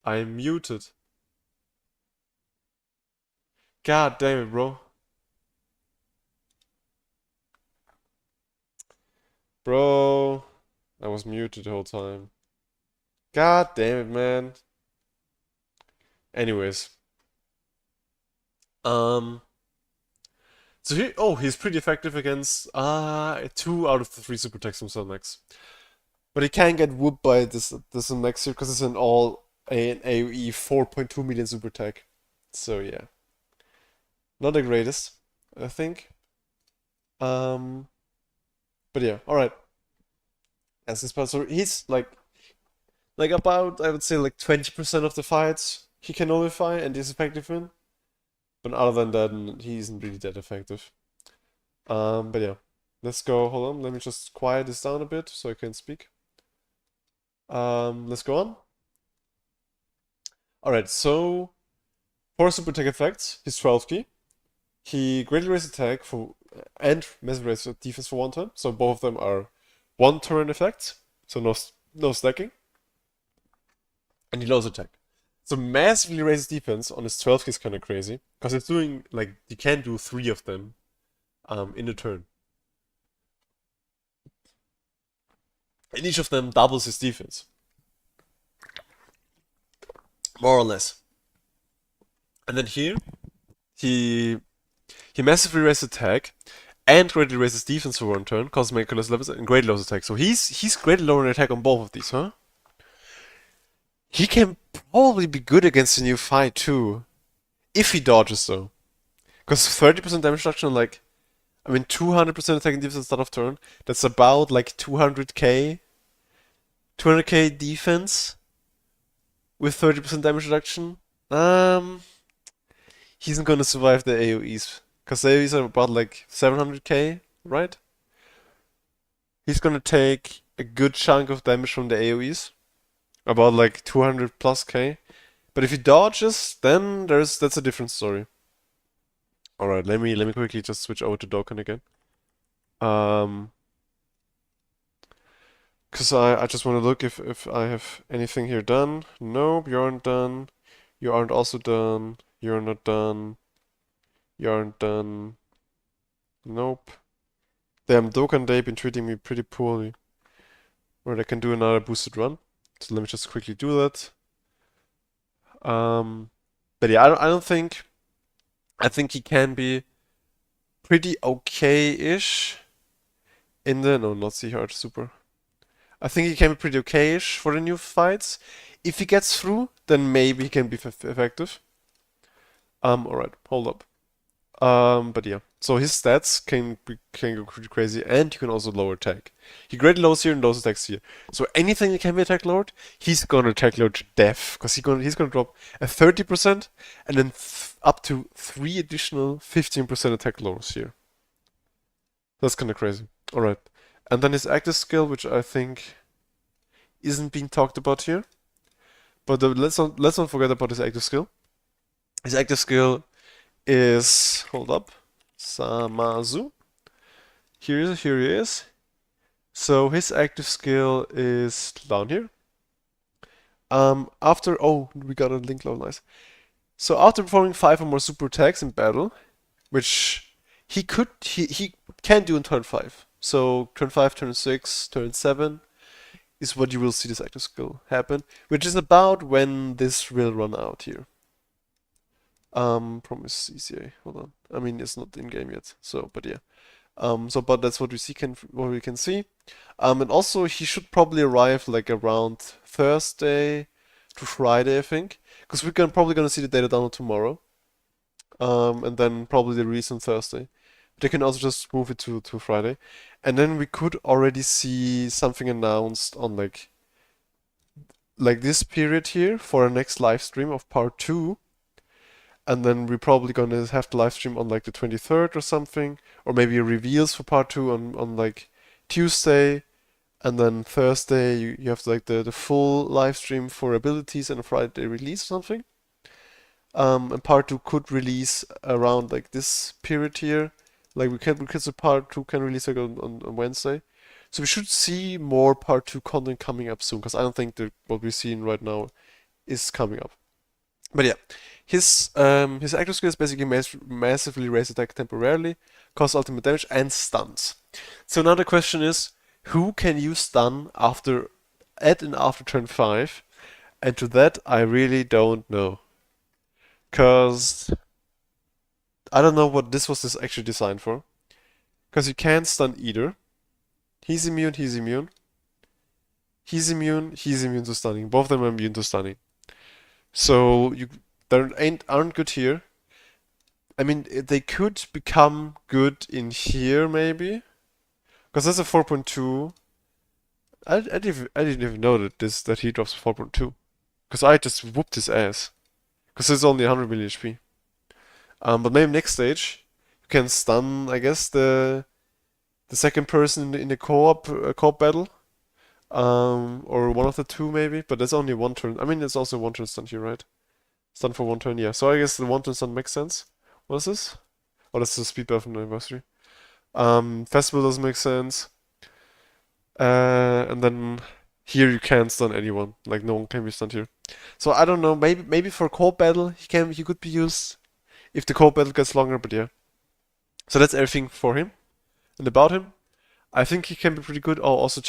I'm muted. God damn it, bro. Bro, I was muted the whole time. God damn it, man. Anyways, um, so he's pretty effective against 2 out of the 3 super attacks from Max. But he can get whooped by this Max here because it's an AoE 4.2 million super attack. So yeah, not the greatest, I think. Um, but yeah, all right. As this part, so he's like about, I would say, like 20% of the fights he can nullify and is effective in. But other than that, he isn't really that effective. But yeah, let's go. Hold on, let me just quiet this down a bit so I can speak. Let's go on. All right, so for super attack effects, he's 12 key. He greatly raises attack for and massive raises defense for 1 turn. So both of them are 1 turn effects. So no stacking. And he lowers attack. So massively raises defense on his 12 key is kind of crazy because it's doing like you can do 3 of them in a turn. And each of them doubles his defense. More or less. And then here, he massively raises attack and greatly raises defense for 1 turn, causes miraculous levels, and greatly lowers attack. So he's greatly lowering attack on both of these, huh? He can probably be good against the new fight too. If he dodges though. Because 30% damage reduction, like, I mean 200% attacking defense at the start of turn, that's about like 200k. 200k defense with 30% damage reduction. He isn't gonna survive the AoEs. Because the AoEs are about like 700k, right? He's gonna take a good chunk of damage from the AoEs. About like 200 plus k. But if he dodges, then that's a different story. Alright, let me quickly just switch over to Dokkan again. Cause I just wanna look if I have anything here done. Nope, you aren't done. You aren't also done. You're not done. You aren't done. Nope. Damn, Dokkan Day been treating me pretty poorly. Right, I can do another boosted run. So let me just quickly do that. But yeah, I don't think. I think he can be pretty okay-ish in the no, not C hard super. I think he can be pretty okay-ish for the new fights. If he gets through, then maybe he can be effective. Alright, hold up. But yeah. So his stats can go pretty crazy, and you can also lower attack. He greatly lowers here and lowers attacks here. So anything that can be attack lowered, he's gonna attack lower to death, because he's gonna drop a 30% and then up to 3 additional 15% attack lowers here. That's kind of crazy. Alright. And then his active skill, which I think isn't being talked about here. But let's not forget about his active skill. His active skill is, hold up, Samazu. Here he is. So his active skill is down here. We got a link level, nice. So after performing 5 or more super attacks in battle, which he can do in turn 5. So turn 5, turn 6, turn 7 is what you will see this active skill happen, which is about when this will run out here. Promise ECA. Hold on. I mean, it's not in game yet. So, but yeah. But that's what we can see. And also he should probably arrive like around Thursday to Friday, I think, because we're probably gonna see the data download tomorrow. And then probably the release on Thursday. They can also just move it to Friday, and then we could already see something announced on like this period here for our next live stream of part 2. And then we're probably gonna have the live stream on like the 23rd or something, or maybe reveals for part 2 on like Tuesday, and then Thursday you have like the full live stream for abilities and a Friday release or something. And part 2 could release around like this period here. Like we can say part 2 can release like on Wednesday. So we should see more part 2 content coming up soon, because I don't think that what we're seeing right now is coming up. But yeah, his active skill is basically massively raise attack temporarily, cause ultimate damage, and stuns. So now the question is, who can you stun at and after turn 5? And to that, I really don't know. Cause I don't know what this actually designed for. Cause you can't stun either. He's immune, he's immune. He's immune, he's immune to stunning. Both of them are immune to stunning. So aren't good here. I mean, they could become good in here maybe, because that's a 4.2. I didn't even know that he drops 4.2, because I just whooped his ass, because it's only 100 million HP. But maybe next stage you can stun, I guess, the second person in the co-op battle, or one of the two maybe. But that's only one turn. I mean, it's also one turn stun here, right? Stun for one turn, yeah. So I guess the one turn stun makes sense. What is this? Oh, that's the speed buff from the anniversary. Festival doesn't make sense. And then here you can't stun anyone. Like no one can be stunned here. So I don't know. Maybe for co-op battle he could be used if the co-op battle gets longer. But yeah. So that's everything for him and about him. I think he can be pretty good. Oh, also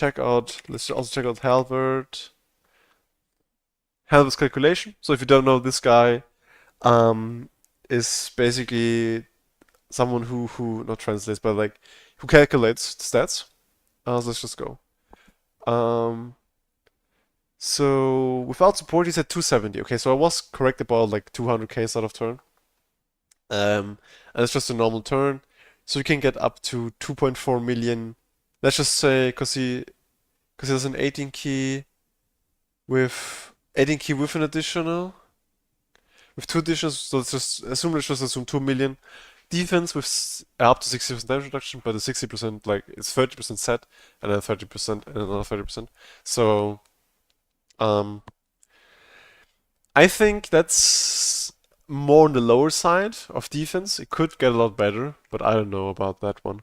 let's also check out Halbert's calculation. So if you don't know, this guy is basically someone who not translates, but like who calculates stats. So let's just go. So without support, he's at 270. Okay, so I was correct about like 200k start of turn. And it's just a normal turn, so you can get up to 2.4 million. Let's just say because he has an 18 key with an additional with two additions. So let's just assume 2 million defense with up to 60% damage reduction, but the 60% like it's 30% set and then 30% and another 30%. So I think that's more on the lower side of defense. It could get a lot better, but I don't know about that one.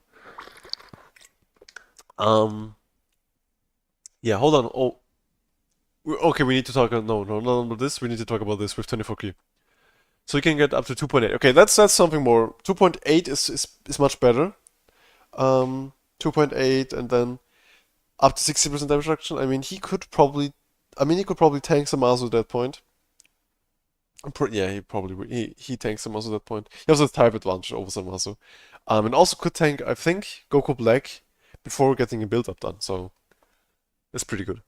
Yeah, hold on. Oh, okay, we need to talk. No, not about this. We need to talk about this with 24 key. So you can get up to 2.8. Okay, that's something more. 2.8 is much better. 2.8 and then up to 60% damage reduction. I mean, he could probably tank some Azu at that point. Yeah, he probably would. He tanks some Azu at that point. He also has type advantage over some Azu. And also could tank, I think, Goku Black before getting a build up done. So that's pretty good.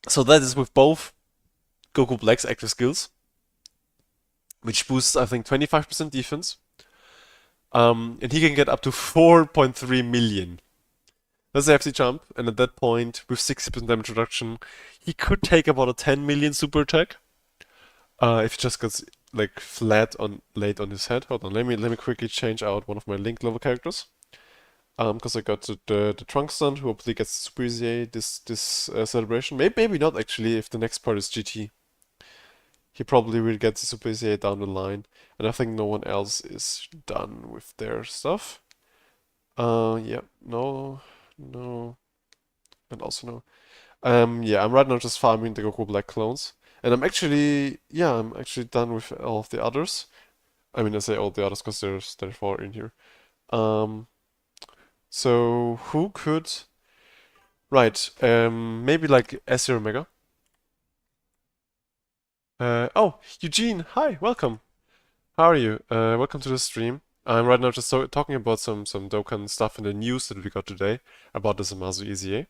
So that is with both Goku Black's active skills, which boosts, I think, 25% defense. And he can get up to 4.3 million. That's a hefty jump, and at that point, with 60% damage reduction, he could take about a 10 million super attack. If he just gets like laid on his head. Hold on, let me quickly change out one of my link level characters. Because I got the Trunks son, who hopefully gets super easy this celebration. Maybe not actually. If the next part is GT, he probably will get the super easy down the line, and I think no one else is done with their stuff. Yeah, no. No. And also no. Yeah, I'm right now just farming the Goku Black clones. And I'm actually done with all of the others. I mean, I say all the others because there's 4 in here. So who could... Right, maybe like S0 Omega. Oh, Eugene, hi, welcome. How are you? Welcome to the stream. I'm right now just talking about some Dokkan stuff in the news that we got today about the Zamasu EZA.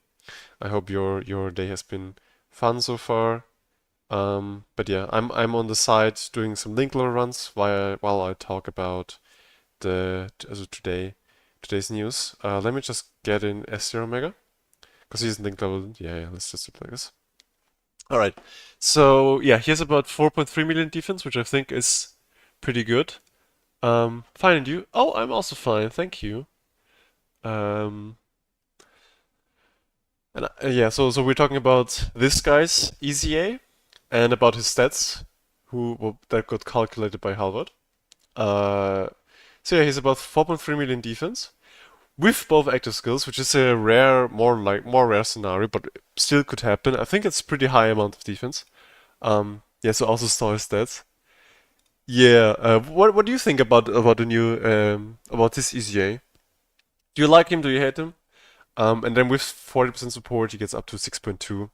I hope your day has been fun so far. But yeah, I'm on the side doing some link level runs while I talk about today's news. Let me just get in S0 Omega because he's link level. Yeah, let's just do it like this. All right. So yeah, he has about 4.3 million defense, which I think is pretty good. Fine, and you? Oh, I'm also fine, thank you. Yeah, so we're talking about this guy's EZA and about his stats, that got calculated by Halvard. So yeah, he's about 4.3 million defense, with both active skills, which is a rare, more rare scenario, but still could happen. I think it's pretty high amount of defense. Yeah, so also saw his stats. Yeah, what do you think about the new about this EZA? Do you like him? Do you hate him? And then with 40% support, he gets up to 6.2.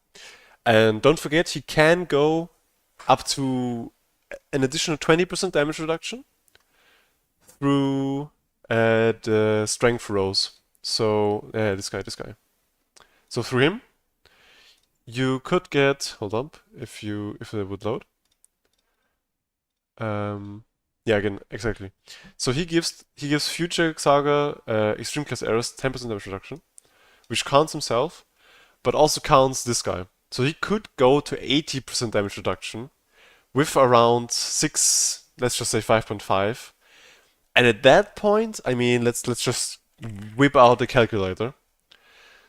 And don't forget, he can go up to an additional 20% damage reduction through the strength rows. So, yeah, this guy. So through him, you could get, hold up, if it would load. Yeah, again, exactly. So he gives future Saga extreme class arrows 10% damage reduction, which counts himself, but also counts this guy. So he could go to 80% damage reduction with around 6, let's just say 5.5. And at that point, I mean, let's just whip out the calculator.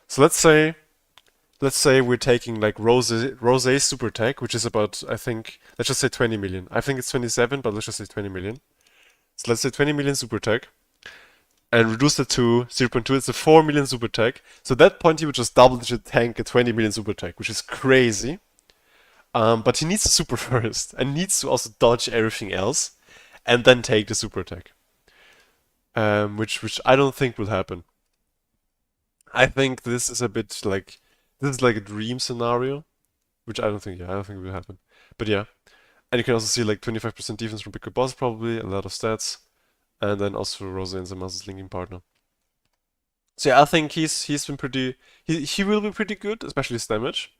So let's say we're taking like Rose's super attack, which is about, I think, let's just say 20 million. I think it's 27, but let's just say 20 million. So let's say 20 million super attack and reduce that to 0.2. It's a 4 million super attack. So at that point, he would just double digit tank a 20 million super attack, which is crazy. But he needs the super first and needs to also dodge everything else and then take the super attack. Which I don't think will happen. I think this is a bit like this is like a dream scenario, which I don't think will happen. But yeah, and you can also see like 25% defense from bigger boss probably, a lot of stats, and then also Rosa and Zama's linking partner. So yeah, I think he's been pretty he will be pretty good, especially his damage,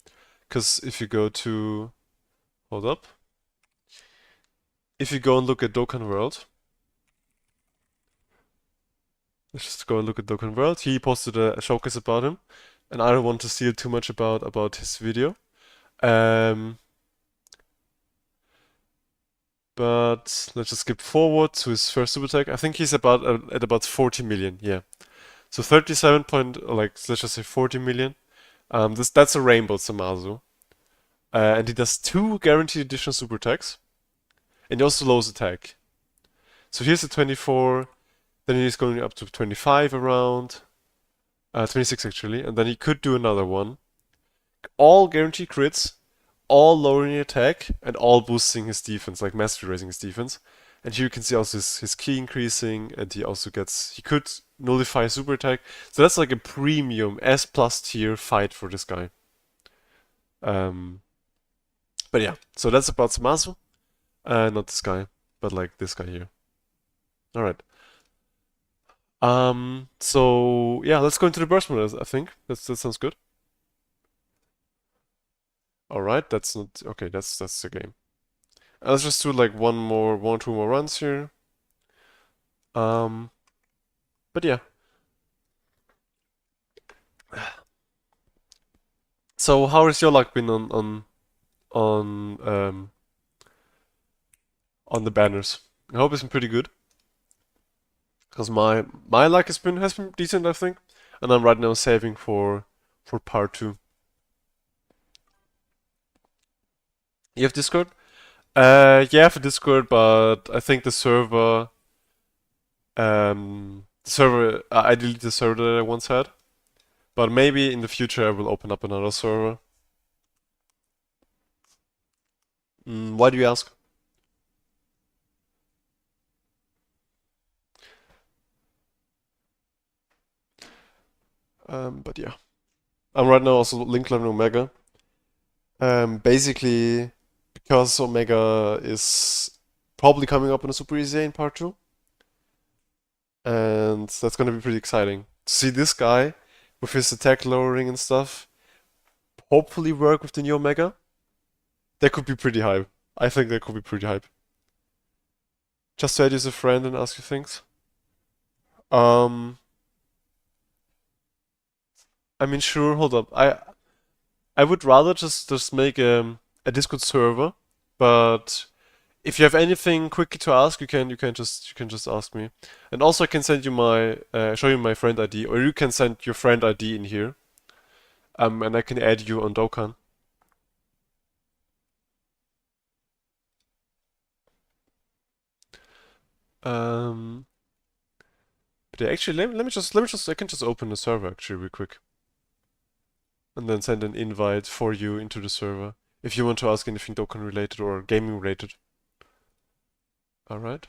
because if you go to hold up, if you go and look at Dokkan World. Let's just go and look at Dokkan World. He posted a showcase about him, and I don't want to steal too much about his video. Um, but let's just skip forward to his first super attack. I think he's about at about 40 million. Yeah, so 37 point like let's just say 40 million. That's a Rainbow Samazu, and he does 2 guaranteed additional super attacks, and he also lowers attack. So here's the 24. Then he's going up to 25 around. 26 actually, and then he could do another one. All guaranteed crits, all lowering attack, and all boosting his defense, like mastery raising his defense. And here you can see also his key increasing, and he could nullify super attack. So that's like a premium S plus tier fight for this guy. Um, but yeah, so that's about Samasu. Not this guy, but like this guy here. Alright. So yeah, let's go into the burst mode, I think. That sounds good. Alright, that's not okay, that's the game. Let's just do like one or two more runs here. Um, but yeah. So how has your luck been on on the banners? I hope it's been pretty good. Because my luck has been decent, I think. And I'm right now saving for part 2. You have Discord? Yeah, I have a Discord, but I think I deleted the server that I once had. But maybe in the future I will open up another server. Why do you ask? But yeah. I'm right now also link learning Omega. Basically, because Omega is probably coming up in a Super Easy in part 2. And that's gonna be pretty exciting. To see this guy with his attack lowering and stuff hopefully work with the new Omega. That could be pretty hype. I think that could be pretty hype. Just to add you as a friend and ask you things. Um, I mean, sure, hold up. I would rather just make a Discord server, but if you have anything quickly to ask, you can just ask me. And also I can send you my show you my friend ID, or you can send your friend ID in here. And I can add you on Dokkan. Um, But yeah, actually, let me just, I can just open the server actually real quick, and then send an invite for you into the server if you want to ask anything Dokkan related or gaming related. All right.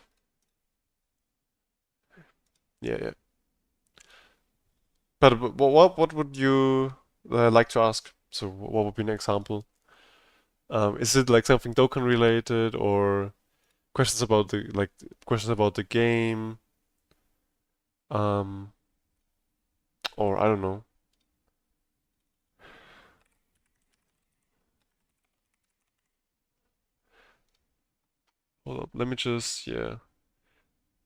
Yeah, yeah. But what would you like to ask? So what would be an example? Is it like something Dokkan related or questions about the game? Um, or I don't know. Hold up. Let me just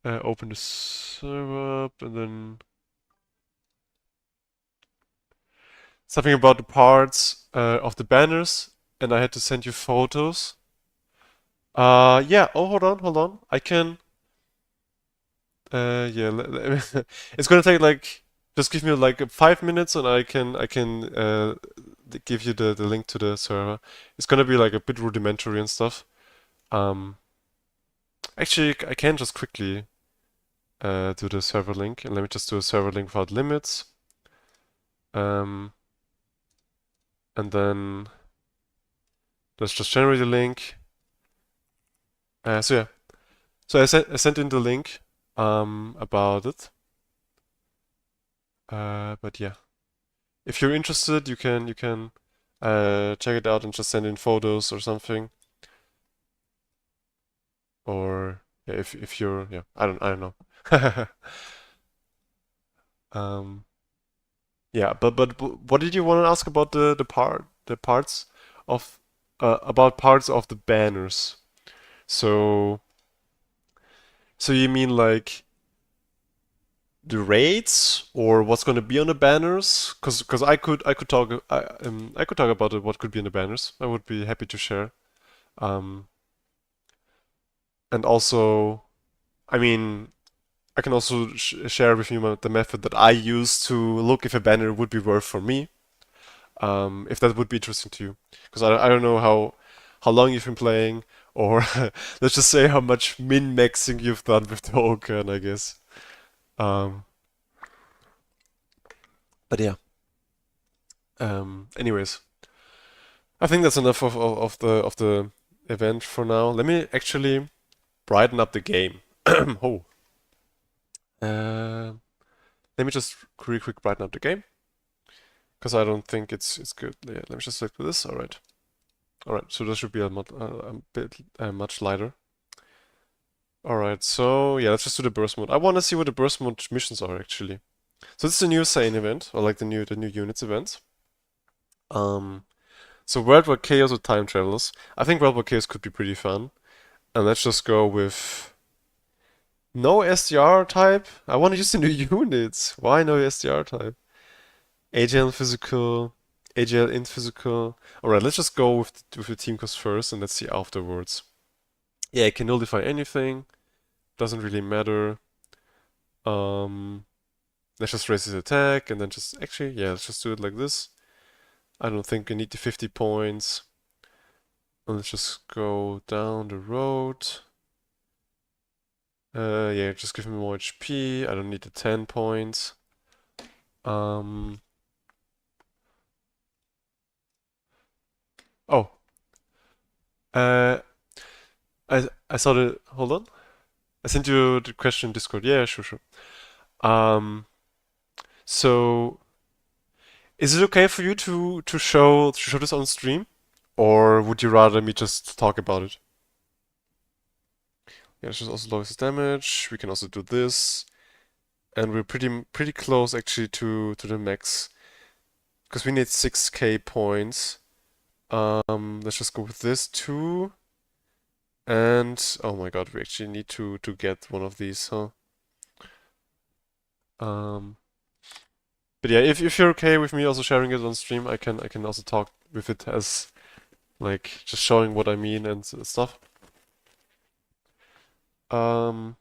open the server up and then something about the parts of the banners, and I had to send you photos. Yeah. Oh, hold on. I can. Yeah. It's gonna take like just give me like 5 minutes, and I can give you the link to the server. It's gonna be like a bit rudimentary and stuff. Um, Actually, I can just quickly do the server link, and let me just do a server link without limits. Um, and then let's just generate a link. So yeah, so I sent in the link about it. But yeah, if you're interested, you can check it out and just send in photos or something. Or yeah, if you're yeah, I don't know. Um, yeah, but what did you want to ask about the parts of about parts of the banners? So so you mean like the rates or what's going to be on the banners? Because I could talk about it, what could be in the banners. I would be happy to share. Um, and also, I mean, I can also share with you the method that I use to look if a banner would be worth for me. If that would be interesting to you, because I don't know how long you've been playing, or let's just say how much min maxing you've done with the Dokkan, I guess. Um, but yeah. Anyways, I think that's enough of the event for now. Let me actually brighten up the game. Oh, uh, let me just really quick brighten up the game because I don't think it's good. Yeah, let me just select this. All right. So this should be a bit much lighter. All right. So yeah, let's just do the burst mode. I want to see what the burst mode missions are actually. So this is a new Saiyan event, or like the new units event. Um, so Worldwide Chaos with Time Travelers. I think Worldwide Chaos could be pretty fun. And let's just go with no SDR type. I want to use the new units. Why no SDR type? AGL physical, AGL in physical. Alright, let's just go with the team cost first and let's see afterwards. Yeah, it can nullify anything. Doesn't really matter. Um, let's just raise his attack and then just actually, yeah, let's just do it like this. I don't think we need the 50 points. And let's just go down the road. Yeah, just give me more HP. I don't need the 10 points. Um, oh, uh, I saw the. Hold on. I sent you the question in Discord. Yeah, sure, sure. Um, so is it okay for you to show this on stream, or would you rather me just talk about it? Yeah, it's just also lowers damage. We can also do this, and we're pretty close actually to the max because we need 6k points. Let's just go with this too. And oh my god, we actually need to get one of these, huh? Um, but yeah, if you're okay with me also sharing it on stream, I can also talk with it as like just showing what I mean and stuff. Um,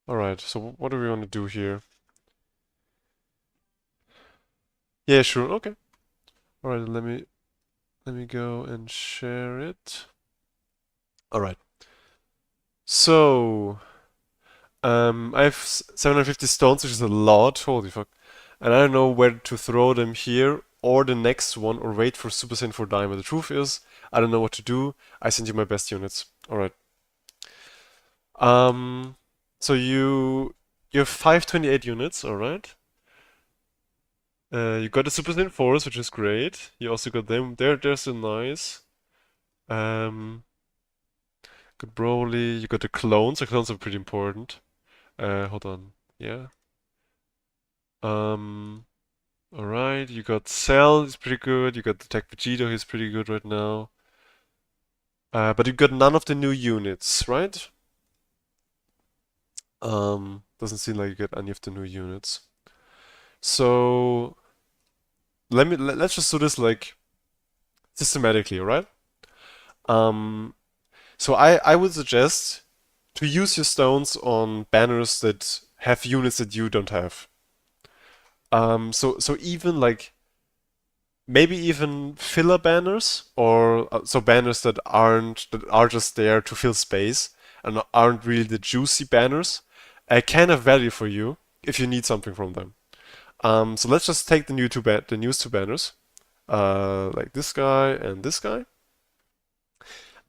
all right. So what do we want to do here? Yeah, sure. Okay. All right. Let me go and share it. All right. So, I have 750 stones, which is a lot. Holy fuck. And I don't know whether to throw them here or the next one or wait for Super Saiyan 4 Diamond. The truth is, I don't know what to do. I send you my best units. Alright. Um, so you have 528 units, alright. You got the Super Saiyan 4s, which is great. You also got them. They're still nice. Um, got Broly. You got the clones. The clones are pretty important. Hold on. Yeah. Um, alright. You got Cell. He's pretty good. You got the Tech Vegito. He's pretty good right now. But you got none of the new units, right? Doesn't seem like you get any of the new units. So let's just do this like systematically, alright? Um, so I would suggest to use your stones on banners that have units that you don't have. So even like maybe even filler banners or so banners that are just there to fill space and aren't really the juicy banners, can have value for you if you need something from them. So let's just take the news two banners, like this guy and this guy,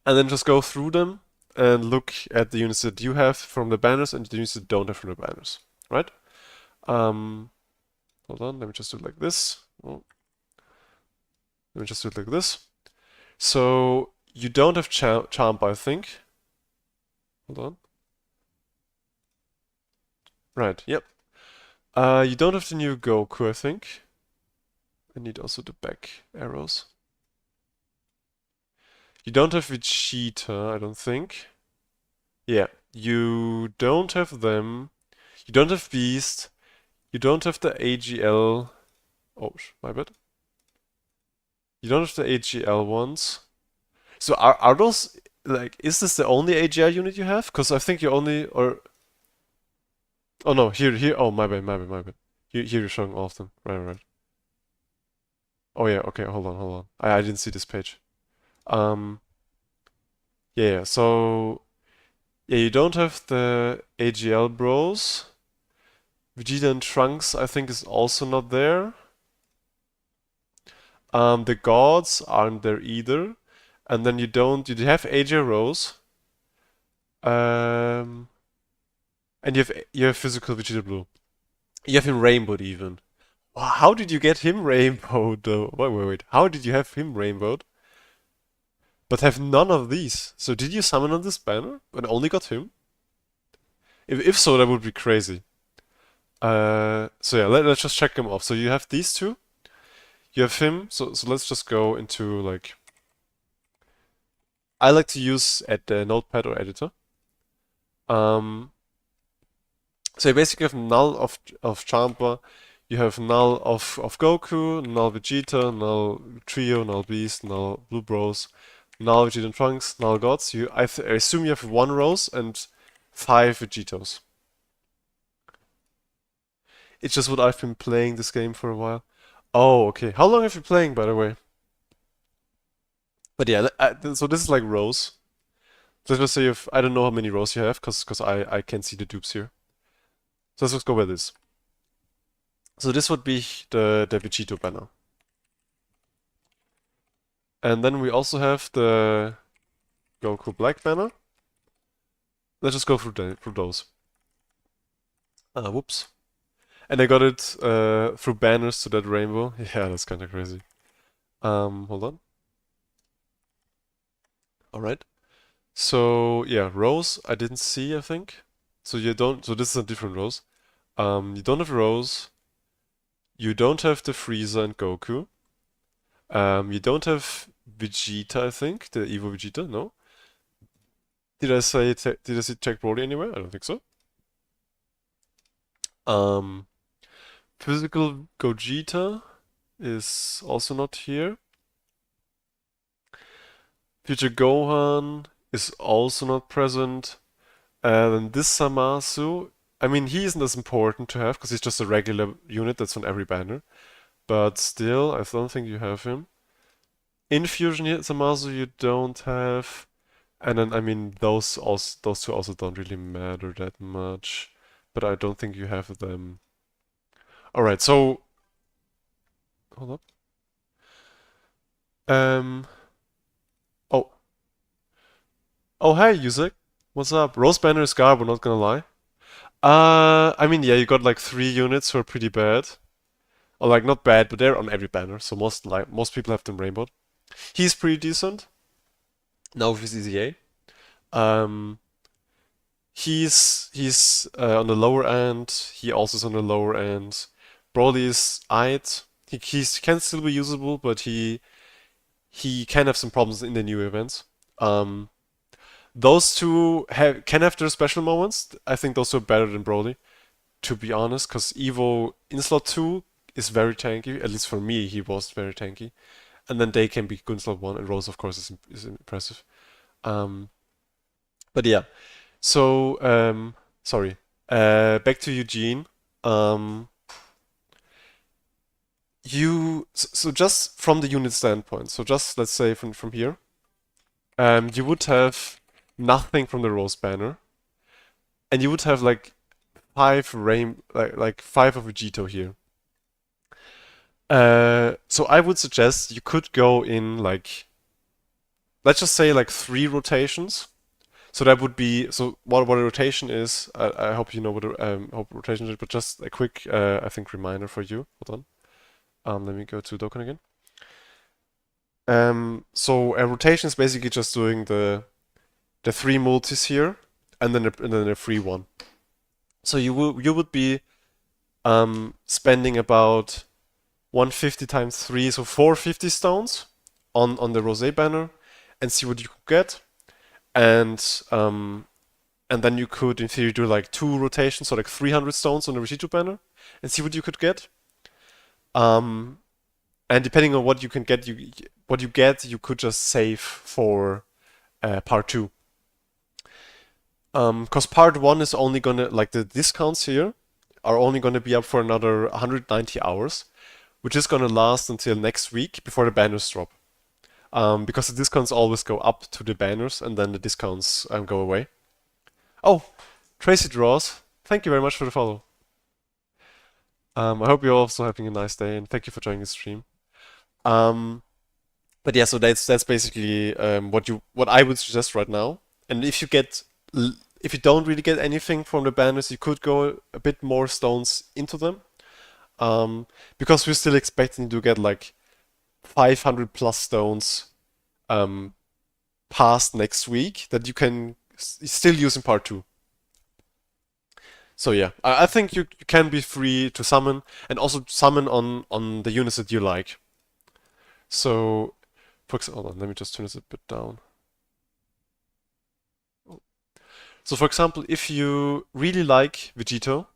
and then just go through them and look at the units that you have from the banners and the units that don't have from the banners, right? Um, hold on, let me just do it like this. Oh, let me just do it like this. So you don't have Champa, I think. Hold on. Right, yep. You don't have the new Goku, I think. I need also the back arrows. You don't have Vegeta, I don't think. Yeah, you don't have them. You don't have Beast. You don't have the AGL. Oh, my bad. You don't have the AGL ones. So are those like is this the only AGL unit you have? Because I think you only or oh no, here oh my bad. Here you're showing all of them. Right. Oh yeah, okay, hold on. I didn't see this page. Um yeah, so yeah, you don't have the AGL bros. Vegeta and Trunks I think is also not there. The gods aren't there either. And then you have AJ Rose. Um and you have physical Vegeta Blue. You have him rainbowed even. Wow, how did you get him rainbowed though? Wait. How did you have him rainbowed? But have none of these. So did you summon on this banner and only got him? If so, that would be crazy. So yeah, let's just check them off. So you have these two. You have him. So let's just go into like. I like to use at the notepad or editor. Um, so you basically have null of Champa. You have null of Goku, null Vegeta, null Trio, null Beast, null Blue Bros, null Vegeta and Trunks, null Gods. I assume you have one Rose and 5 Vegetos. It's just what I've been playing this game for a while. Oh, okay. How long have you been playing, by the way? But yeah, so this is like rows. Let's just say I don't know how many rows you have, because I can't see the dupes here. So let's just go by this. So this would be the Vegito banner. And then we also have the Goku Black banner. Let's just go through those. Whoops. And I got it through banners to that rainbow. Yeah, that's kind of crazy. Hold on. Alright. So yeah, rows I didn't see, I think. So this is a different rows. You don't have Rose. You don't have the Frieza and Goku. You don't have Vegeta, I think, the Evo Vegeta, no? Did I say check Broly anywhere? I don't think so. Physical Gogeta is also not here. Future Gohan is also not present. And then this Zamasu, I mean, he isn't as important to have because he's just a regular unit that's on every banner. But still, I don't think you have him. In Fusion Zamasu, you don't have. And then I mean those two also don't really matter that much, but I don't think you have them. All right, so hold up. Um. Oh. Oh, hey, Yusek. What's up? Rose Banner is Garbo, not gonna lie. I mean, yeah, you got like 3 units who are pretty bad. Or like not bad, but they're on every banner, so most people have them rainbowed. He's pretty decent. Now with his EZA. Um, he's on the lower end. He also is on the lower end. Broly is aight. He can still be usable, but he can have some problems in the new events. Um, those two can have their special moments. I think those two are better than Broly, to be honest, because Evo in slot 2 is very tanky. At least for me, he was very tanky. And then they can be good in slot 1, and Rose, of course, is impressive. Um, but yeah, so sorry. Back to Eugene. Um, so just from the unit standpoint, so just let's say from here, you would have nothing from the Rose banner, and you would have like five of Vegito here. So I would suggest you could go in like, let's just say like 3 rotations. So that would be, so what a rotation is. I hope you know what hope rotation is, but just a quick I think reminder for you. Hold on. Let me go to Dokkan again. So a rotation is basically just doing the 3 multis here, and then a free one. So you would be spending about 150 times 3, so 450 stones on the Rosé banner, and see what you could get. And then you could, in theory, do like 2 rotations, so like 300 stones on the Vegito banner, and see what you could get. Um, and depending on what you can get, you could just save for part 2. Because part 1 is only gonna, like the discounts here are only gonna be up for another 190 hours, which is gonna last until next week before the banners drop. Because the discounts always go up to the banners and then the discounts go away. Oh, Tracy Draws, thank you very much for the follow. I hope you're also having a nice day and thank you for joining the stream. Um, but yeah, so that's basically what I would suggest right now. And if you don't really get anything from the banners, you could go a bit more stones into them. Because we're still expecting to get like 500 plus stones past next week that you can still use in part 2. So yeah, I think you can be free to summon and also summon on the units that you like. So, for example, hold on, let me just turn this a bit down. So for example, if you really like Vegito,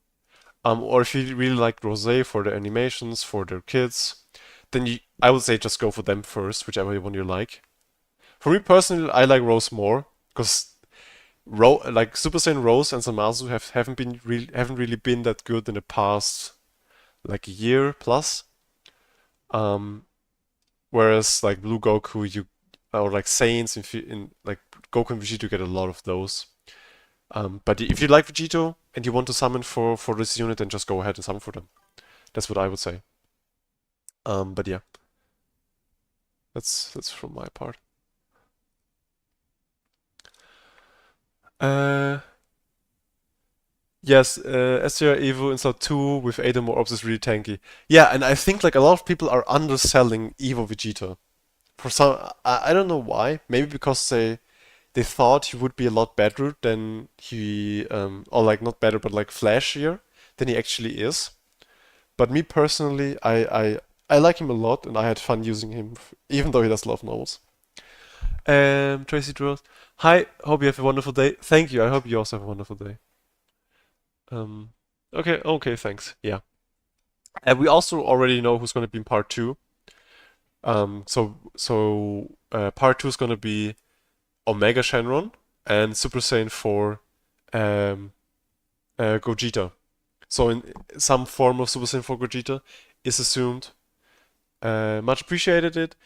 or if you really like Rosé for their animations, for their kids, then I would say just go for them first, whichever one you like. For me personally, I like Rose more because like Super Saiyan Rose and Zamasu haven't really been that good in the past like a year plus. Whereas like Blue Goku, or like Saiyans in like Goku and Vegito get a lot of those. But if you like Vegito and you want to summon for this unit, then just go ahead and summon for them. That's what I would say. But yeah, that's from my part. Yes, STR Evo Insert 2 with 8 or more orbs is really tanky. Yeah, and I think like a lot of people are underselling Evo Vegeta. For some, I don't know why. Maybe because they thought he would be a lot better than he, or like not better, but like flashier than he actually is. But me personally, I like him a lot, and I had fun using him, even though he does love novels. Tracy Drills. Hi, hope you have a wonderful day. Thank you. I hope you also have a wonderful day. Um, okay, thanks. Yeah. And we also already know who's going to be in part 2. Part 2 is going to be Omega Shenron and Super Saiyan 4 um, Gogeta. So in some form of Super Saiyan 4 Gogeta is assumed. Much appreciated it.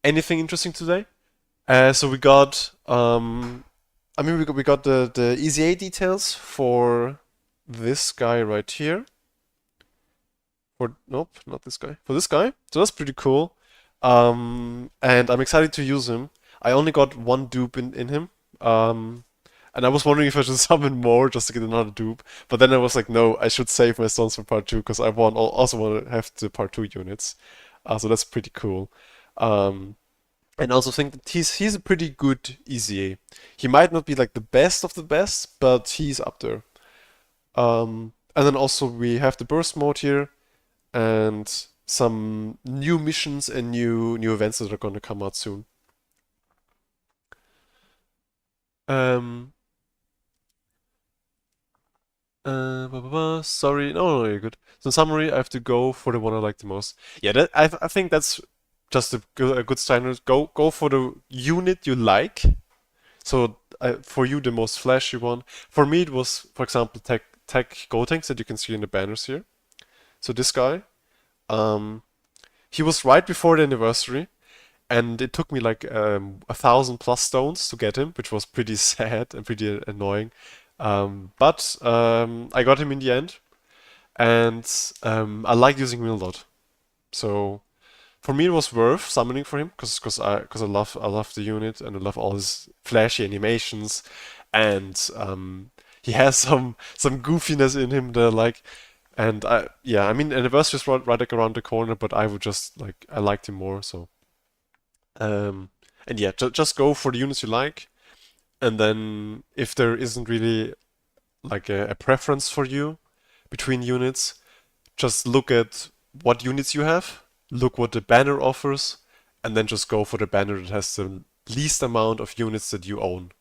Anything interesting today? So we got we got the EZA details for this guy right here. For nope, not this guy. For this guy. So that's pretty cool. And I'm excited to use him. I only got one dupe in him. And I was wondering if I should summon more just to get another dupe. But then I was like, no, I should save my stones for part two because also want to have the part two units. So that's pretty cool. Um, and I also think that he's a pretty good EZA. He might not be like the best of the best, but he's up there. And then also we have the burst mode here and some new missions and new events that are going to come out soon. Um, Sorry, no, you're good. So in summary, I have to go for the one I like the most. Yeah, I think that's just a good standard. Go for the unit you like. So for you, the most flashy one. For me, it was, for example, Tech Gotenks that you can see in the banners here. So this guy, um, he was right before the anniversary, and it took me like 1,000+ stones to get him, which was pretty sad and pretty annoying. But I got him in the end, and I like using him a lot. So for me, it was worth summoning for him because I love the unit and I love all his flashy animations, and he has some goofiness in him that I like. And yeah, I mean, anniversary is right like around the corner, but I would just like I liked him more. So um, and yeah, just go for the units you like, and then if there isn't really like a preference for you between units, just look at what units you have, look what the banner offers, and then just go for the banner that has the least amount of units that you own.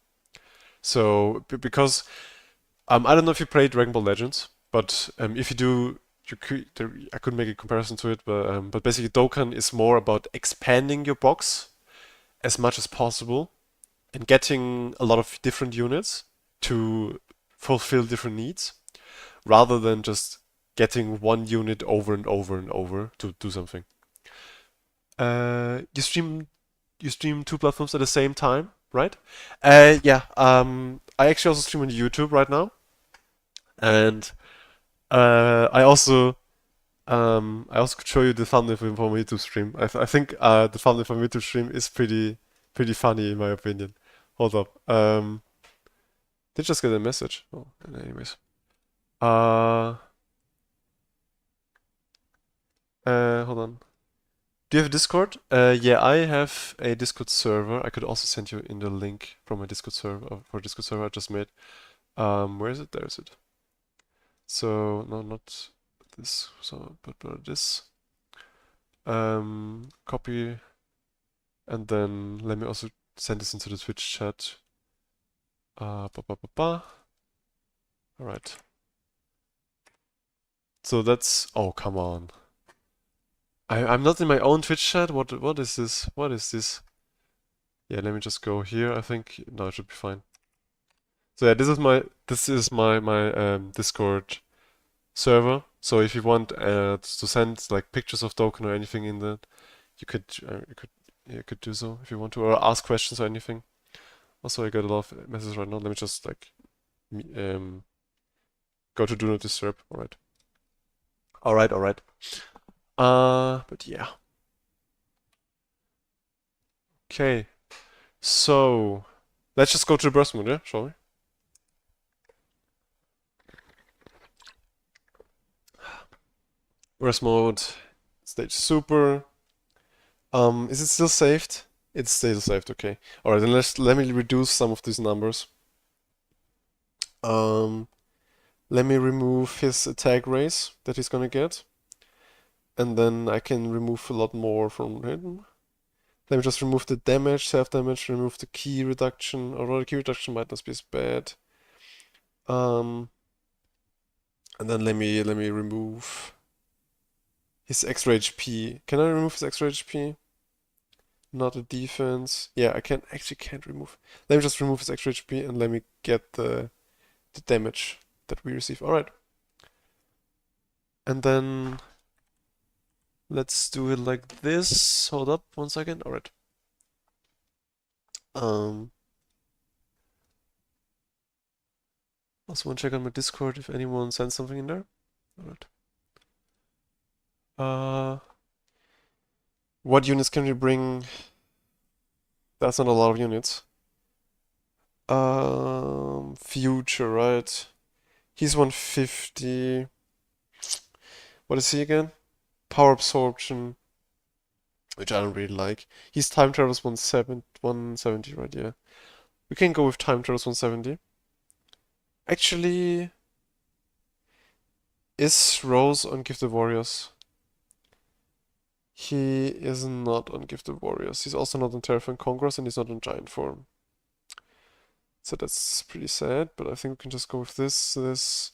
So because I don't know if you played Dragon Ball Legends, but if you do, I could make a comparison to it, but basically Dokkan is more about expanding your box as much as possible and getting a lot of different units to fulfill different needs rather than just getting one unit over and over and over to do something. You stream two platforms at the same time, right? Yeah. I actually also stream on YouTube right now, and I also could show you the thumbnail for my YouTube stream. I think the thumbnail for my YouTube stream is pretty funny in my opinion. Hold up. Did just get a message. Oh, anyways. Uh, Hold on. Do you have a Discord? Yeah, I have a Discord server. I could also send you in the link from my Discord server for Discord server I just made. Where is it? There is it. So no, not this. So but this. Copy, and then let me also send this into the Twitch chat. Ba ba ba ba. All right. So that's. Oh, come on. I'm not in my own Twitch chat. What is this? What is this? Yeah, let me just go here. I think no, it should be fine. So yeah, this is my Discord server. So if you want to send like pictures of Dokkan or anything in that, you could do so if you want to, or ask questions or anything. Also, I got a lot of messages right now. Let me just like go to Do Not Disturb. All right. All right. All right. But yeah. Okay. So let's just go to the burst mode, yeah, shall we? Burst mode, stage super. Is it still saved? It's still saved, okay. Alright, then let me reduce some of these numbers. Let me remove his attack raise that he's gonna get. And then I can remove a lot more from him. Let me just remove the damage, self-damage, remove the key reduction, although the key reduction might not be as bad. And then let me remove his extra HP. Can I remove his extra HP? Not a defense. Yeah, I can't remove. Let me just remove his extra HP and let me get the damage that we receive. Alright. And then let's do it like this. Hold up 1 second. Alright. Um, also want to check on my Discord if anyone sent something in there. Alright. Uh, what units can we bring? That's not a lot of units. Future, right? He's 150. What is he again? Power absorption, which I don't really like. He's time travels 170, right? Yeah. We can go with time travels 170. Actually, is Rose on Gifted Warriors? He is not on Gifted Warriors. He's also not on Terrifying Conquerors, and he's not on Giant form. So that's pretty sad, but I think we can just go with this. Let's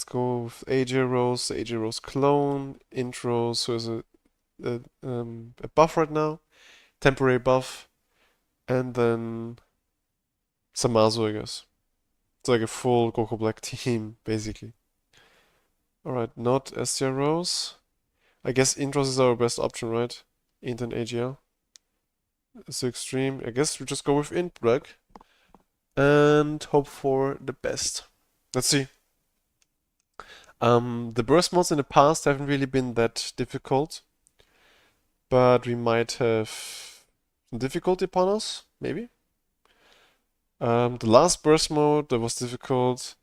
go with AJ Rose, the AJ Rose clone, intro, so is a buff right now, temporary buff, and then Samazu, I guess. It's like a full Goku Black team, basically. Alright, not STR Rose. I guess Intros is our best option, right? Int and AGL. It's the extreme. I guess we just go with Int Black and hope for the best. Let's see. The burst modes in the past haven't really been that difficult, but we might have some difficulty upon us, maybe. The last burst mode that was difficult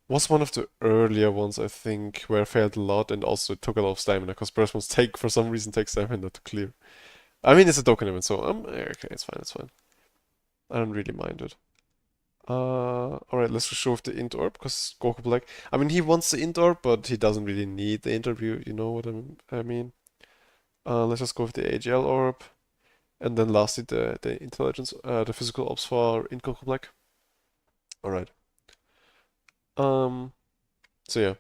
was one of the earlier ones, I think, where I failed a lot and also it took a lot of stamina, because burst modes for some reason, take stamina to clear. I mean, it's a Dokkan event, so okay, it's fine, it's fine. I don't really mind it. Alright, let's just show off the int orb, because Goku Black. I mean, he wants the int orb, but he doesn't really need the int orb, you know what I mean. Let's just go with the AGL orb. And then lastly, the intelligence, the physical ops for int Goku Black. Alright. So yeah.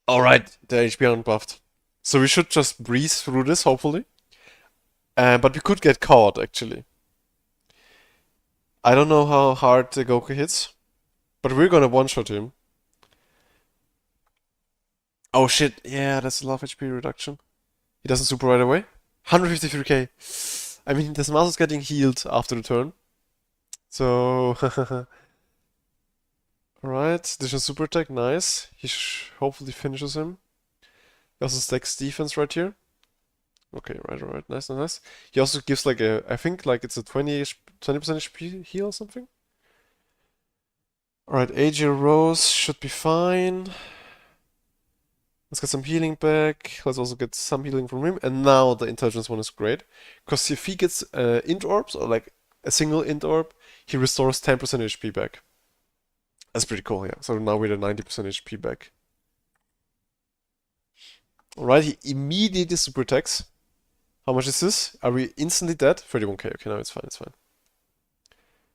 Alright, the HP unbuffed. So we should just breeze through this, hopefully. But we could get caught, actually. I don't know how hard the Goku hits, but we're gonna one-shot him. Oh shit, yeah, that's a lot of HP reduction. He doesn't super right away. 153k. I mean, this mouse is getting healed after the turn. So, alright, additional super attack, nice. He hopefully finishes him. He also stacks defense right here. Okay, right, nice, nice. He also gives like a, I think like it's a 20% HP heal or something. Alright, AJ Rose should be fine. Let's get some healing back. Let's also get some healing from him. And now the intelligence one is great. Because if he gets int orbs, or like a single int orb, he restores 10% HP back. That's pretty cool, yeah. So now we're at 90% HP back. Alright, he immediately super attacks. How much is this? Are we instantly dead? 31k. Okay, now it's fine, it's fine.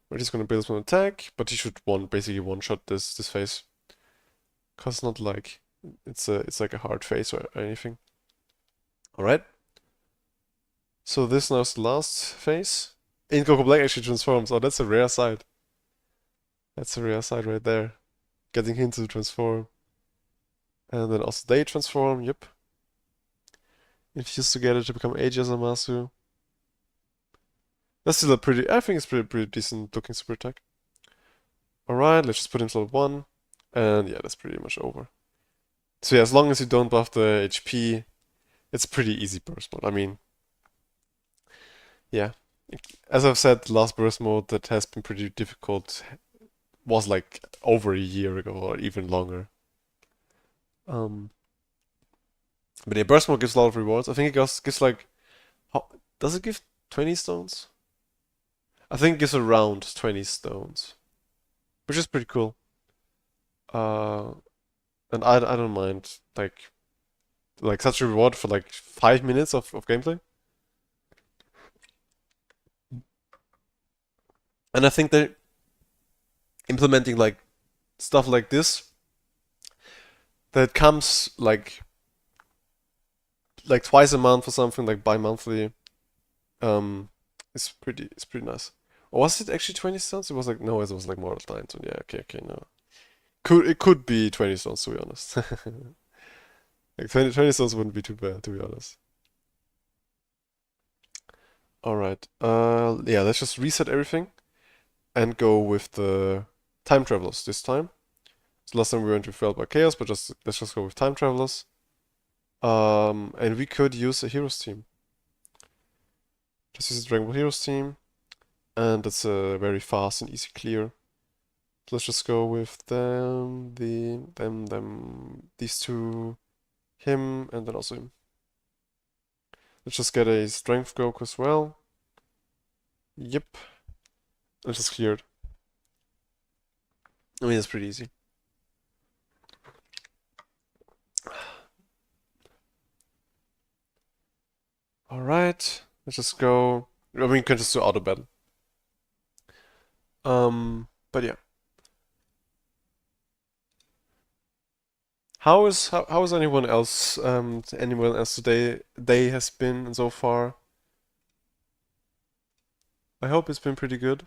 We're just gonna build one attack, but he should basically one-shot this phase. Cause it's not like it's like a hard phase or anything. Alright. So this now is the last phase. In Goku Black actually transforms. Oh, that's a rare sight. That's a rare sight right there. Getting him to transform. And then also they transform, yep. Infuse together to become AJ Zamasu. That's still a pretty, I think it's pretty decent looking super attack. Alright, let's just put him slot 1. And yeah, that's pretty much over. So yeah, as long as you don't buff the HP, it's pretty easy burst mode. I mean, yeah. As I've said, the last burst mode that has been pretty difficult was like over a year ago or even longer. But yeah, burst mode gives a lot of rewards. I think it gives like, does it give 20 stones? I think it gives around 20 stones, which is pretty cool. And I don't mind like such a reward for like 5 minutes of gameplay. And I think they're implementing like stuff like this that comes like twice a month or something, like bi-monthly. It's pretty nice. Or was it actually 20 stones? It was like, no, it was like more than 9. So yeah, okay, no. It could be 20 stones, to be honest. Like 20 stones wouldn't be too bad, to be honest. Alright. Yeah, let's just reset everything and go with the time travelers this time. So last time we went with Failed by Chaos, but let's just go with time travelers. And we could use a heroes team. Just use a Dragon Ball Heroes team, and it's a very fast and easy clear. So let's just go with these two, him, and then also him. Let's just get a strength Goku as well. Yep. Let's just clear it. I mean, it's pretty easy. Alright. Let's just go. I mean, you can just do auto battle. But yeah. How is anyone else today day has been so far? I hope it's been pretty good.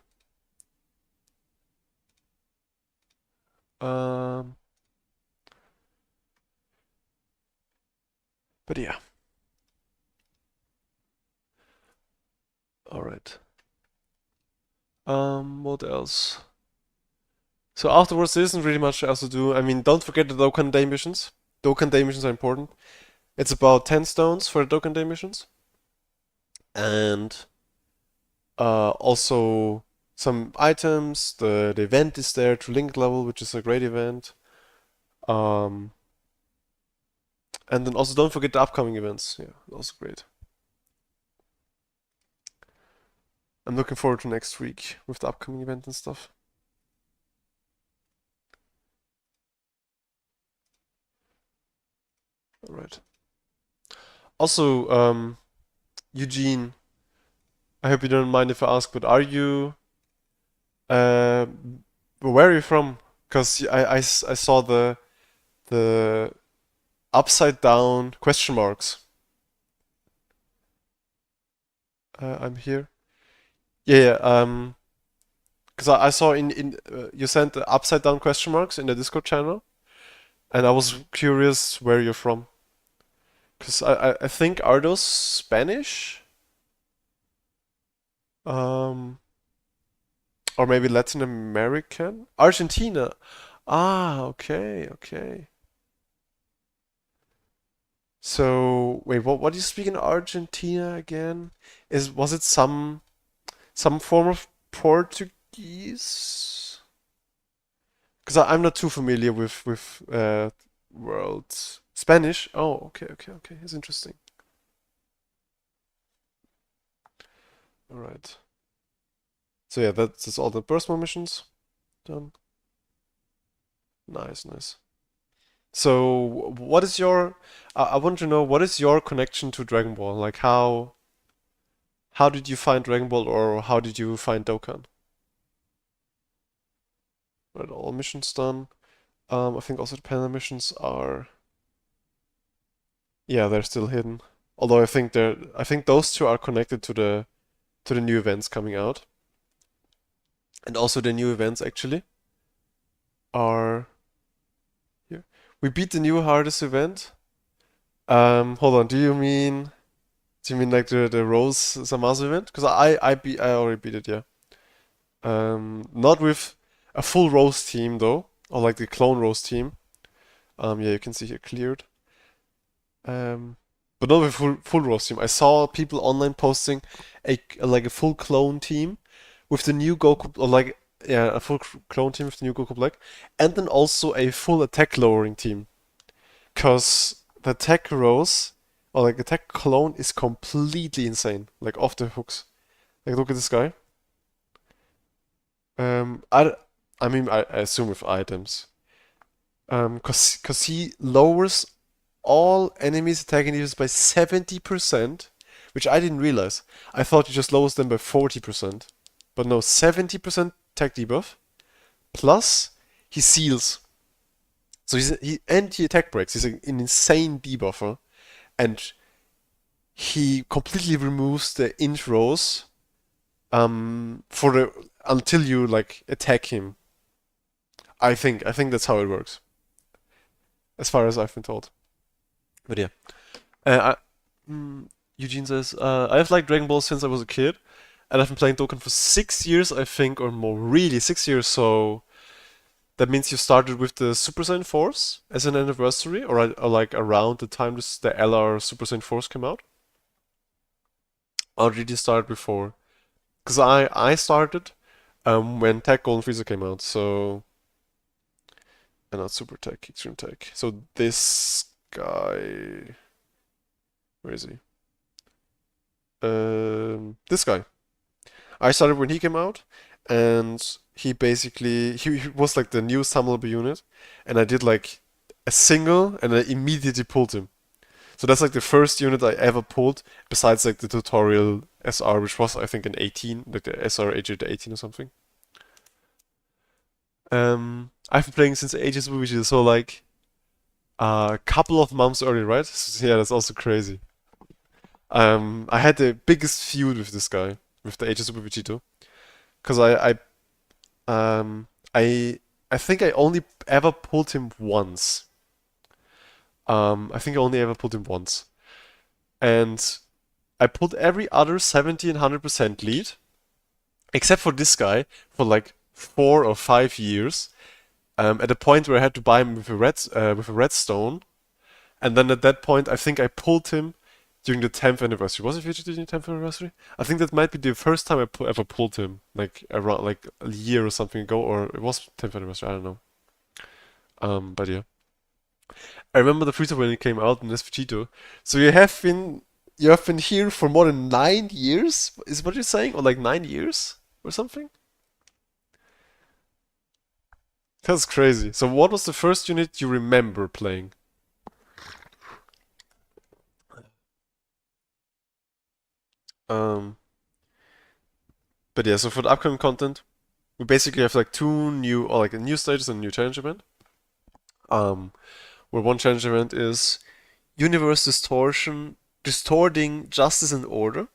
Um, but yeah. All right. What else? So afterwards, there isn't really much else to do. I mean, don't forget the Dokkan Day missions. Dokkan Day missions are important. It's about 10 stones for the Dokkan Day missions. And also some items. The event is there to link level, which is a great event. Um, and then also don't forget the upcoming events. Yeah, also great. I'm looking forward to next week with the upcoming event and stuff. All right. Also, Eugene, I hope you don't mind if I ask, but are you, uh, where are you from? Because I saw the upside down question marks. I'm here. Yeah, yeah. Because I saw in you sent the upside down question marks in the Discord channel, and I was curious where you're from. Because I think are those Spanish? Um, or maybe Latin American? Argentina. Ah, okay, okay. So wait, what do you speak in Argentina again? Was it some form of Portuguese? Because I'm not too familiar with world Spanish. Oh, okay, okay, okay. It's interesting. All right. So yeah, that's all the personal missions done. Nice, nice. So what is your? I want to know what is your connection to Dragon Ball? Like how did you find Dragon Ball, or how did you find Dokkan? Right, all missions done. I think also the panel missions are, yeah, they're still hidden. Although I think those two are connected to the new events coming out. And also the new events actually are here. We beat the new hardest event. Hold on, do you mean like the Rose Zamasu event? Because I already beat it, yeah. Not with a full Rose team though, or like the clone Rose team. Yeah, you can see here cleared. Um, but not with full Rose team. I saw people online posting like a full clone team with the new Goku, or like yeah, a full clone team with the new Goku Black, and then also a full attack lowering team. Cause the attack Rose or like attack clone is completely insane, like off the hooks. Like look at this guy. Um, I, I mean I assume with items. Cause he lowers all enemies attacking defense by 70%, which I didn't realize. I thought he just lowers them by 40%. But no, 70% attack debuff, plus he seals. So he attack breaks. He's an insane debuffer, and he completely removes the intros for the until you like attack him. I think that's how it works, as far as I've been told. But yeah, I, Eugene says, I've liked Dragon Ball since I was a kid, and I've been playing Dokkan for 6 years, I think, or more. Really, 6 years. So that means you started with the Super Saiyan Force as an anniversary, or like around the time the LR Super Saiyan Force came out? Or did you start before? Because I started when Tech Golden Frieza came out, so not Super Tech, Extreme Tech. So this guy, where is he? This guy. I started when he came out, and he was like the new summonable unit, and I did like a single, and I immediately pulled him. So that's like the first unit I ever pulled, besides like the tutorial SR, which was I think an 18, like the SR AJ to 18 or something. I've been playing since ages, which is so like a couple of months early, right? So, yeah, that's also crazy. I had the biggest feud with this guy, with the Aegis Super Vegito, because um, I, I think I only ever pulled him once. I think I only ever pulled him once, and I pulled every other 70 and 100% lead, except for this guy, for like 4 or 5 years. At a point where I had to buy him with a redstone, and then at that point, I think I pulled him during the 10th anniversary. Was it featured during the 10th anniversary? I think that might be the first time ever pulled him, like around like a year or something ago, or it was 10th anniversary. I don't know. But yeah, I remember the freezer when it came out in Vegito. So you have been here for more than 9 years. Is what you're saying, or like 9 years or something? That's crazy. So what was the first unit you remember playing? Um, but yeah, so for the upcoming content, we basically have like two new, or like a new stages and a new challenge event. Um, where one challenge event is universe distortion, distorting justice and order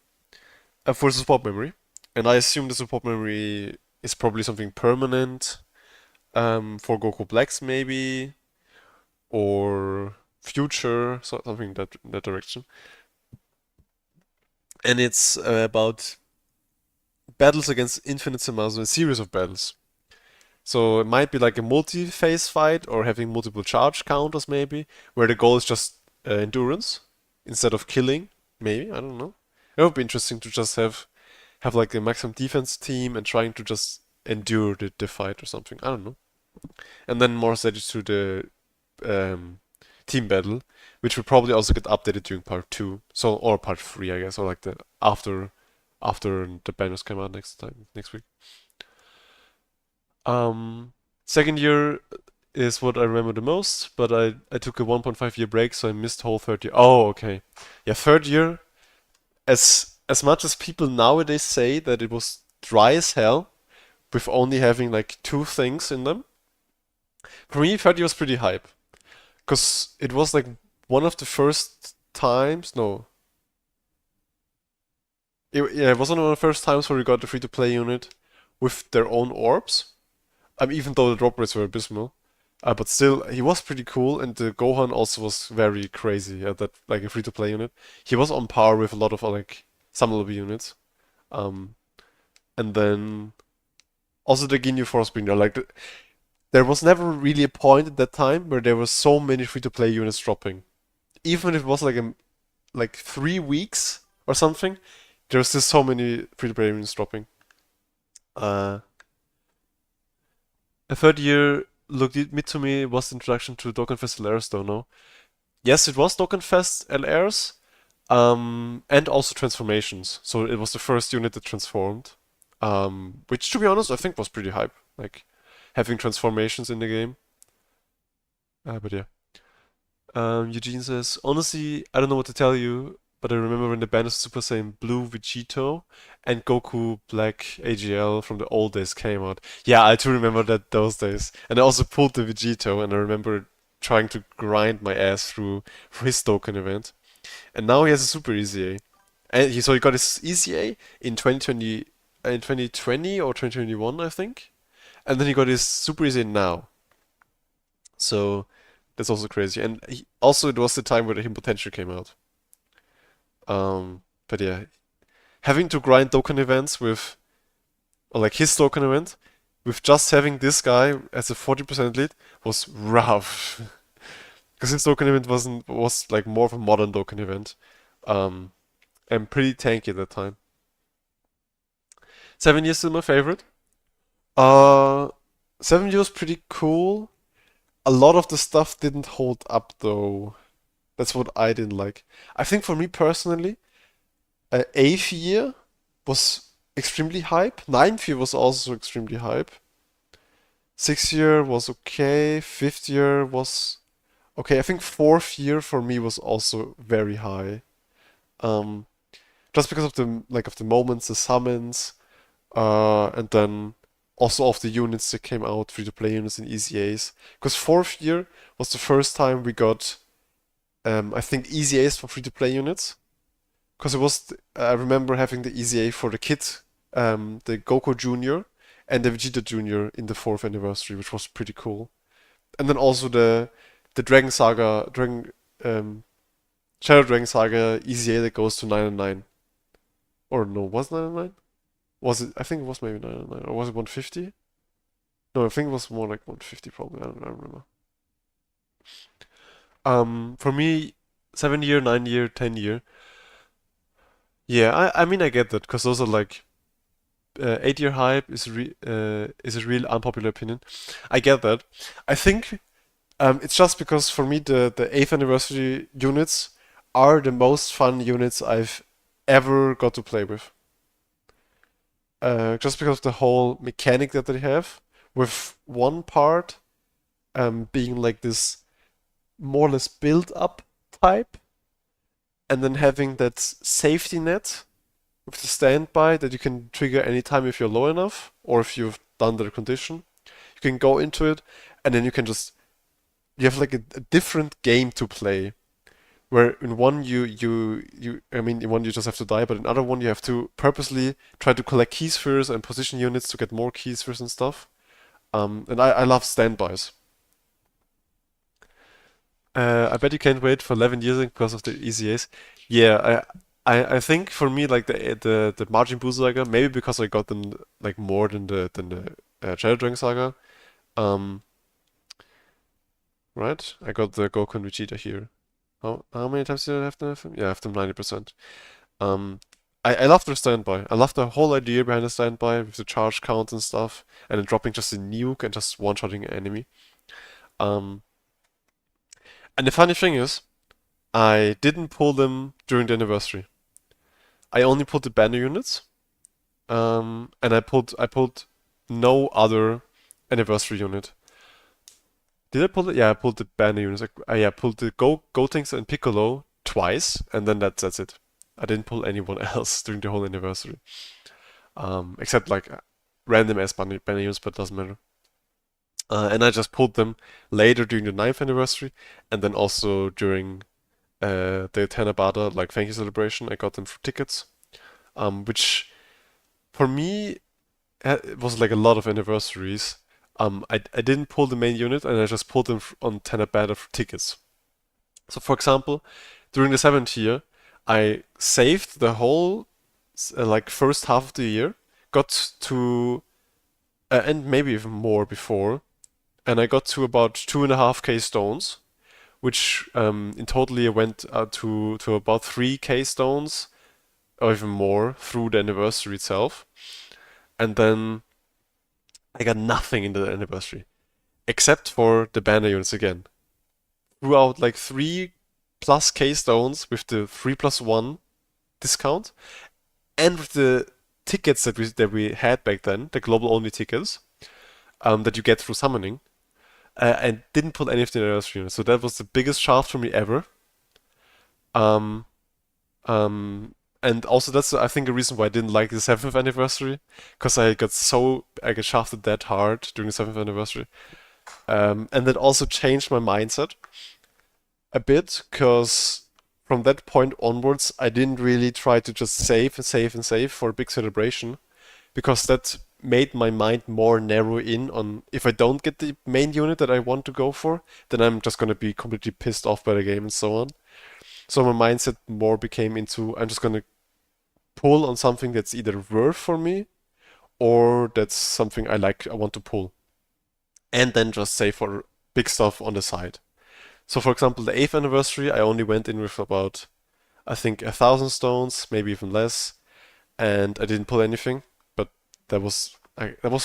for support memory. And I assume the support memory is probably something permanent, for Goku Blacks maybe, or future, so something that direction. And it's about battles against Infinite Zamasu, a series of battles. So it might be like a multi-phase fight or having multiple charge counters maybe, where the goal is just endurance instead of killing. Maybe, I don't know. It would be interesting to just have like a maximum defense team and trying to just endure the fight or something. I don't know. And then more stages to the um, team battle, which will probably also get updated during part two. So or part three, I guess, or like the after the banners come out next week. Um, Second year is what I remember the most, but I took a 1.5 year break, so I missed whole third year. Oh, okay. Yeah, third year, as much as people nowadays say that it was dry as hell, with only having like two things in them, for me, third year was pretty hype. Because it was like one of the first times, no, yeah, it was one of the first times where we got the free-to-play unit with their own orbs. Even though the drop rates were abysmal. But still, he was pretty cool, and the Gohan also was very crazy. Yeah, that like a free-to-play unit. He was on par with a lot of like summonable units. Um, and then also the Ginyu Force being there. There was never really a point at that time where there were so many free-to-play units dropping. Even if it was like 3 weeks or something, there was still so many free-to-play units dropping. Uh, A third year looked mid to me was the introduction to Dokkan Fest LRs, though, no? Yes, it was Dokkan Fest LRs, and also transformations. So it was the first unit that transformed, which, to be honest, I think was pretty hype. Like having transformations in the game. But yeah. Eugene says, honestly, I don't know what to tell you, but I remember when the band of Super Saiyan Blue Vegito and Goku Black AGL from the old days came out. Yeah, I do remember that those days. And I also pulled the Vegito, and I remember trying to grind my ass through for his Dokkan event. And now he has a Super EZA. And so he got his EZA in 2020 or 2021, I think. And then he got his Super EZA now. So that's also crazy. And also, it was the time where the Hidden Potential came out. But yeah, having to grind Dokkan events with, or like his Dokkan event, with just having this guy as a 40% lead was rough. Because his Dokkan event was like more of a modern Dokkan event. Um, and pretty tanky at that time. 7 years still my favorite. Uh, 7 years was pretty cool. A lot of the stuff didn't hold up though. That's what I didn't like. I think for me personally, eighth year was extremely hype. Ninth year was also extremely hype. Sixth year was okay. Fifth year was okay. I think fourth year for me was also very high. Um, just because of the moments, the summons, and then also of the units that came out, free-to-play units and EZAs. Because fourth year was the first time we got, I think, EZAs for free-to-play units. Because I remember having the EZA for the kid, the Goku Junior and the Vegeta Junior in the fourth anniversary, which was pretty cool. And then also the Dragon Saga, Shadow Dragon Saga EZA that goes to 999. Or no, was 999? Was it? I think it was maybe 999. Or was it 150? No, I think it was more like 150 probably. I don't remember. For me, 7 year, 9 year, 10 year. Yeah, I mean I get that because those are like 8 year hype is a real unpopular opinion. I get that. I think it's just because for me the eighth anniversary units are the most fun units I've ever got to play with. Just because of the whole mechanic that they have, with one part being like this more or less build up type, and then having that safety net with the standby that you can trigger anytime if you're low enough or if you've done the condition. You can go into it and then you have like a different game to play. Where in one I mean in one you just have to die, but in other one you have to purposely try to collect key spheres and position units to get more key spheres and stuff. And I love standbys. I bet you can't wait for 11 years because of the ECAs. Yeah, I think for me like the Margin Buu saga, maybe because I got them like more than the Shadow Dragon saga. Um, right? I got the Goku and Vegeta here. How many times did I have them? Yeah, I have them 90%. Um, I love their standby. I love the whole idea behind the standby with the charge count and stuff, and then dropping just a nuke and just one-shotting an enemy. Um, and the funny thing is, I didn't pull them during the anniversary. I only pulled the banner units, and I pulled no other anniversary unit. Did I pull it? Yeah, I pulled the banner units. Yeah, I pulled the Gotenks and Piccolo twice, and then that's it. I didn't pull anyone else during the whole anniversary, except like random ass banner units, but it doesn't matter. And I just pulled them later during the ninth anniversary, and then also during the Tanabata like thank you celebration. I got them for tickets, which for me it was like a lot of anniversaries. I didn't pull the main unit, and I just pulled them on Tanabata for tickets. So for example, during the seventh year, I saved the whole like first half of the year, got to and maybe even more before, and I got to about 2.5k stones, which in totally went to about 3k stones or even more through the anniversary itself. And then I got nothing in the anniversary except for the banner units again. Throughout like 3+ k stones with the 3+1 discount and with the tickets that we had back then, the global only tickets that you get through summoning. And didn't pull any of the anniversary units. So that was the biggest shaft for me ever. Um, and also that's I think a reason why I didn't like the seventh anniversary, because I got shafted that hard during the seventh anniversary. And that also changed my mindset a bit, because from that point onwards, I didn't really try to just save and save and save for a big celebration, because that made my mind more narrow in on if I don't get the main unit that I want to go for, then I'm just gonna be completely pissed off by the game and so on. So my mindset more became into I'm just gonna pull on something that's either worth for me or that's something I want to pull, and then just save for big stuff on the side. So for example, the 8th anniversary, I only went in with about I think 1,000 stones, maybe even less, and I didn't pull anything. But that was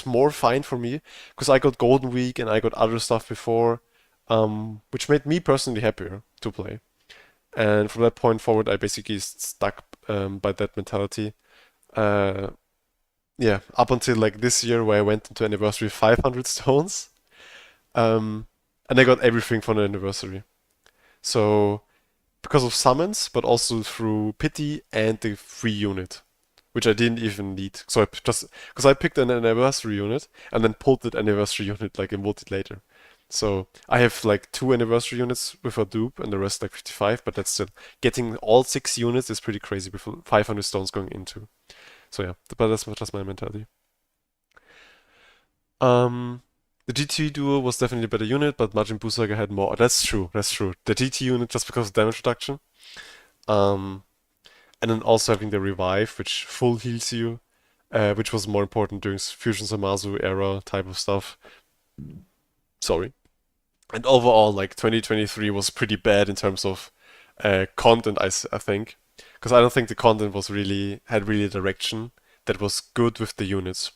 more fine for me because I got Golden Week and I got other stuff before, which made me personally happier to play. And from that point forward, I basically stuck by that mentality. Uh, yeah, up until like this year where I went into anniversary 500 stones, um, and I got everything from the anniversary. So because of summons, but also through pity and the free unit, which I didn't even need. So I just because I picked an anniversary unit and then pulled that anniversary unit like a multi later. So I have like 2 anniversary units with a dupe and the rest like 55, but that's still getting all 6 units is pretty crazy with 500 stones going into. So yeah, but that's just my mentality. Um, the GT duo was definitely a better unit, but Majin Buu Saga had more. That's true. That's true. The GT unit just because of damage reduction. Um, and then also having the revive, which full heals you, which was more important during Fusion Zamasu era type of stuff. Sorry. And overall, like 2023 was pretty bad in terms of content, I think, because I don't think the content was really had really a direction that was good with the units.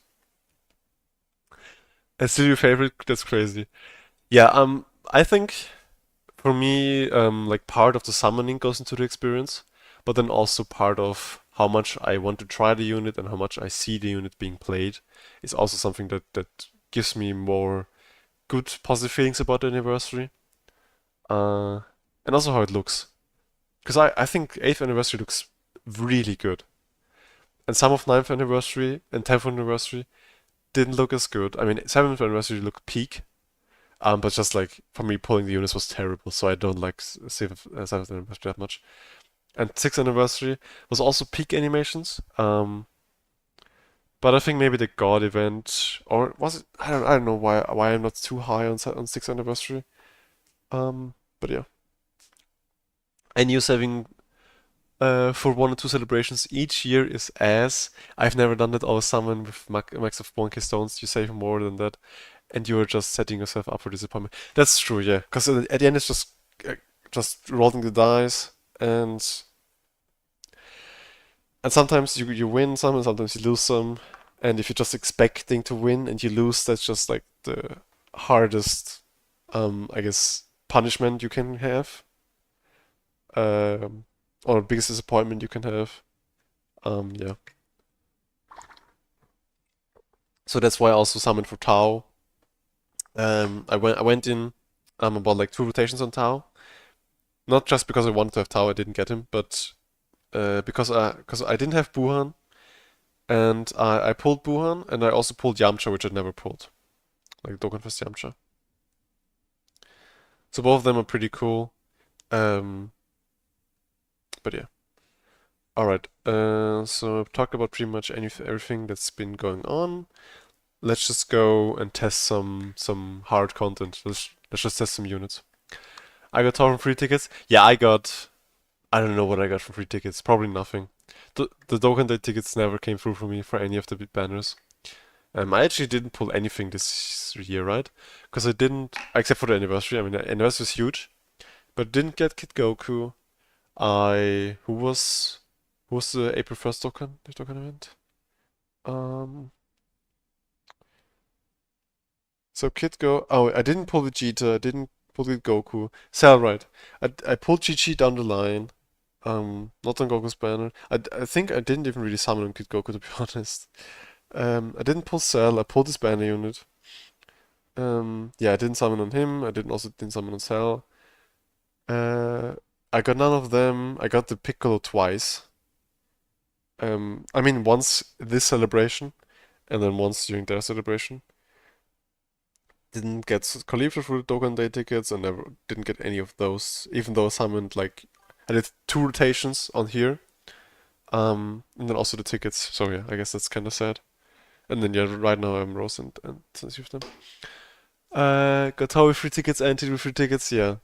And still your favorite? That's crazy. Yeah, I think for me, like part of the summoning goes into the experience, but then also part of how much I want to try the unit and how much I see the unit being played is also something that gives me more good positive feelings about the anniversary. Uh, and also how it looks. Because I think 8th anniversary looks really good. And some of 9th anniversary and 10th anniversary didn't look as good. I mean, 7th anniversary looked peak, but just like for me, pulling the units was terrible, so I don't like 7th anniversary that much. And 6th anniversary was also peak animations. But I think maybe the God event, or was it? I don't know why I'm not too high on 6th anniversary. But yeah. And you saving for 1 or 2 celebrations each year is ass. I've never done that all summon with max of 1k stones. You save more than that, and you're just setting yourself up for disappointment. That's true, yeah. Because at the end it's just rolling the dice, and sometimes you win some, and sometimes you lose some. And if you're just expecting to win and you lose, that's just like the hardest, I guess, punishment you can have, or biggest disappointment you can have. Yeah. So that's why I also summoned for Tau. I went in about like 2 rotations on Tau. Not just because I wanted to have Tau, I didn't get him, but because I didn't have Buhan, and I pulled Buhan, and I also pulled Yamcha, which I'd never pulled, like Dokkan Fest Yamcha. So both of them are pretty cool. Um, but yeah. All right. So I've talked about pretty much everything that's been going on. Let's just go and test some hard content. Let's just test some units. I got torn free tickets. Yeah, I don't know what I got for free tickets. Probably nothing. The Dokkan Day tickets never came through for me for any of the big banners. I actually didn't pull anything this year, right? Because I didn't, except for the anniversary. I mean, the anniversary was huge, but didn't get Kid Goku. I who was the April 1st Dokkan event? Um, so Kid Go. Oh, I didn't pull Vegeta. I didn't pull Kid Goku. Cell, right? I pulled Chi-Chi down the line. Not on Goku's banner. I think I didn't even really summon on Kid Goku to be honest. I didn't pull Cell. I pulled his banner unit. Yeah, I didn't summon on him. I didn't summon on Cell. Uh, I got none of them. I got the Piccolo twice. I mean once this celebration, and then once during their celebration. Didn't get Calypso through the Dokkan Day tickets, and never didn't get any of those. Even though I summoned like I did 2 rotations on here. And then also the tickets. So yeah, I guess that's kind of sad. And then yeah, right now I'm Rose and Sensi with them. Got Toei free tickets, Anti with free tickets. Yeah,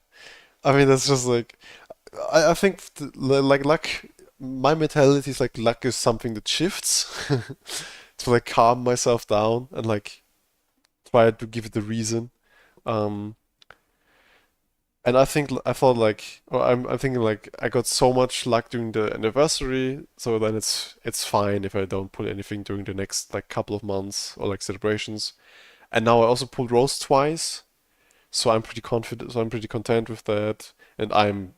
I mean that's just like I think like luck, my mentality is like luck is something that shifts to like calm myself down and like try to give it a reason. Um, and I thought like, or I'm thinking like I got so much luck during the anniversary, so then it's fine if I don't pull anything during the next like couple of months or like celebrations. And now I also pulled Rose twice, so I'm pretty confident, so I'm pretty content with that, and I'm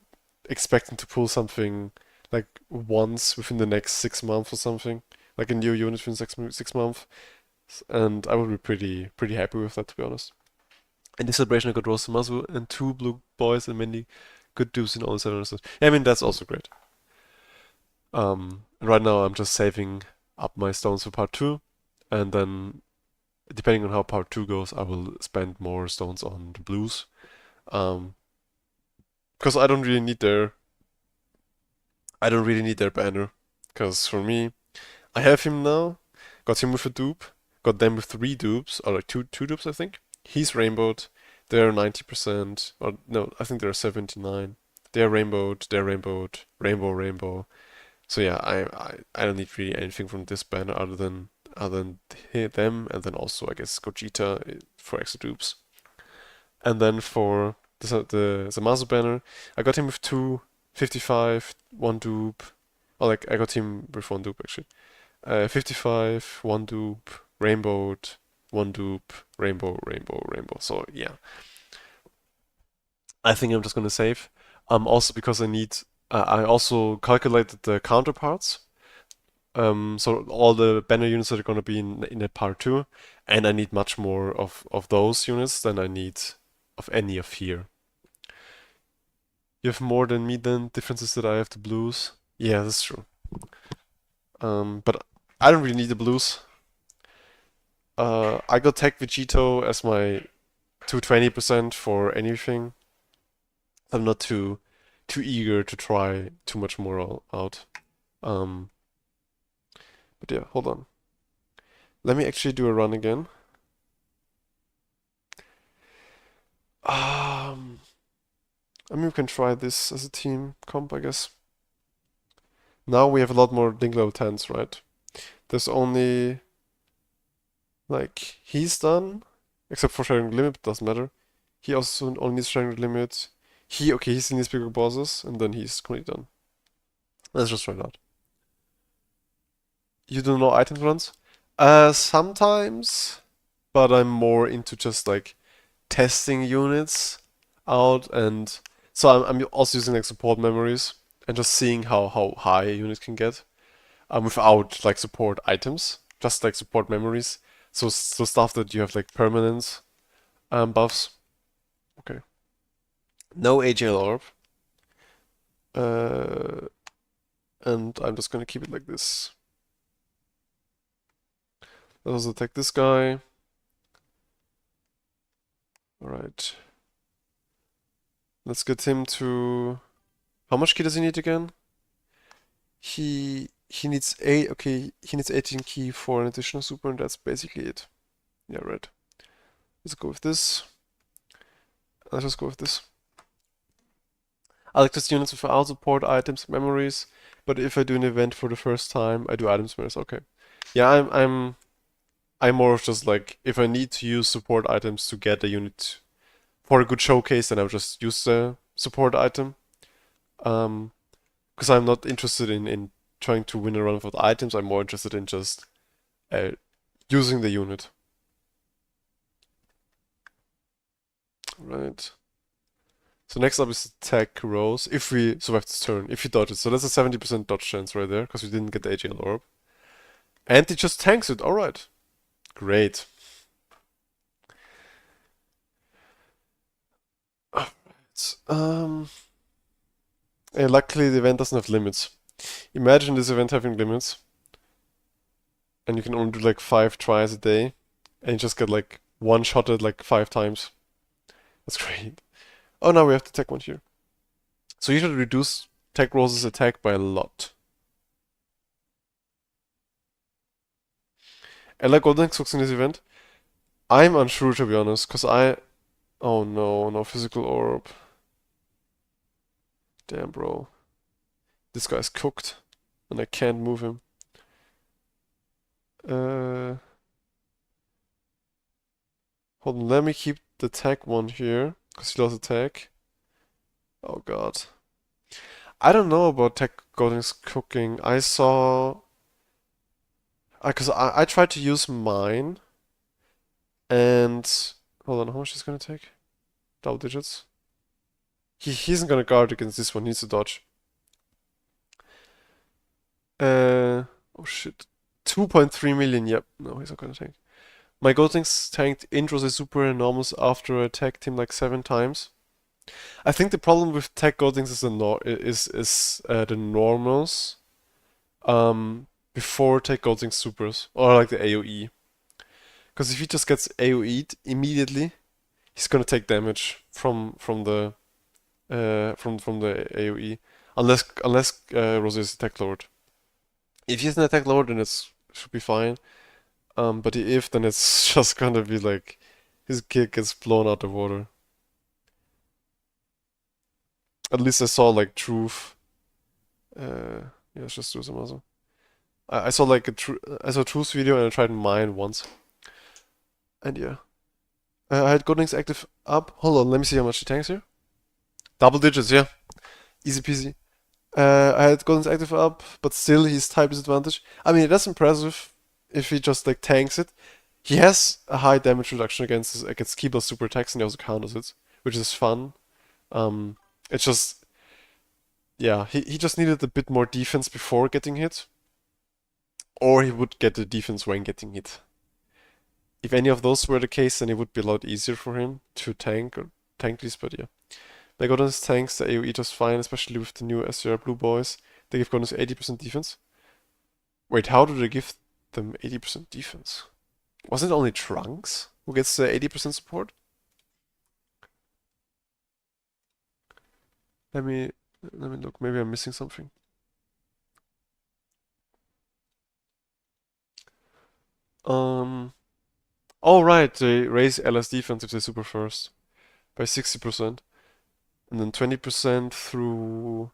expecting to pull something like once within the next 6 months or something, like a new unit within 6 months, and I would be pretty happy with that to be honest. In this celebration, I got Rose Mazu and two blue boys and many good dupes in all the 700. Yeah, I mean that's also great. Right now I'm just saving up my stones for part two, and then depending on how part two goes, I will spend more stones on the blues. Um, because I don't really need their banner. Because for me, I have him now. Got him with a dupe. Got them with three dupes, or like two dupes, I think. He's rainbowed. They're 90%. Or no, I think they're 79. They're rainbowed. They're rainbowed. Rainbow, rainbow. So yeah, I don't need really anything from this banner other than them, and then also I guess Gogeta for extra dupes. And then for the Zamasu banner, I got him with two 55, one dupe. Or like I got him with one dupe actually. 55, one dupe, rainbowed, one dupe, rainbow, rainbow, rainbow. So yeah, I think I'm just gonna save. Also because I also calculated the counterparts. So all the banner units that are gonna be in a part two, and I need much more of those units than I need of any of here. You have more than me then. Differences that I have the blues. Yeah, that's true. But I don't really need the blues. I got Tech Vegito as my 220% for anything. I'm not too eager to try too much more out. Um, but yeah, hold on. Let me actually do a run again. Um, I mean, we can try this as a team comp, I guess. Now we have a lot more Link level 10s, right? There's only like he's done, except for sharing limit, doesn't matter. He also only needs sharing limit. He still needs bigger bosses, and then he's completely done. Let's just try it out. You do no item runs? Sometimes, but I'm more into just like testing units out, and so I'm also using like support memories and just seeing how high a unit can get, without like support items, just like support memories. So stuff that you have like permanent buffs. Okay. No AGL orb. Uh, and I'm just gonna keep it like this. Let's also attack this guy. Alright. Let's get him to... How much key does he need again? He needs 8... Okay, he needs 18 key for an additional super, and that's basically it. Yeah, right. Let's go with this. Let's just go with this. I like this units without support items, memories, but if I do an event for the first time, I do items memories. Okay. Yeah, I'm more of just like, if I need to use support items to get a unit for a good showcase, then I'll just use the support item. Because I'm not interested in trying to win a run with items, I'm more interested in just uh, using the unit. Right. So next up is attack Rose, if we survive this turn, if you dodge it. So that's a 70% dodge chance right there, because we didn't get the AGL orb. And it just tanks it, alright. Great. Alright. And luckily the event doesn't have limits. Imagine this event having limits, and you can only do like 5 tries a day, and you just get like one-shotted like 5 times. That's great. Oh, now we have to attack one here. So you should reduce Tech Rose's attack by a lot. And like Golden X looks in this event, I'm unsure to be honest, because I... Oh no, no physical orb. Damn, bro. This guy's cooked, and I can't move him. Uh, Hold on, let me keep the tech one here, because he lost attack. Oh god. I don't know about tech Golding's cooking. I saw... Because I tried to use mine, and... Hold on, how much is gonna take? Double digits? He isn't gonna guard against this one, he needs to dodge. Oh shit. 2.3 million, yep. No, he's not gonna tank. My Golding's tanked intros is super enormous after I attacked him like 7 times. I think the problem with tech Goldings is the normals before tech Goldings supers or like the AoE. Because if he just gets AoE'd immediately, he's gonna take damage from the AoE, unless Rose is attack lowered. If he's an attack lowered, then it should be fine. But if then it's just gonna be like his kick gets blown out the water. At least I saw like truth. Yeah, let's just do some also. I saw like I saw Truth's video and I tried mine once. And yeah. I had Godlings active up. Hold on, let me see how much he tanks here. Double digits, yeah. Easy peasy. I had Godlings active up, but still he's type disadvantage. I mean, that's impressive if he just like tanks it. He has a high damage reduction against Keeper's super attacks and he also counters it, which is fun. It's just, yeah, he just needed a bit more defense before getting hit. Or he would get the defense when getting hit. If any of those were the case, then it would be a lot easier for him to tank these, but yeah. Megalodon's tanks the AoE just fine, especially with the new SR Blue Boys. They give Godlings 80% defense. Wait, how do they give them 80% defense? Wasn't it only Trunks who gets the 80% support? Let me look, maybe I'm missing something. Oh right, they raise LS defense if they super first by 60%. And then 20% through...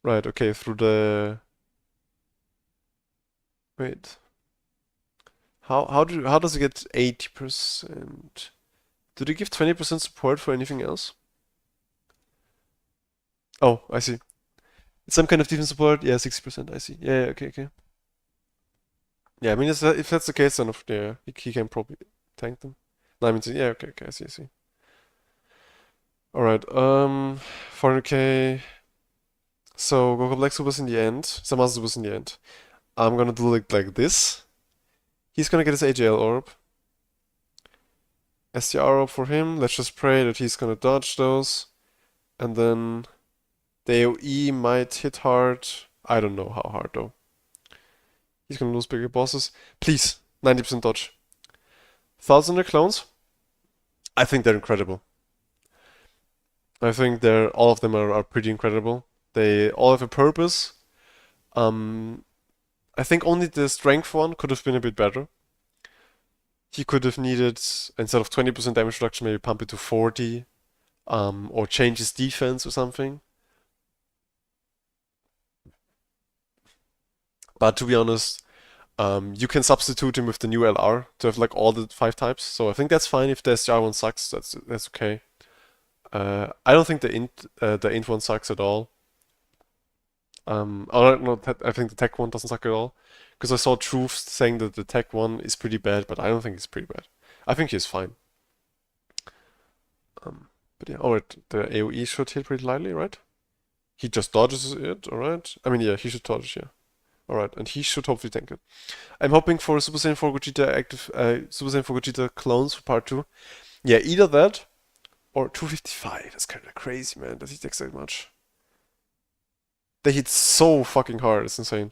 Right, okay, through the... Wait. How does it get 80%? Do they give 20% support for anything else? Oh, I see. It's some kind of defense support? Yeah, 60%, I see. Yeah, okay, okay. Yeah, I mean, if that's the case, then yeah, he can probably tank them. No, I mean, yeah, okay, okay, I see, I see. Alright, 400k. So, Goku Black Supers in the end. Samasa Supers in the end. I'm gonna do like this. He's gonna get his AJL orb. STR orb for him. Let's just pray that he's gonna dodge those. And then the AoE might hit hard. I don't know how hard though. He's gonna lose bigger bosses. Please, 90% dodge. 1000 clones. I think they're incredible. I think all of them are pretty incredible. They all have a purpose. I think only the strength one could have been a bit better. He could have needed, instead of 20% damage reduction, maybe pump it to 40, or change his defense or something. But to be honest, you can substitute him with the new LR to have like all the 5 types. So I think that's fine. If the SDR one sucks, that's okay. I don't think the int one sucks at all. I think the tech one doesn't suck at all. Because I saw Truth saying that the tech one is pretty bad, but I don't think it's pretty bad. I think he's fine. But yeah, alright, the AoE should hit pretty lightly, right? He just dodges it, alright? I mean, yeah, he should dodge, yeah. Alright, and he should hopefully tank it. I'm hoping for Super Saiyan 4 Gogeta Super Saiyan 4 Gogeta clones for part 2. Yeah, either that or 255. That's kind of crazy, man, that he takes that much. They hit so fucking hard, it's insane.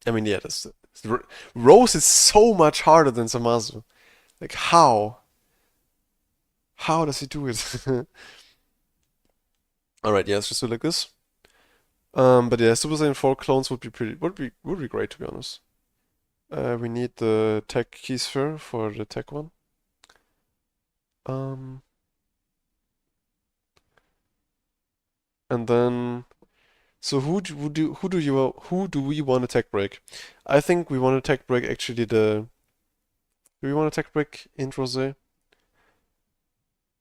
I mean, yeah, Rose is so much harder than Zamasu. Like, how? How does he do it? Alright, yeah, let's just do it like this. But yeah, Super Saiyan 4 clones would be great, to be honest. We need the tech key sphere for the tech one. And then, so who do we want to tech break? I think we want to tech break actually the. Do we want to tech break Introse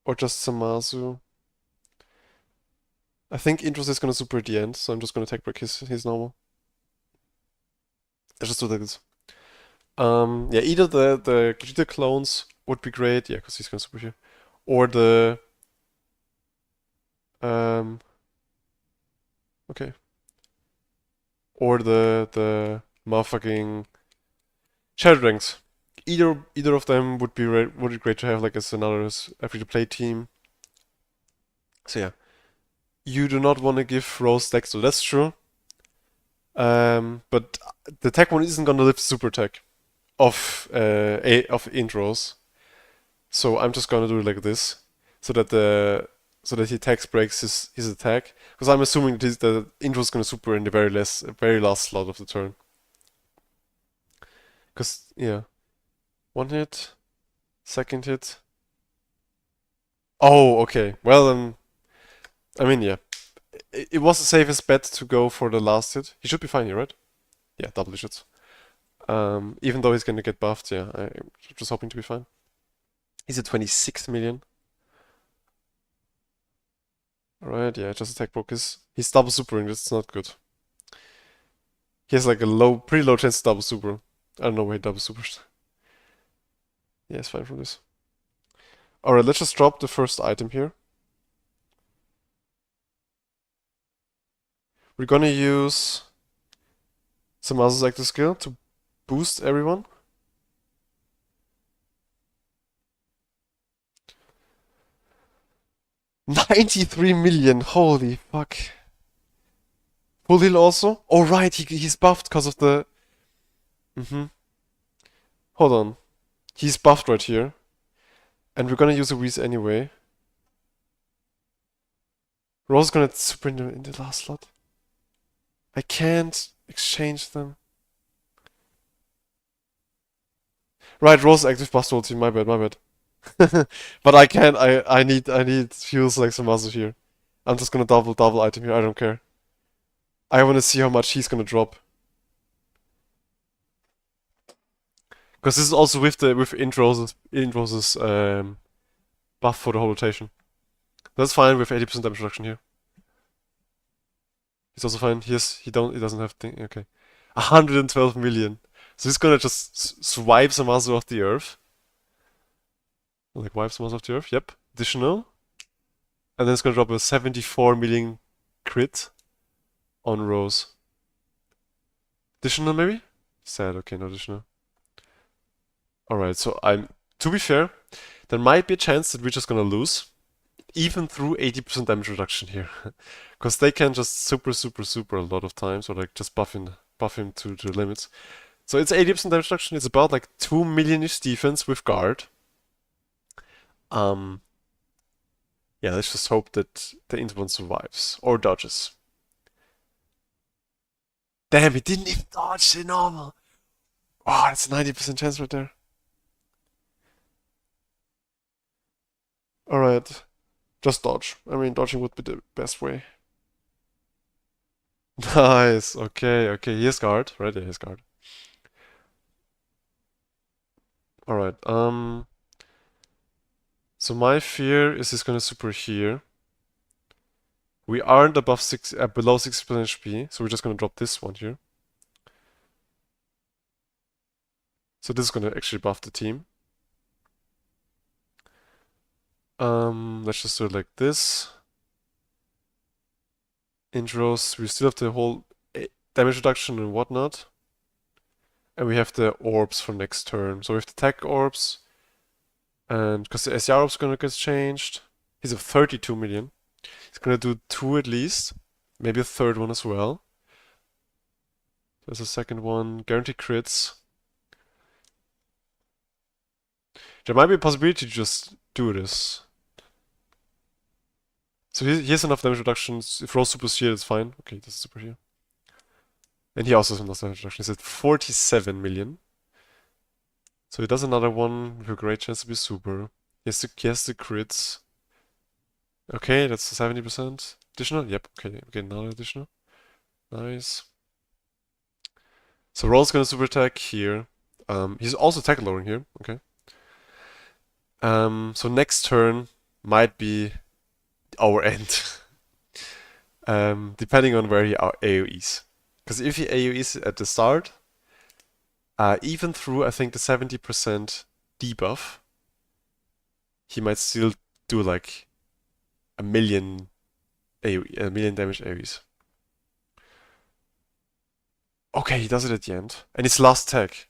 or just Samazu? I think Introse is gonna super at the end, so I'm just gonna tech break his normal. Let's just do this. Yeah, either the Vegeta clones would be great, yeah, because he's gonna super here, or the um okay, or the motherfucking Shadow Drinks. Either of them would be great to have like as another free to play team. So yeah, you do not want to give Rose deck, so that's true. But the tech one isn't gonna lift super tech of intros. So I'm just gonna do it like this, so that he text breaks his attack. Because I'm assuming that the intro's gonna super in the very last slot of the turn. Because yeah, one hit, second hit. Oh, okay. Well then, I mean yeah, it was the safest bet to go for the last hit. He should be fine here, right? Yeah, double digits. Even though he's gonna get buffed, yeah, I'm just hoping to be fine. He's at 26 million. Alright, yeah, just attack broke he's double supering, that's not good. He has like a pretty low chance to double super. I don't know why he double supers. Yeah, it's fine from this. Alright, let's just drop the first item here. We're gonna use Samazu's active skill to boost everyone. $93 million, holy fuck. Full heal also? Oh right, he's buffed because of the... Hold on. He's buffed right here. And we're gonna use a Whis anyway. Rose is gonna super in the last slot. I can't exchange them. Right, Rose active bust ulti, my bad, my bad. But I can't, I need fuels like Samazu here. I'm just gonna double item here, I don't care. I wanna see how much he's gonna drop. Because this is also with Intros's buff for the whole rotation. That's fine with 80% damage reduction here. He's also fine. He doesn't have thing. Okay, 112 million. So he's gonna just swipe Samazu off the earth. Like wipe Samazu off the earth. Yep. Additional, and then it's gonna drop a 74 million crit on Rose. Additional maybe? Sad. Okay, no additional. Alright, so to be fair, there might be a chance that we're just gonna lose, even through 80% damage reduction here. Because they can just super a lot of times, or like just buff him to the limits. So it's 80% damage reduction, it's about like 2 million-ish defense with guard. Yeah, let's just hope that the int one survives, or dodges. Damn, he didn't even dodge the normal! Oh, that's a 90% chance right there. Alright. Just dodge. I mean, dodging would be the best way. Nice. Okay, okay. He has guard. Right, yeah, he has guard. Alright, so my fear is he's gonna super here. We aren't above below 60% HP, so we're just gonna drop this one here. So this is gonna actually buff the team. Let's just do it like this. Intros, we still have the whole damage reduction and whatnot. And we have the orbs for next turn. So we have the tech orbs. And because the SR orbs gonna get changed. He's at 32 million. He's gonna do 2 at least. Maybe a third one as well. There's a second one. Guaranteed crits. There might be a possibility to just do this. So he has enough damage reductions. If Rose supers here, it's fine. Okay, this is super here. And he also has enough damage reduction. He's at 47 million. So he does another one with a great chance to be super. He has the crits. Okay, that's 70% additional. Yep, okay, we get another additional. Nice. So Roll's gonna super attack here. He's also attack lowering here. Okay. So next turn might be our end. Depending on where he AoEs. Because if he AoEs at the start, even through I think the 70% debuff, he might still do like a million AoE, a million damage AoEs. Okay, he does it at the end. And it's last attack.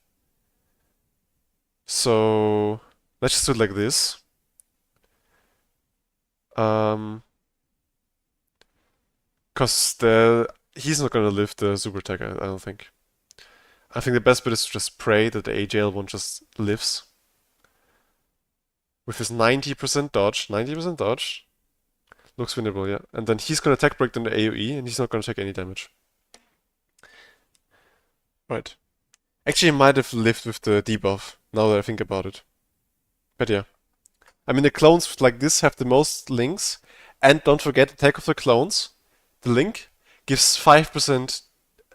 So let's just do it like this. Because he's not gonna live the super attack, I don't think. I think the best bet is to just pray that the AJL one just lives. With his 90% dodge, 90% dodge, looks winnable, yeah. And then he's gonna attack break on the AoE, and he's not gonna take any damage. Right. Actually, he might have lived with the debuff, now that I think about it. But yeah. I mean, the clones like this have the most links, and don't forget, Attack of the Clones, the link, gives 5%,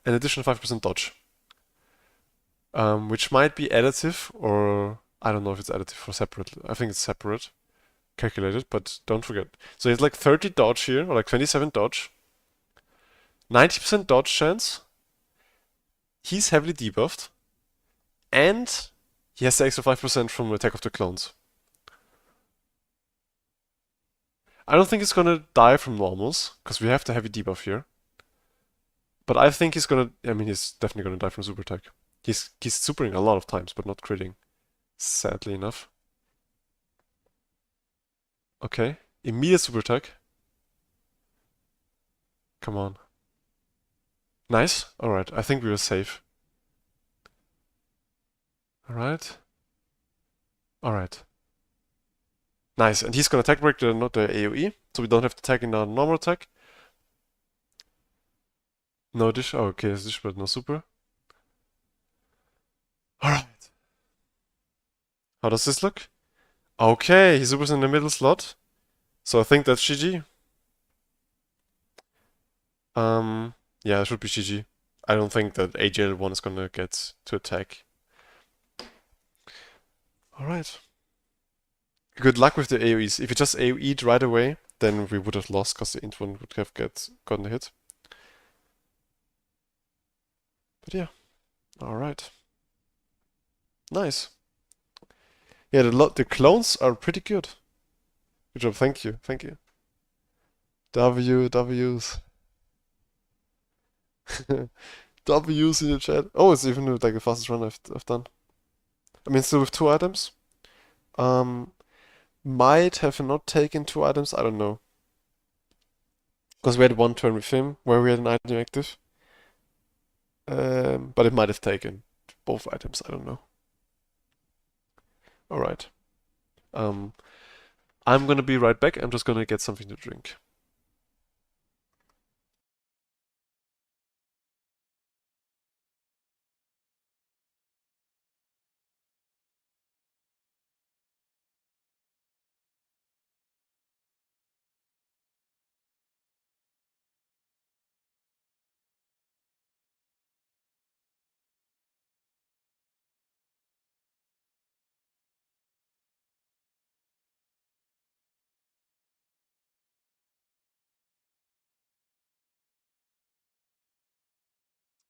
an additional 5% dodge. Which might be additive, or I don't know if it's additive or separate. I think it's separate, calculated, but don't forget. So it's like 30 dodge here, or like 27 dodge. 90% dodge chance. He's heavily debuffed. And he has the extra 5% from Attack of the Clones. I don't think he's gonna die from normals, because we have the heavy debuff here. But I think he's gonna, I mean, he's definitely gonna die from super attack. He's supering a lot of times, but not critting. Sadly enough. Okay. Immediate super attack. Come on. Nice. Alright, I think we were safe. Alright. Alright. Nice. And he's gonna attack break not the AoE, so we don't have to attack in our normal attack. No dish. Oh, okay, there's dish, but no super. Alright. How does this look? Okay, he supers in the middle slot. So I think that's GG. Yeah, it should be GG. I don't think that AJL1 is gonna get to attack. Alright. Good luck with the AoEs. If you just AoE'd right away, then we would have lost because the int one would have gotten a hit. But yeah. Alright. Nice. Yeah, the clones are pretty good. Good job, thank you, thank you. W's. W's in the chat. Oh, it's even like the fastest run I've done. I mean, still with 2 items. Might have not taken 2 items, I don't know. Because we had 1 turn with him where we had an item active. But it might have taken both items, I don't know. Alright. I'm gonna be right back. I'm just gonna get something to drink.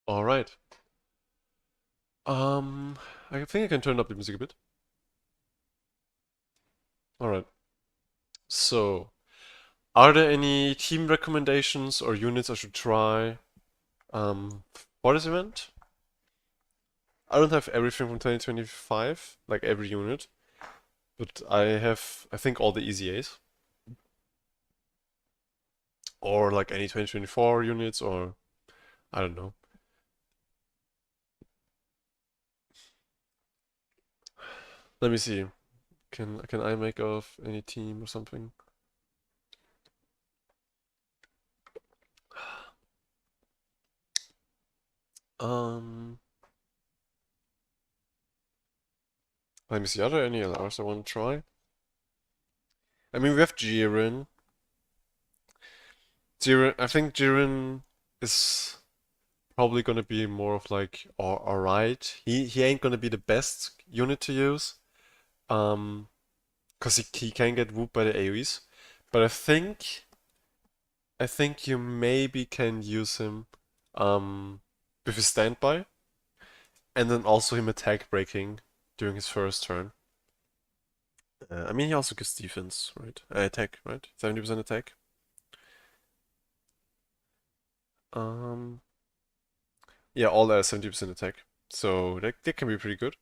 Alright. I think I can turn up the music a bit. Alright. So, are there any team recommendations or units I should try for this event? I don't have everything from 2025, like every unit, but I have, I think, all the easy A's. Or like any 2024 units, or I don't know. Let me see. Can I make of any team or something? Um, Let me see. Are there any LRs I want to try? I mean, we have Jiren. Jiren, I think Jiren is probably gonna be more of like alright. He ain't gonna be the best unit to use. Um, because he can get whooped by the AoEs. But I think you maybe can use him with his standby, and then also him attack breaking during his first turn. I mean, he also gives defense, right? Attack, right? 70% attack. Um, yeah, all that is 70% attack. So that can be pretty good.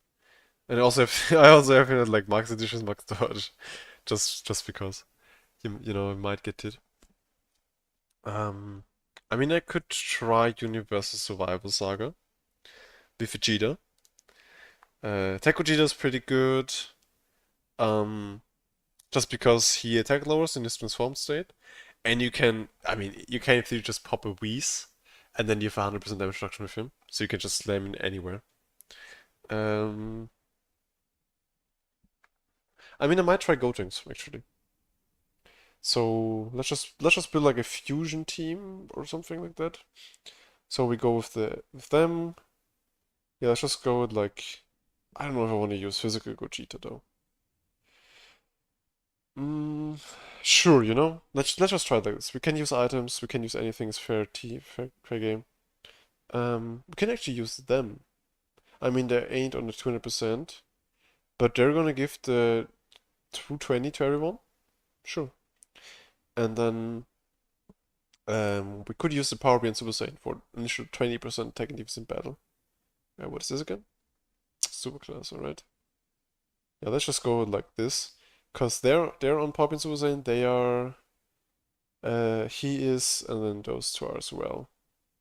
And I also have I also have him at like max editions, max dodge, just because you know I might get it. Um, I mean I could try Universal Survival Saga with Vegeta. Attack Vegeta is pretty good. Um, just because he attack lowers in his transformed state, and I mean you can if you just pop a Whis, and then you have 100% damage reduction with him, so you can just slam him anywhere. Um, I mean I might try Gotenks actually. So let's just build like a fusion team or something like that. So we go with them. Yeah, let's just go with like I don't know if I want to use physical Gogeta though. Mm, sure, you know. Let's just try like this. We can use items, we can use anything, it's fair fair game. We can actually use them. I mean they ain't on the 200%, but they're gonna give the 220 to everyone. Sure. And then we could use the Power Beam Super Saiyan for initial 20% attack and defense in battle. What is this again? Super class, alright. Yeah, let's just go like this. Cause they're on Power Beam Super Saiyan, they are he is, and then those two are as well.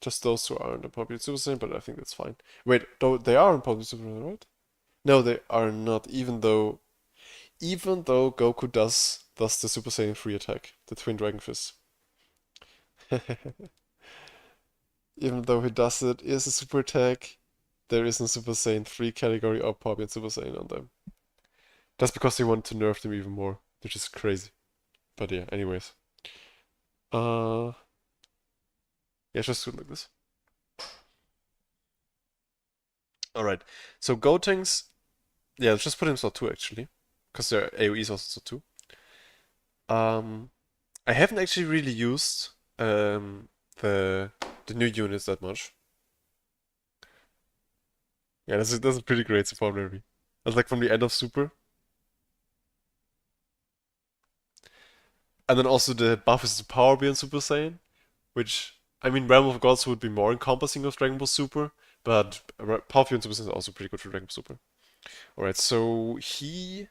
Just those two aren't on Power Beam Super Saiyan, but I think that's fine. Wait, though they are on Power Beam Super Saiyan, right? No, they are not, even though Goku does the Super Saiyan 3 attack, the Twin Dragon Fist. Even though he does it is a super attack, there is no Super Saiyan 3 category or Power Beam Super Saiyan on them. That's because they wanted to nerf them even more, which is crazy. But yeah, anyways. Uh, yeah, just do it like this. Alright, so Gotenks, yeah, let's just put him slot 2 actually, because their AoE is also slot 2. I haven't actually really used the new units that much. Yeah, that's a pretty great support maybe. That's like from the end of Super. And then also the buff is the Power Beyond Super Saiyan, which, I mean, Realm of Gods would be more encompassing of Dragon Ball Super, but Power Beyond Super Saiyan is also pretty good for Dragon Ball Super. Alright, so he...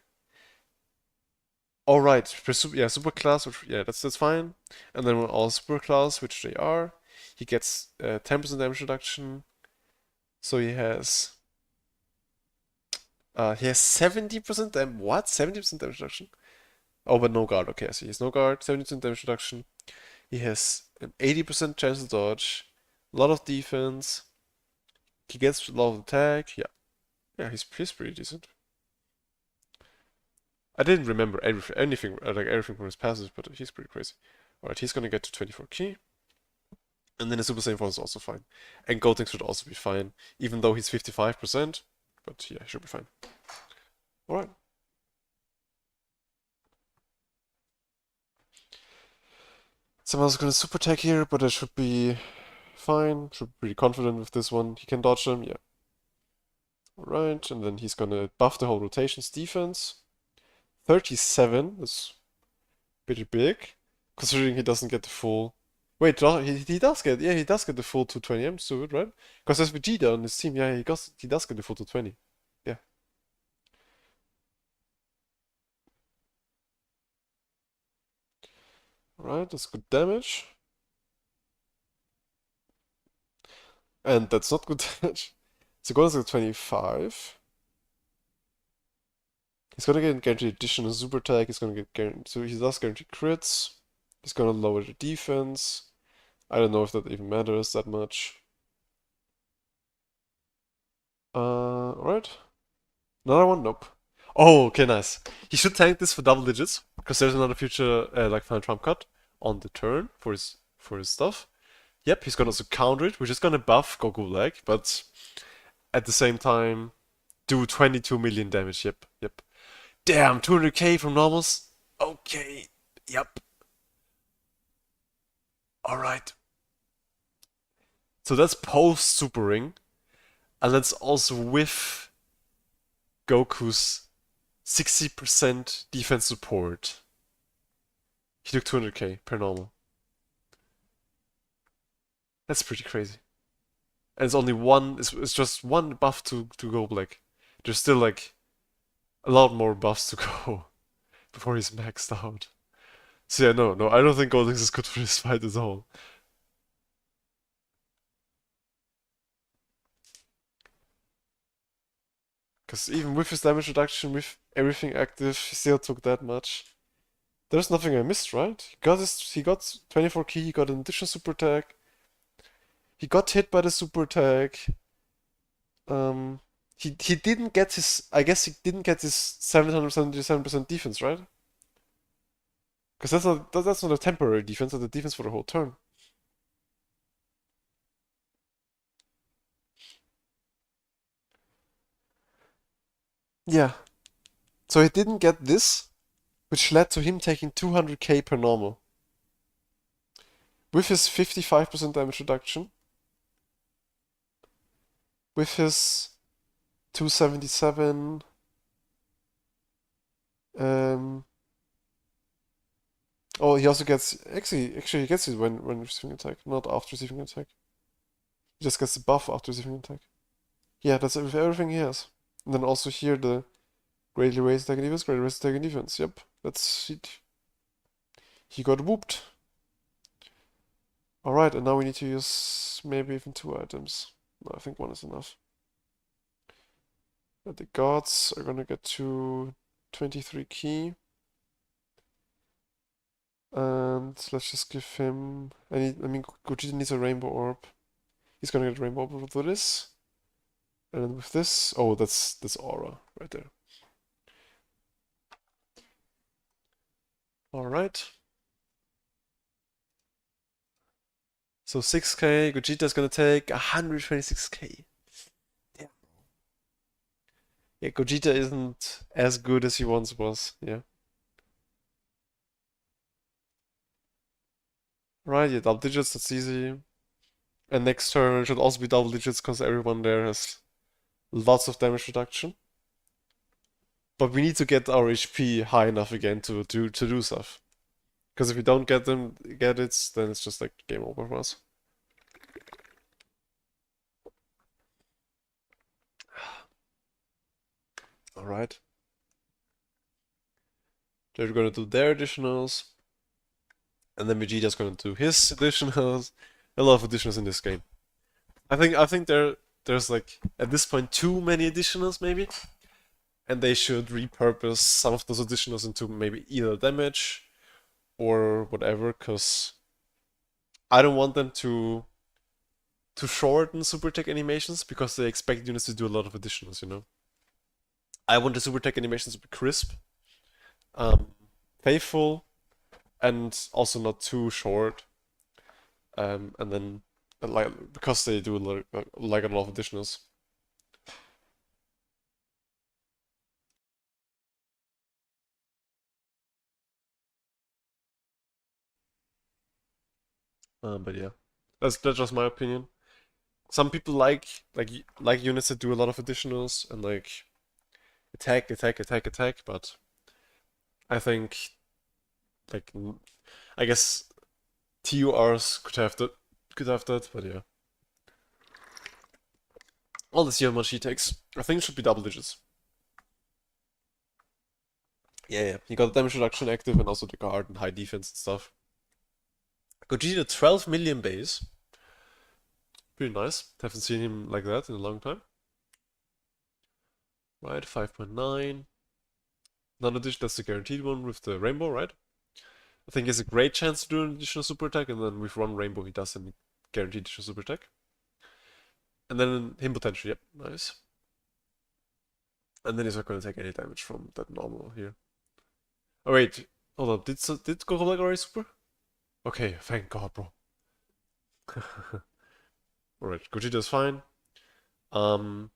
Alright, yeah, Super Class, which, yeah, that's fine. And then when all Super Class, which they are, he gets 10% damage reduction. So he has 70% damage. What? 70% damage reduction? Oh, but no guard. Okay, so he has no guard, 70% damage reduction. He has an 80% chance to dodge, a lot of defense. He gets a lot of attack. Yeah, yeah, he's pretty decent. I didn't remember anything like everything from his passes, but he's pretty crazy. Alright, he's gonna get to 24 key. And then the Super Saiyan 4 is also fine. And Gotenks should also be fine, even though he's 55%. But yeah, he should be fine. Alright. Someone's gonna super attack here, but I should be fine. Should be pretty confident with this one. He can dodge them, yeah. Alright, and then he's gonna buff the whole rotation's defense. 37 is pretty big, considering he doesn't get the full. Wait, he does get, yeah, he does get the full 220 M's to it, right? Because there's Vegeta on his team, yeah, he does get the full 220. Yeah. Alright, that's good damage. And that's not good damage. So Golden's at 25. He's gonna get guaranteed additional super attack, he's gonna get guaranteed, so he does guarantee crits. He's gonna lower the defense. I don't know if that even matters that much. Alright. Another one? Nope. Oh, okay, nice. He should tank this for double digits, because there's another future, like, final trump card on the turn for his for his stuff. Yep, he's gonna also counter it, which is gonna buff Goku Black, but at the same time do 22 million damage. Yep, yep. Damn, 200k from normals. Okay, yep. Alright. So that's post Super Ring, and that's also with Goku's 60% defense support. He took 200k per normal. That's pretty crazy. And it's only one, it's just one buff to go black. There's still like a lot more buffs to go before he's maxed out. So yeah, no, I don't think Goldings is good for this fight at all. Because even with his damage reduction, with everything active, he still took that much. There's nothing I missed, right? He got 24 key, he got an additional super attack. He got hit by the super attack. He didn't get his, I guess he didn't get his 777% defense, right? Because that's not a temporary defense, that's a defense for the whole turn. Yeah. So he didn't get this, which led to him taking 200k per normal. With his 55% damage reduction, with his 277, oh, he also gets, actually he gets it when receiving attack, not after receiving attack. He just gets the buff after receiving attack. Yeah, that's with everything he has. And then also here the greatly raised attack and defense, greatly raised attack and defense. Yep, that's it. He got whooped. Alright, and now we need to use maybe even 2 items. No, I think 1 is enough. But the gods are gonna get to 23 key. And let's just give him... I mean, Gogeta needs a rainbow orb. He's gonna get a rainbow orb with this. And then with this... Oh, that's aura right there. Alright. So 6k, Gogeta's gonna take 126k. Yeah. Yeah, Gogeta isn't as good as he once was, yeah. Right, yeah, double digits, that's easy. And next turn should also be double digits because everyone there has lots of damage reduction. But we need to get our HP high enough again to do stuff. Because if we don't get it, then it's just like game over for us. Alright. They're gonna do their additionals. And then Vegeta's gonna do his additionals. A lot of additionals in this game. I think there's like at this point too many additionals maybe. And they should repurpose some of those additionals into maybe either damage or whatever, because I don't want them to shorten super tech animations because they expect units to do a lot of additionals, you know. I want the super tech animations to be crisp, faithful, and also not too short. And then like because they do like a lot of additionals. But yeah, that's just my opinion. Some people like units that do a lot of additionals and like attack, but I think like I guess TURs could have that, but yeah. Well, let's see how much he takes. I think it should be double digits. Yeah, he got damage reduction active and also the guard and high defense and stuff. Gogeta 12 million base. Pretty nice. Haven't seen him like that in a long time. Right, 5.9. Non-addition, that's the guaranteed one with the rainbow, right? I think he has a great chance to do an additional super attack, and then with one rainbow he does a guaranteed additional super attack. And then him potential, yep, nice. And then he's not gonna take any damage from that normal here. Oh wait, hold up, did Goku Black already super? Okay, thank god, bro. Alright, Gogeta's fine. Um,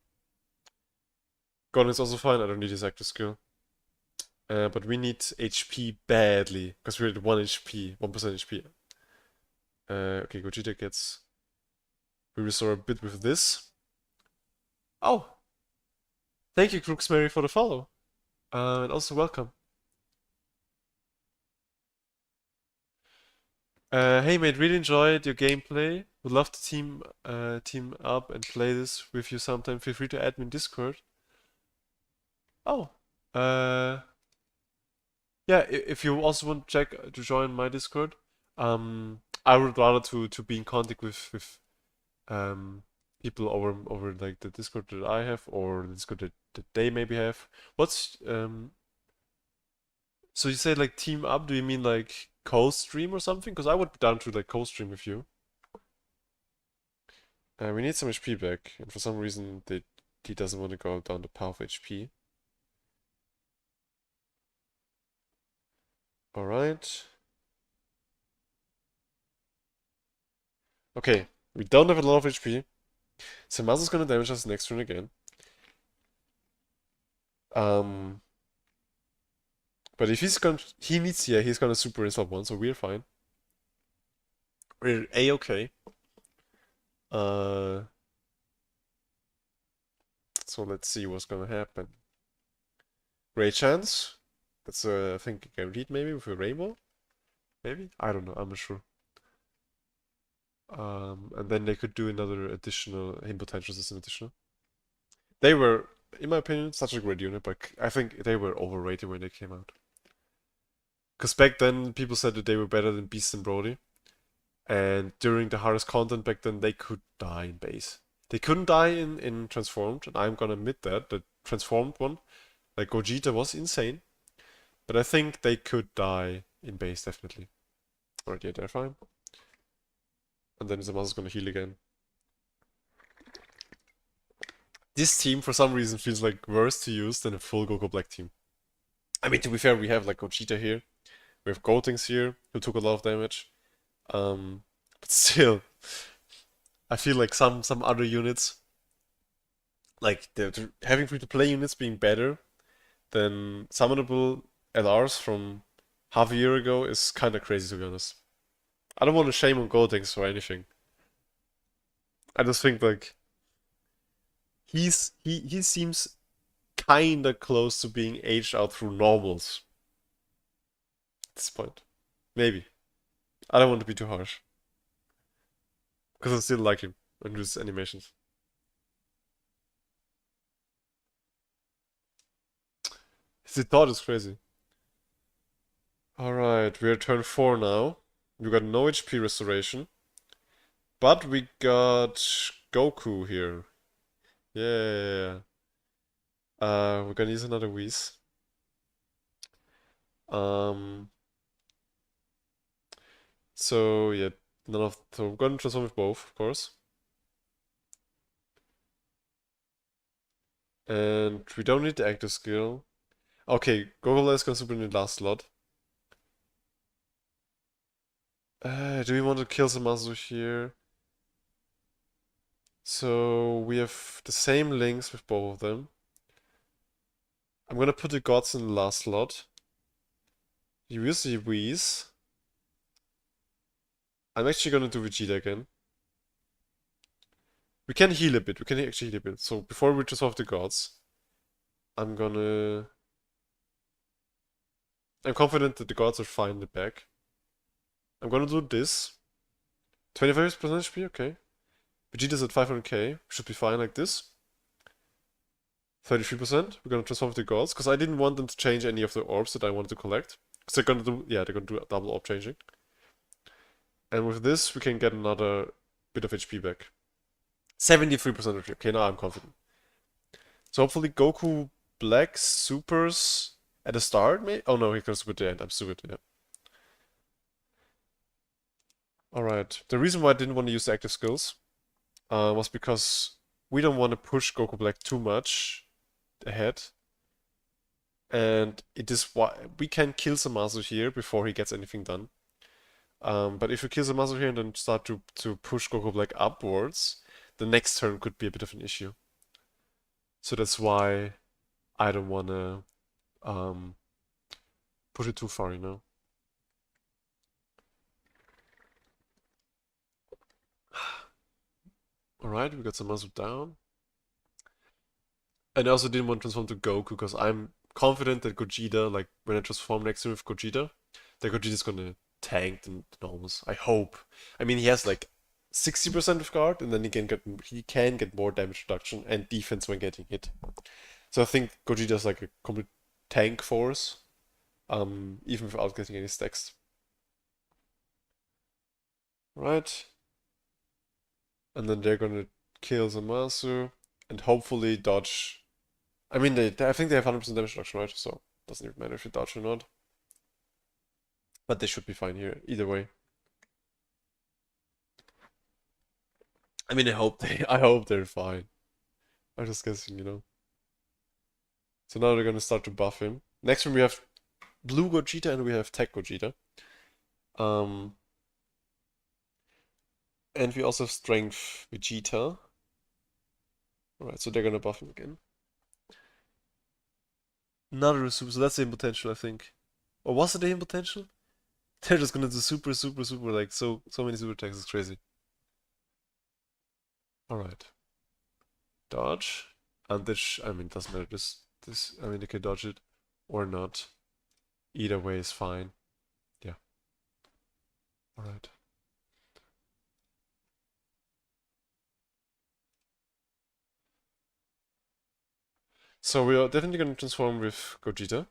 Gordon is also fine. I don't need his active skill. But we need HP badly, because we're at 1 HP, 1% HP. Okay, Gogeta gets... We restore a bit with this. Oh! Thank you, Crooksmary, for the follow. And also welcome. Hey mate, really enjoyed your gameplay. Would love to team up and play this with you sometime. Feel free to add me in Discord. Oh. Uh yeah, if you also want to join my Discord, I would rather to be in contact with people over like the Discord that I have or the Discord that they maybe have. What's So you say like team up? Do you mean like co-stream or something? Because I would be down to like co-stream with you. We need some HP back, and for some reason he doesn't want to go down the path of HP. Alright. Okay, we don't have a lot of HP. Zamasu is gonna damage us next turn again. But if he's gonna super install one, so we're fine. We're A-okay. So let's see what's gonna happen. Great chance. That's I think guaranteed maybe with a rainbow. Maybe? I don't know, I'm not sure. And then they could do another additional him potentials as an additional. They were, in my opinion, such a great unit, but I think they were overrated when they came out. Because back then people said that they were better than Beast and Brody. And during the hardest content back then, they could die in base. They couldn't die in Transformed, and I'm gonna admit that. The Transformed one, like Gogeta, was insane. But I think they could die in base, definitely. Alright, yeah, they're fine. And then Zamasu gonna heal again. This team, for some reason, feels like worse to use than a full Goku Black team. I mean, to be fair, we have like Gogeta here. We have Gotenks here, who took a lot of damage. But still, I feel like some other units, like having free-to-play units being better than summonable LRs from half a year ago is kind of crazy, to be honest. I don't want to shame on Goldings or anything. I just think like he seems kinda close to being aged out through normals at this point. Maybe. I don't want to be too harsh. Because I still like him and his animations. His thought is crazy. Alright, we're at turn 4 now. We got no HP restoration. But we got Goku here. Yeah. We're gonna use another Whis. So yeah, so we're gonna transform with both, of course. And we don't need the active skill. Okay, Goku is gonna super in the last slot. Do we want to kill Zamasu here? So we have the same links with both of them. I'm gonna put the gods in the last slot. You use the Whis. I'm actually gonna do Vegeta again. We can heal a bit. We can actually heal a bit. So before we transform the gods, I'm confident that the gods are fine in the back. I'm gonna do this. 25% HP, okay. Vegeta's at 500k. Should be fine like this. 33%. We're gonna transform the gods, because I didn't want them to change any of the orbs that I wanted to collect. Because they're gonna do, yeah, they're gonna do a double orb changing. And with this, we can get another bit of HP back. 73% of HP. Okay, now I'm confident. So hopefully Goku Black supers at the start, maybe? Oh no, he's gonna super at the end. I'm stupid, yeah. Alright. The reason why I didn't want to use the active skills was because we don't want to push Goku Black too much ahead. And it is why we can kill Zamasu here before he gets anything done. But if you kill Zamasu here and then start to push Goku Black upwards, the next turn could be a bit of an issue. So that's why I don't wanna um, push it too far, you know. Alright, we got Zamasu down. And I also didn't want to transform to Goku because I'm confident that Gogeta, like when I transform next to with Gogeta, that Gogeta's gonna tank the enormous. I hope. I mean, he has like 60% of guard, and then he can get more damage reduction and defense when getting hit. So I think Gogeta's like a complete tank force, even without getting any stacks. Right? And then they're gonna kill Zamasu and hopefully dodge. I mean, I think they have 100% damage reduction, right? So doesn't even matter if you dodge or not. But they should be fine here, either way. I mean, I hope they're fine. I'm just guessing, you know. So now they're gonna start to buff him. Next one we have Blue Gogeta and we have Tech Gogeta. Um, and we also have Strength Vegeta. Alright, so they're gonna buff him again. Another super, so that's the potential, I think. Or was it the potential? They're just gonna do super, super, super, like so many super attacks, it's crazy. Alright. Dodge. And this, I mean, doesn't matter. I mean, they can dodge it or not. Either way is fine. Yeah. Alright. So we are definitely gonna transform with Gogeta.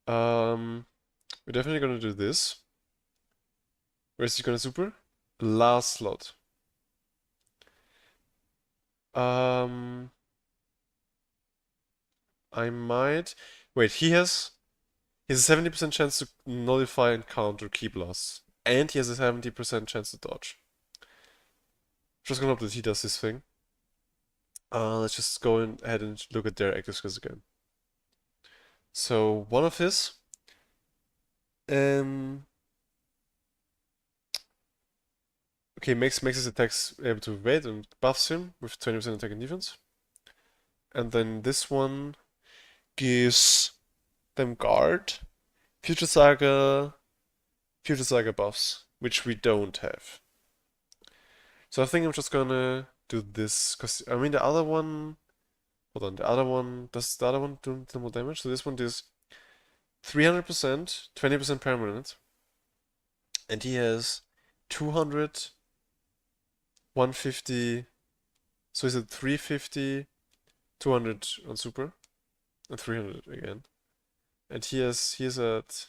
We're definitely gonna do this. Where's he gonna super? Last slot. Um, I might. Wait, he has a 70% chance to nullify and counter Ki Blast. And he has a 70% chance to dodge. Just gonna hope that he does this thing. Let's just go ahead and look at their active skills again. So one of his, um, okay, makes his attacks able to evade and buffs him with 20% attack and defense. And then this one gives them guard, Future Saga, Future Saga buffs, which we don't have. So I think I'm just gonna do this, because I mean the other one, hold on, does the other one do more damage? So this one does 300%, 20% permanent, and he has 200, 150, so is it 350, 200 on super, and 300 again. And he is at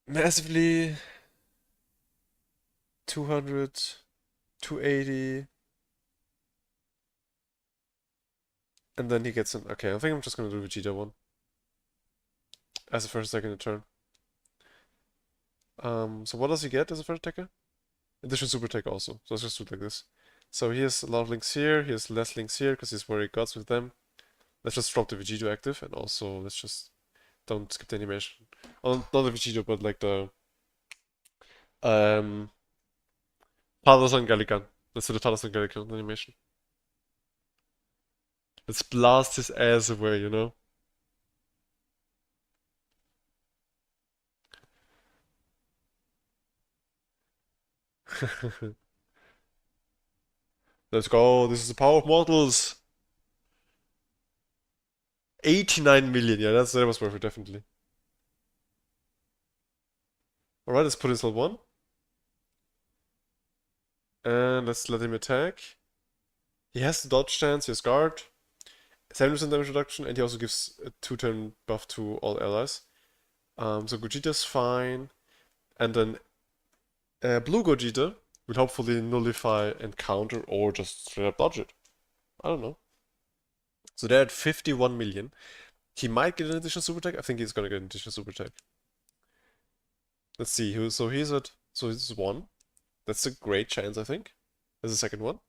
massively 200, 280, and then he gets an. Okay, I think I'm just gonna do Vegeta one as a first attack in the turn. So what does he get as a first attacker? Additional super attack also. So let's just do it like this. So he has a lot of links here, he has less links here because he's very gods with them. Let's just drop the Vegito active and also let's just don't skip the animation. Oh, not the Vegito, but like the um Thalass Gallican. Let's do the Thalass Gallican animation. Let's blast his ass away, you know? Let's go. This is the power of mortals. 89 million. Yeah, that was worth it, definitely. Alright, let's put in slot 1. And let's let him attack. He has the dodge chance, he has guard, 70% damage reduction, and he also gives a 2-turn buff to all allies. So Gogeta's fine. And then Blue Gogeta will hopefully nullify and counter or just straight up dodge it. I don't know. So they're at 51 million. He might get an additional super attack. I think he's gonna get an additional super attack. Let's see. So he's at. So he's 1. That's a great chance, I think. There's a second one.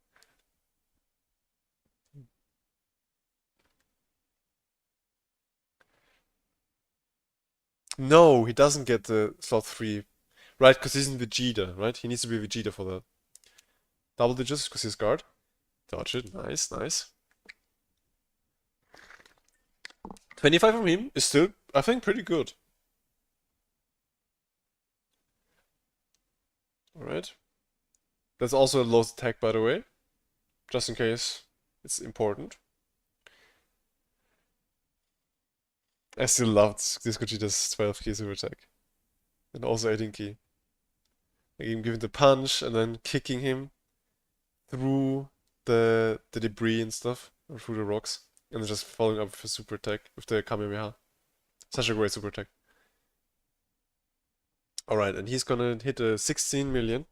No, he doesn't get the slot 3. Right, because he's in Vegeta, right? He needs to be Vegeta for that. Double digits because he's guard. Dodge it. Nice, nice. 25 from him is still, I think, pretty good. Alright. That's also a low attack, by the way. Just in case it's important. I still love this Gogeta's 12 key super attack. And also 18 key. Like him giving the punch and then kicking him through the debris and stuff, or through the rocks. And then just following up with a super attack, with the Kamehameha. Such a great super attack. Alright, and he's gonna hit a 16 million.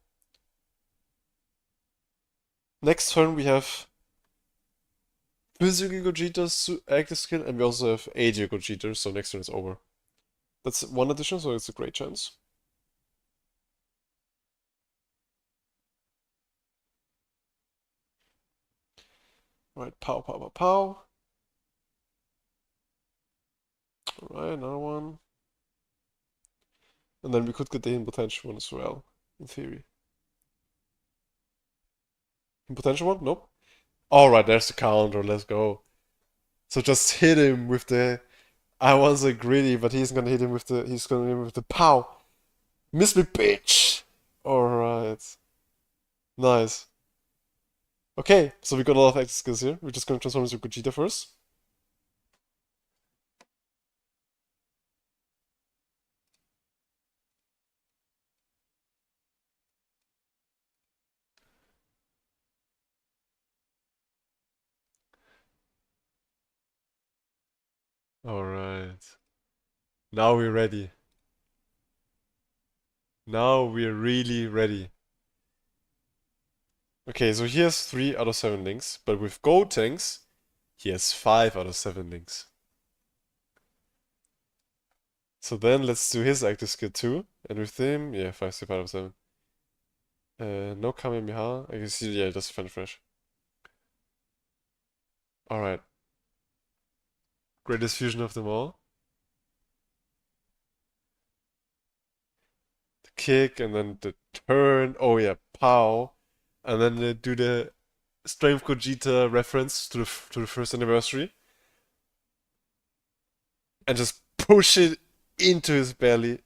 Next turn we have Physical Gogeta's active skill, and we also have AJ Gogeta, so next turn is over. That's one addition, so it's a great chance. Alright, pow, pow, pow, pow. Alright, another one. And then we could get the hidden potential one as well, in theory. Hidden potential one? Nope. Alright, there's the counter, let's go. So just hit him with the... I want to say greedy, but he's gonna hit him with the... He's gonna hit him with the pow! Miss me, bitch! Alright. Nice. Okay, so we got a lot of active skills here. We're just gonna transform into Gogeta first. Alright. Now we're ready. Now we're really ready. Okay, so he has 3 out of 7 links, but with Gotenks, he has 5 out of 7 links. So then let's do his active skill too. And with him, yeah, 5 step out of 7. No Kamehameha. I can see, yeah, that's Fun Fresh. Alright. Greatest fusion of them all. The kick and then the turn. Oh yeah, pow. And then they do the Strength Gogeta reference to the first anniversary. And just push it into his belly.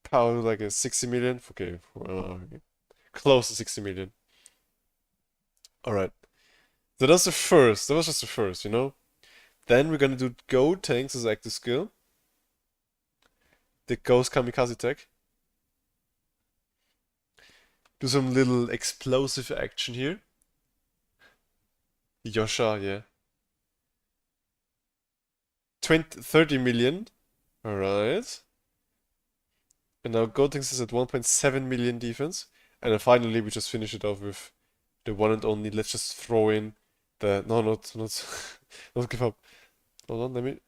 Pow, like a 60 million. Okay, close to 60 million. Alright. So that's the first. That was just the first, you know? Then we're gonna do Go Tanks as active skill. The Ghost Kamikaze tech. Do some little explosive action here. Yosha, yeah. 30 million. Alright. And now Gotenks is at 1.7 million defense. And then finally we just finish it off with the one and only. Let's just throw in the... No, not... Not give up. Hold on, let me...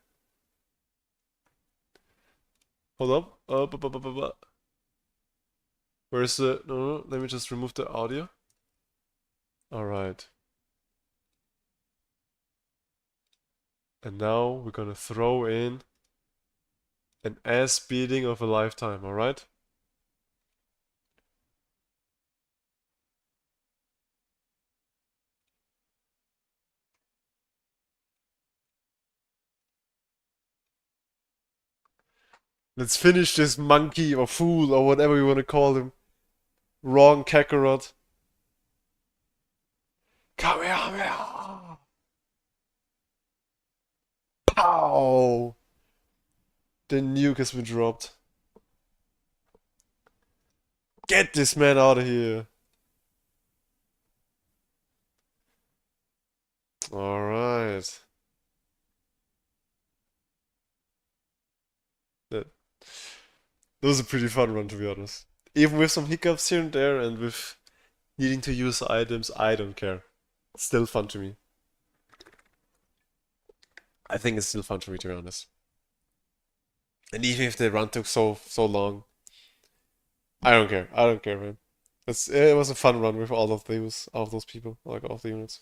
Hold up. Where's the... No, let me just remove the audio. Alright. And now we're gonna throw in an ass beating of a lifetime, alright? Let's finish this monkey or fool or whatever you want to call him. Wrong Kakarot. Kamehameha! Pow! The nuke has been dropped. Get this man out of here. Alright. That was a pretty fun run, to be honest. Even with some hiccups here and there and with needing to use items, I don't care. It's still fun to me. I think it's still fun to me, to be honest. And even if the run took so long, I don't care. I don't care, man. It was a fun run with all of those people, like all of the units.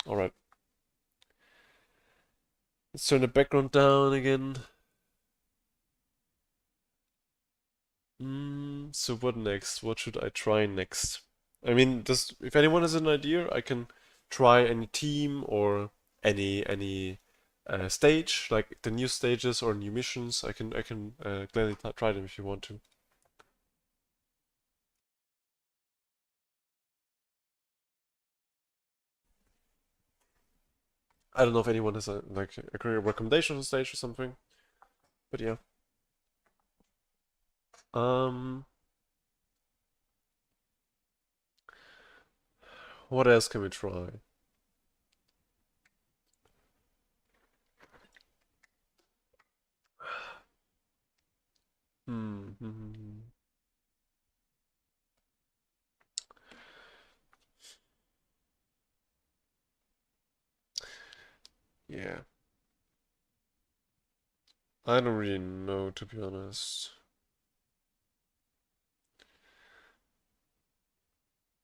Alright. Let's turn the background down again. So what next? What should I try next? I mean, just if anyone has an idea, I can try any team or any stage, like the new stages or new missions. I can gladly try them if you want to. I don't know if anyone has a career recommendation on stage or something, but yeah. Um, what else can we try? Hmm. Yeah, I don't really know to be honest.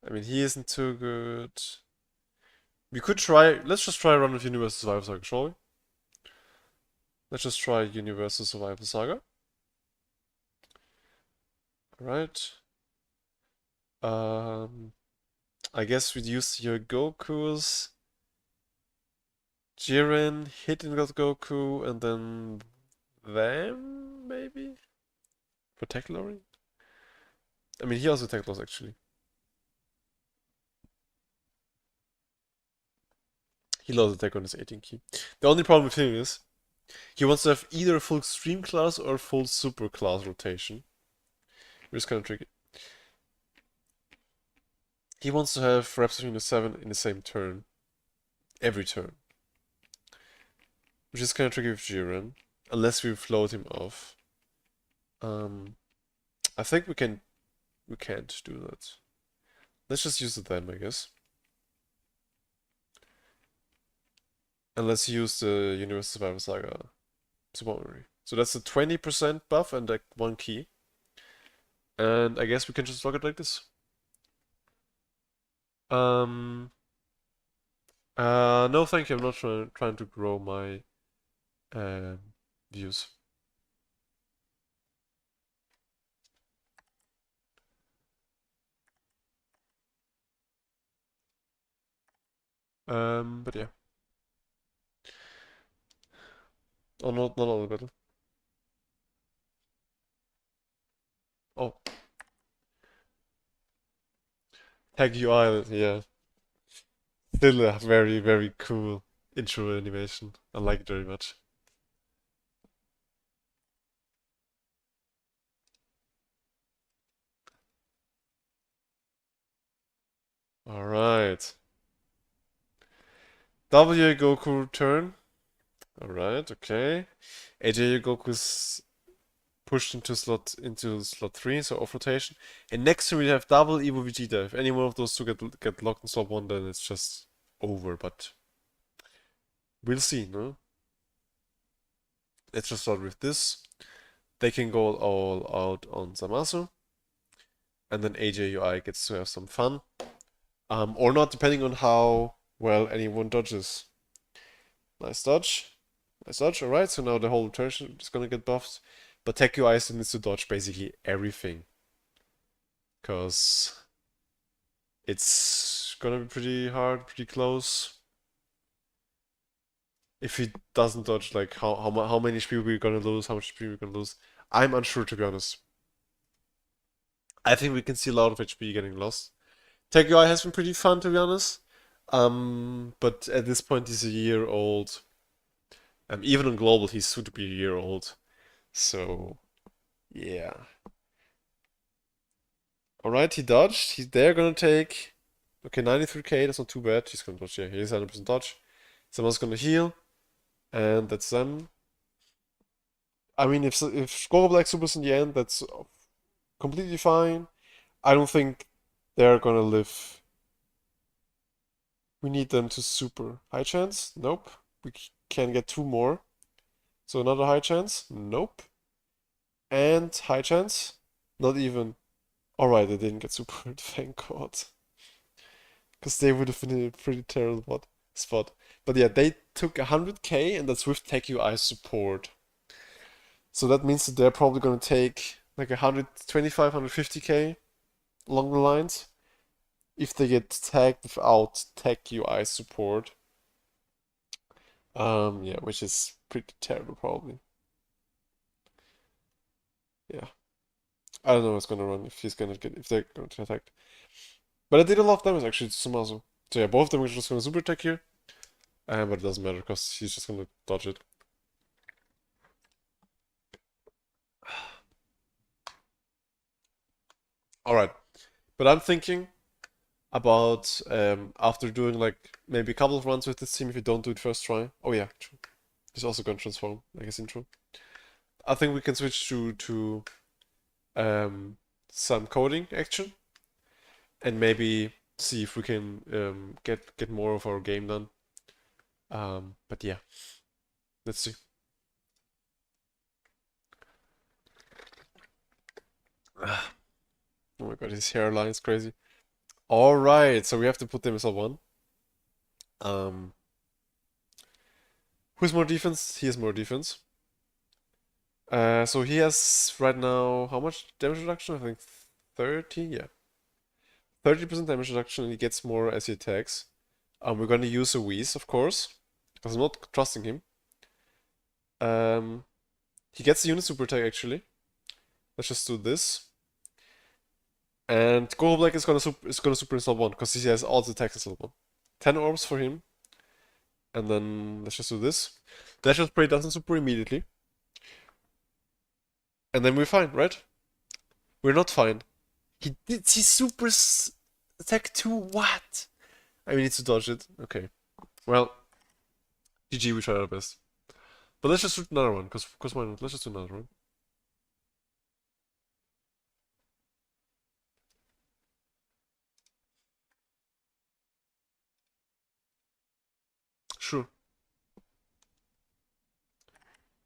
I mean, he isn't too good. We could try. Let's just try a run of Universal Survival Saga, shall we? Let's just try Universal Survival Saga. Alright. Um, I guess we'd use your Gokus, Jiren, hitting got Goku, and then them, maybe? For tech lowering? I mean, he also tech loss actually. He lost attack on his 18 key. The only problem with him is he wants to have either a full extreme class or a full super class rotation. Which is kind of tricky. He wants to have reps between the 7 in the same turn. Every turn. Which is kind of tricky with Jiren. Unless we float him off. I think we can't do that. Let's just use the them, I guess. And let's use the Universal Survival Saga supplementary. So that's a 20% buff and like 1 key. And I guess we can just log it like this. Um, no thank you, I'm not trying to grow my views. But yeah. Oh, not all the battle. Oh, Tag UI, yeah. Still a very, very cool intro animation. I like it very much. Alright. W Goku turn. Alright, okay. AJ Goku's pushed into slot 3, so off rotation. And next to we have double Evo Vegeta. If any one of those two get locked in slot 1, then it's just over, but we'll see, no? Let's just start with this. They can go all out on Zamasu. And then AJUI gets to have some fun. Or not, depending on how well anyone dodges. Nice dodge. Nice dodge, alright, so now the whole rotation is gonna get buffed. But Tech UI still needs to dodge basically everything. Because it's gonna be pretty hard, pretty close. If he doesn't dodge, like how many HP we're gonna lose, how much HP we're gonna lose, I'm unsure to be honest. I think we can see a lot of HP getting lost. Tech UI has been pretty fun to be honest. But at this point he's a year old. Even on global he's soon to be a year old. So yeah. Alright, he dodged. They're gonna take. Okay, 93k, that's not too bad. He's gonna dodge, yeah, he's 100% dodge. Someone's gonna heal. And that's them. I mean, if Gogo Black supers in the end, that's completely fine. I don't think they're gonna live. We need them to super. High chance? Nope. We can get 2 more. So another high chance? Nope. And high chance? Not even. Alright, they didn't get super, thank God. Because they would have been in a pretty terrible spot. But yeah, they took 100k and that's with Tech UI support. So that means that they're probably gonna take like 125, 150k along the lines if they get tagged without Tech UI support. Yeah, which is pretty terrible probably. Yeah. I don't know what's gonna run if they're gonna get attacked. But I did a lot of damage actually to Sumazu. So yeah, both of them are just gonna super attack here. But it doesn't matter because he's just gonna dodge it. Alright. But I'm thinking about after doing like maybe a couple of runs with this team if you don't do it first try. Oh yeah, true. He's also gonna transform, like his intro. I think we can switch to some coding action and maybe see if we can get more of our game done. But yeah, let's see. Oh my god, his hairline is crazy. All right, so we have to put them as a one. Um, who's more defense? He has more defense. So he has right now how much damage reduction? I think 30. Yeah, 30% damage reduction, and he gets more as he attacks. We're gonna use a Whis, of course, because I'm not trusting him. He gets the unit super attack actually. Let's just do this. And Goho Black is gonna super install one because he has all the attacks installed one. 10 orbs for him. And then let's just do this. Dash of Spray doesn't super immediately. And then we're fine, right? We're not fine. He super attack 2, what? I need to dodge it. Okay. Well, GG, we tried our best. But let's just shoot another one, because why not? Let's just do another one. Sure.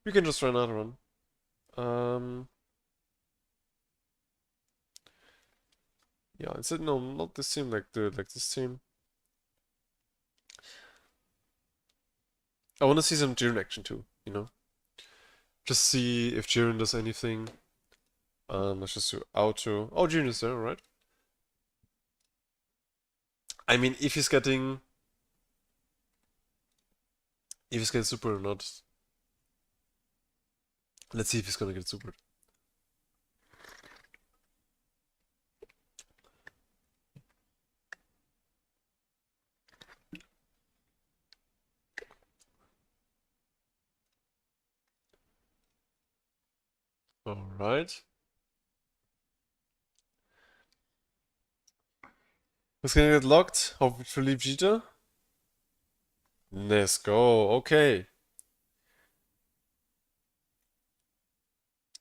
We can just try another one. Yeah, it's no, not this team, like this team. I want to see some Jiren action too, you know? Just see if Jiren does anything. Let's just do auto. Oh, Jiren is there, alright. I mean, if he's getting super or not. Let's see if he's gonna get super. Alright. Who's gonna get locked? Hopefully Vegeta. Let's go. Okay.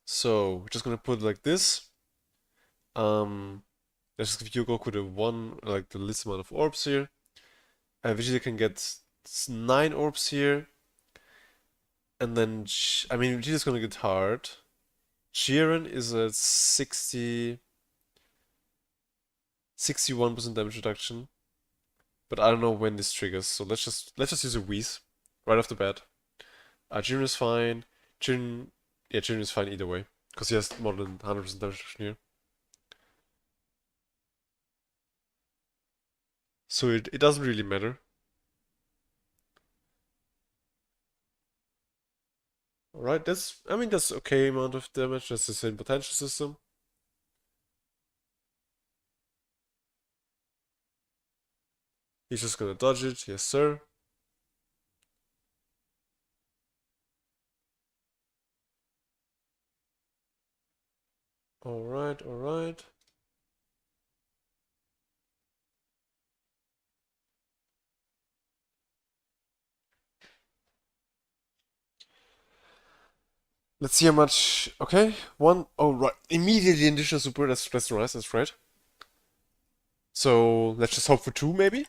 So we're just gonna put it like this. Let's just give Goku the one, like the least amount of orbs here. Vegeta can get 9 orbs here. And then, I mean, Vegeta's gonna get hard. Jiren is at 61% damage reduction. But I don't know when this triggers, so let's just use a Whis right off the bat. Jiren is fine. Jiren is fine either way, because he has more than 100% damage reduction here. So it doesn't really matter. Alright, that's okay amount of damage. That's the same potential system. He's just gonna dodge it, yes sir. Alright, alright. Let's see how much. Okay, one. Oh right, immediately additional super. That's nice. That's right. So let's just hope for two, maybe.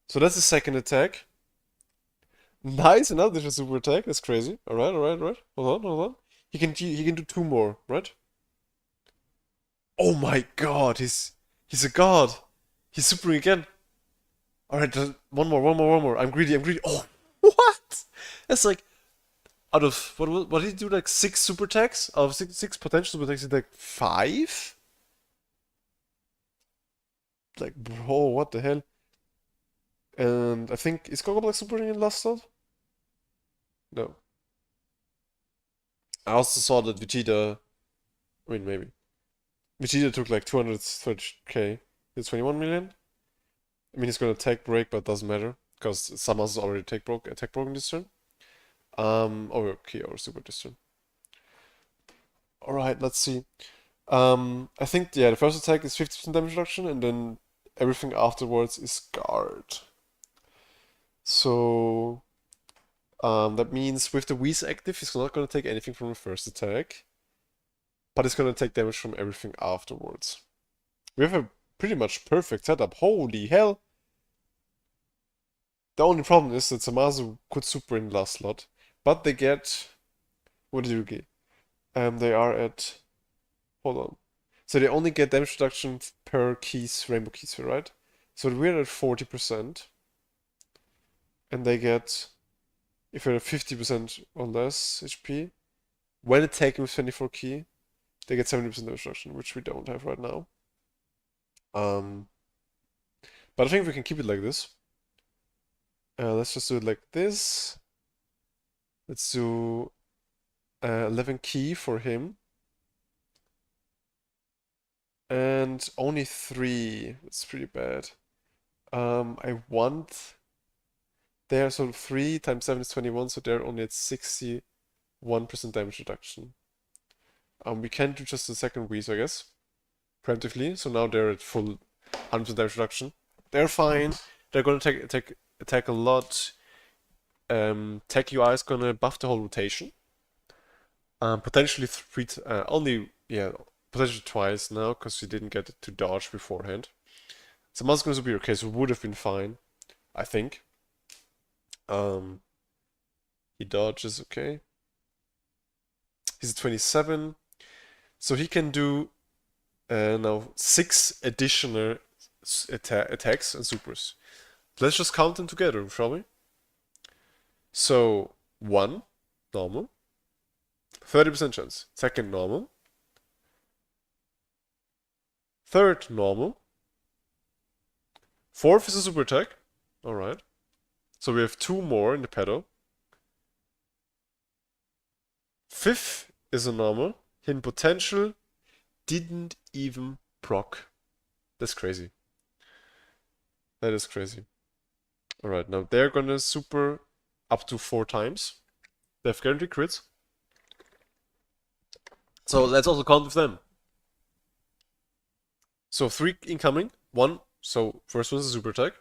So that's the second attack. Nice, another additional super attack. That's crazy. All right, all right, all right. Hold on. He can do two more, right? Oh my God, he's a god. He's supering again. Alright, one more. I'm greedy. Oh, what? That's like out of what did he do? Like six super attacks? Out of six potential super attacks, he did like five? Like, bro, what the hell? And I think is Gogo Black super in last slot? No. I also saw that Vegeta. I mean, maybe Vegeta took like 230k. It's 21 million. I mean, he's gonna attack break, but it doesn't matter because Samas is already attack broken this turn. Okay, or super this turn. All right, let's see. I think yeah, the first attack is 50% damage reduction, and then everything afterwards is guard. So that means with the Whis active, he's not gonna take anything from the first attack, but he's gonna take damage from everything afterwards. We have a pretty much perfect setup. Holy hell! The only problem is that Samazu could super in the last slot, but they get what did you get? They are at hold on. So they only get damage reduction per keys, rainbow keys, right? So we're at 40%, and they get if you're at 50% or less HP, when attacking with 24 key, they get 70% damage reduction, which we don't have right now. But I think we can keep it like this. Let's just do it like this. Let's do 11 key for him. And only 3. That's pretty bad. I want there, so 3 times 7 is 21, so they're only at 61% damage reduction. We can do just the second Whis, I guess, preemptively. So now they're at full 100% damage reduction. They're fine. They're gonna attack a lot. Tech UI is gonna buff the whole rotation. Potentially potentially twice now because he didn't get it to dodge beforehand. So Muslim would be okay, so would have been fine, I think. He dodges, okay. He's at 27, so he can do now 6 additional attacks and supers. Let's just count them together, shall we? So 1 normal, 30% chance. Second normal, third normal, fourth is a super attack. All right. So we have 2 more in the pedal. Fifth is a normal. Hidden potential didn't even proc. That's crazy. That is crazy. Alright, now they're gonna super up to 4 times. They have guaranteed crits. So let's also count with them. So 3 incoming. 1. So first one is a super attack.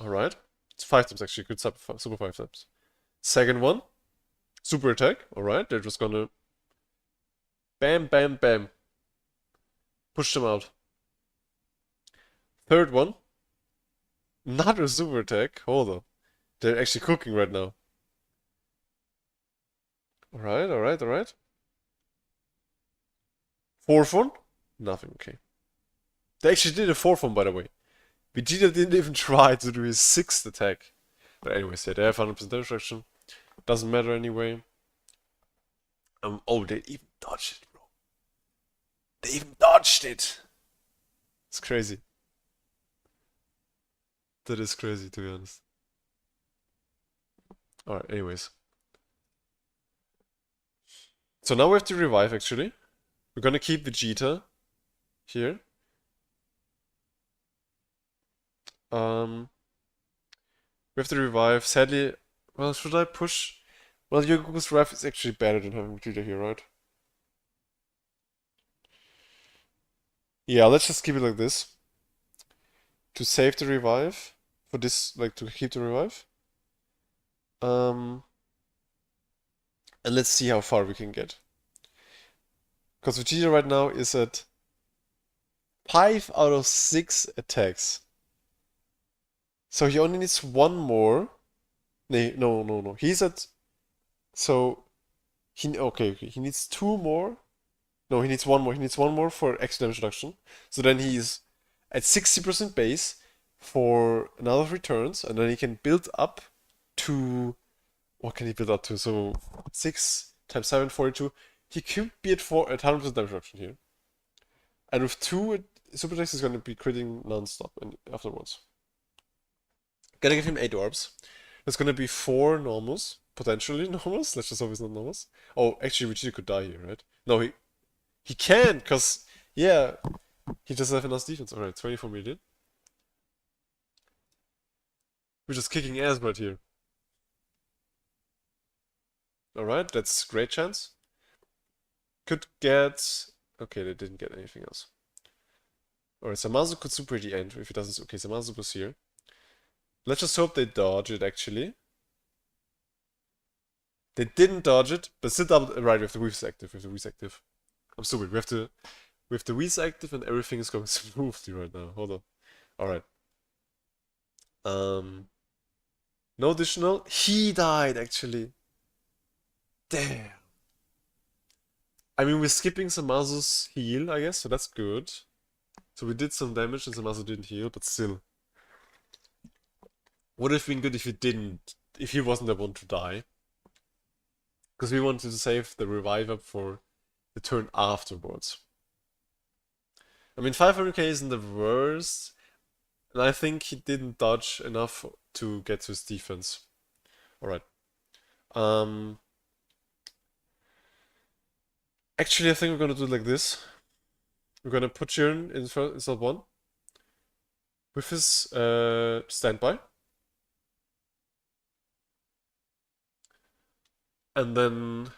Alright. It's 5 times actually. Good super 5 times. Second one. Super attack. Alright. They're just gonna bam, bam, bam. Push them out. Third one. Not a super attack. Hold on. They're actually cooking right now. Alright. Fourth one? Nothing, okay. They actually did a fourth one, by the way. Vegeta didn't even try to do his 6th attack. But anyways, yeah, they have 100% damage reduction. Doesn't matter anyway. Oh, they even dodged it, bro. They even dodged it! It's crazy. That is crazy, to be honest. Alright, anyways. So now we have to revive, actually. We're gonna keep Vegeta here. We have to revive. Sadly, well, should I push? Well, Yogo's revive is actually better than having Vegeta here, right? Yeah, let's just keep it like this. To save the revive. For this, like, to keep the revive. And let's see how far we can get. Because Vegeta right now is at 5 out of 6 attacks. So he only needs 1 more. No. He's at... So... Okay. He needs 2 more. No, he needs 1 more. He needs 1 more for extra damage reduction. So then he's at 60% base for another 3 turns, and then he can build up to, what can he build up to? So 6 times 7, 42. He could be at 100% damage reduction here. And with 2 super attacks, he's going to be critting non-stop and afterwards. Gonna give him 8 orbs. There's gonna be 4 normals, potentially normals. Let's just hope it's not normals. Oh, actually, Vegeta could die here, right? No, he can, cause yeah, he doesn't have enough defense. All right, 24 million. We're just kicking ass right here. All right, that's great chance. Could get. Okay, they didn't get anything else. All right, Zamasu could super at the end if he doesn't. Okay, Zamasu was here. Let's just hope they dodge it, actually. They didn't dodge it, but still double. Right, we have the Weaves active. We have the Weaves active. I'm stupid. We have the Weaves active and everything is going smoothly right now. Hold on. Alright. No additional. He died, actually. Damn. I mean, we're skipping Samasu's heal, I guess, so that's good. So we did some damage and Samasu didn't heal, but still. Would have been good if he didn't, if he wasn't the one to die. Because we wanted to save the revive up for the turn afterwards. I mean, 500k isn't the worst, and I think he didn't dodge enough to get to his defense. Alright. Actually, I think we're gonna do it like this. We're gonna put Jiren in slot 1 with his standby. And then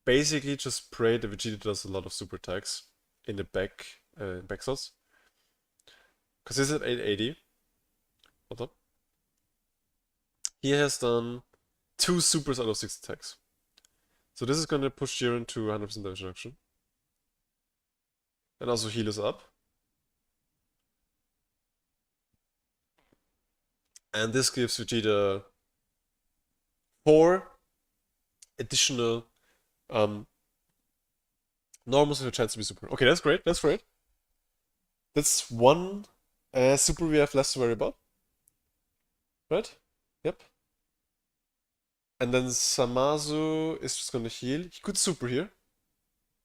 basically just pray that Vegeta does a lot of super attacks in the back slots. Because he's at 880. Hold up. He has done 2 supers out of 6 attacks. So this is gonna push Jiren to 100% damage reduction. And also heal us up. And this gives Vegeta 4 additional normals with a chance to be super. Okay, that's great. That's great. That's 1 super we have less to worry about. Right? Yep. And then Samazu is just gonna heal. He could super here.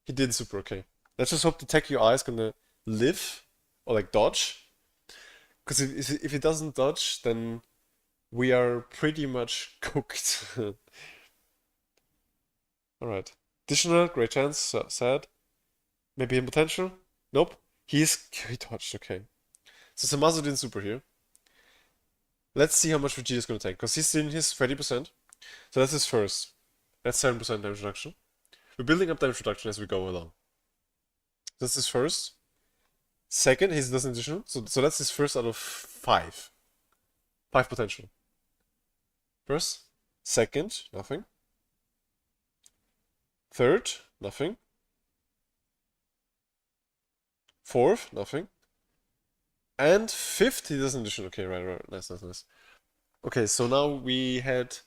He did super, okay. Let's just hope the Tech UI is gonna live or like dodge. Because if he doesn't dodge, then we are pretty much cooked. Alright. Additional, great chance, sad. Maybe in potential? Nope. He dodged, okay. So Samazu didn't super here. Let's see how much Vegeta is gonna take, because he's in his 30%. So that's his first. That's 7% damage reduction. We're building up damage reduction as we go along. That's his first. Second, he does an additional. So that's his first out of 5. 5 potential. First. Second, nothing. Third, nothing. Fourth, nothing. And fifth, he does an additional. Okay, right. Nice. Okay, so now we had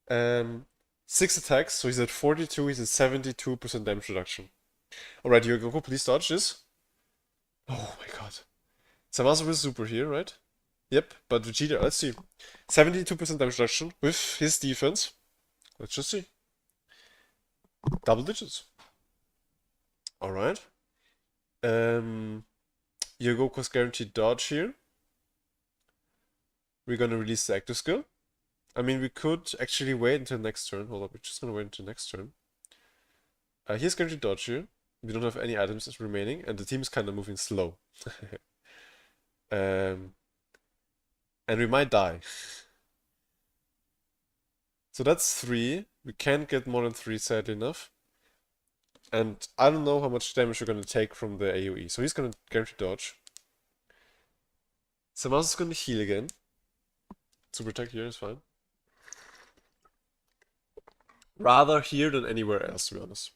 6 attacks, so he's at 42, he's at 72% damage reduction. Alright, Goku, please dodge this. Oh my god. Zamasu will super here, right? Yep, but Vegeta, let's see. 72% damage reduction with his defense. Let's just see. Double digits. Alright. Goku's guaranteed dodge here. We're gonna release the active skill. I mean, we could actually wait until next turn. Hold up, we're just gonna wait until next turn. Here's guaranteed dodge here. We don't have any items remaining, and the team is kind of moving slow. And we might die. So that's 3. We can't get more than 3, sadly enough. And I don't know how much damage we're gonna take from the AoE. So he's gonna guarantee dodge. Samasu's gonna heal again. Super attack here is fine. Rather here than anywhere else, to be honest.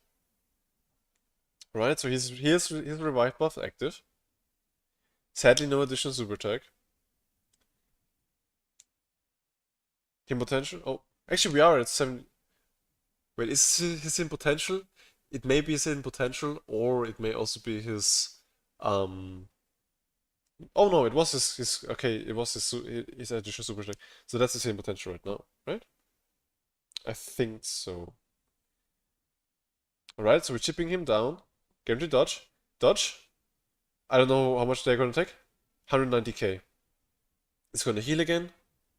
Right, so here's his revive buff active. Sadly, no additional super attack. Him potential? Oh, actually we are at 7. Wait, is his in potential? It may be his in potential, or it may also be his Oh no, it was okay, it was his additional super attack. So that's the same potential right now, right? I think so. Alright, so we're chipping him down. Guaranteed dodge. Dodge. I don't know how much they're gonna take. 190k. It's gonna heal again.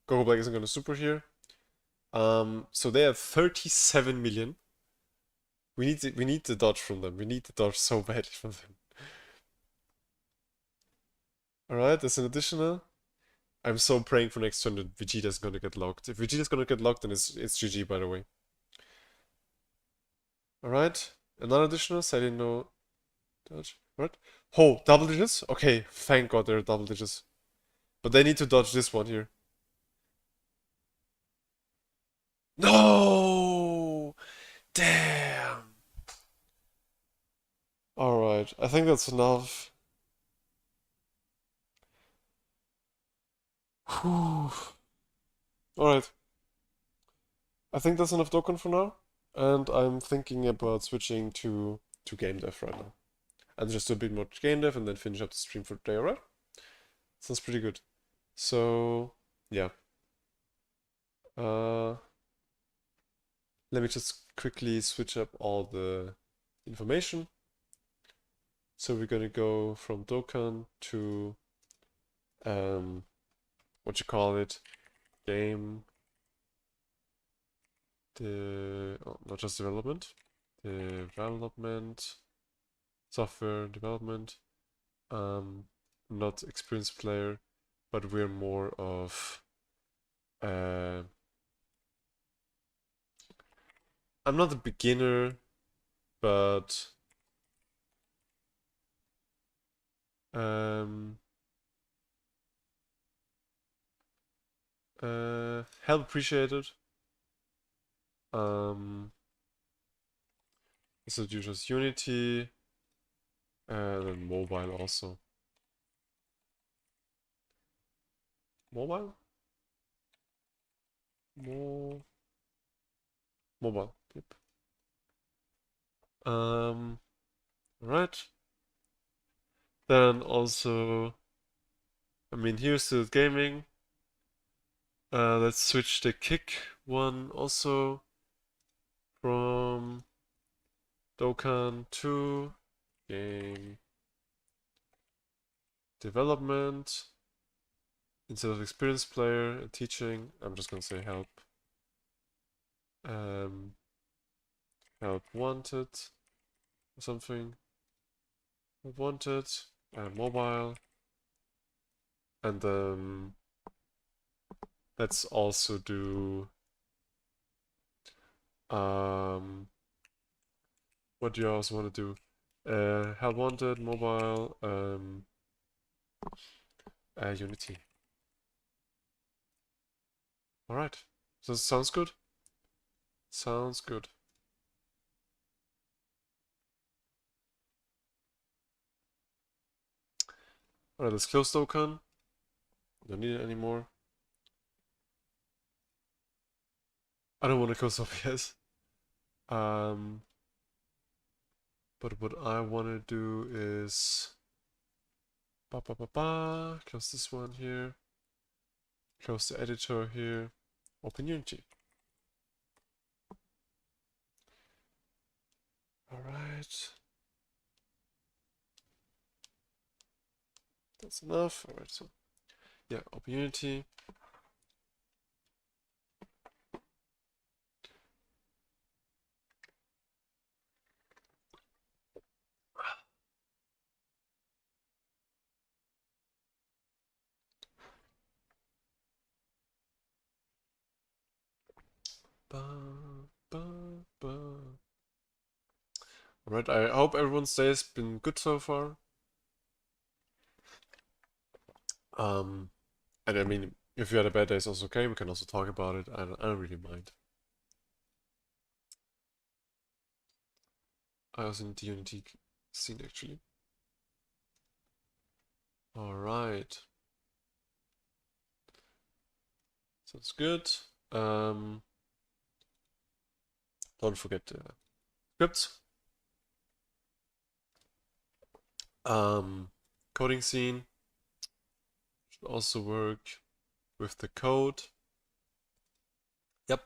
Gogo Black isn't gonna super here. So they have 37 million. We need the dodge from them. We need the dodge so badly from them. Alright, there's an additional. I'm so praying for next turn that Vegeta's gonna get locked. If Vegeta's gonna get locked, then it's GG, by the way. Alright, another additional, so I didn't know. Dodge. What? Oh, double digits? Okay, thank god they're double digits. But they need to dodge this one here. No! Damn! Alright, I think that's enough. Whew. Alright, I think that's enough Dokkan for now. And I'm thinking about switching to game dev right now. And just do a bit more game dev and then finish up the stream for today, alright? Sounds pretty good. So, yeah. Let me just quickly switch up all the information. So we're gonna go from Dokkan to what you call it, game not just development, software development, not experienced player, but we're more of I'm not a beginner, but help appreciated. So you just Unity and then mobile also. Mobile? Mobile. Yep. Right. Then also, I mean, here's the gaming. Let's switch the kick one also from Dokkan to game development. Instead of experienced player and teaching, I'm just gonna say help. Help wanted or something. Help wanted, mobile. And then let's also do what do you also want to do? Help wanted, mobile, Unity. Alright. So sounds good. Sounds good. Alright, let's close Dokkan. Don't need it anymore. I don't want to close OBS. But what I want to do is close this one here. Close the editor here. Open Unity. Alright. That's enough. Alright, so yeah, open Unity. Alright, I hope everyone's day has been good so far. And I mean, if you had a bad day, it's also okay. We can also talk about it. I don't really mind. I was in the Unity scene actually. Alright. Sounds good. Don't forget the scripts. Coding scene. Should also work with the code. Yep.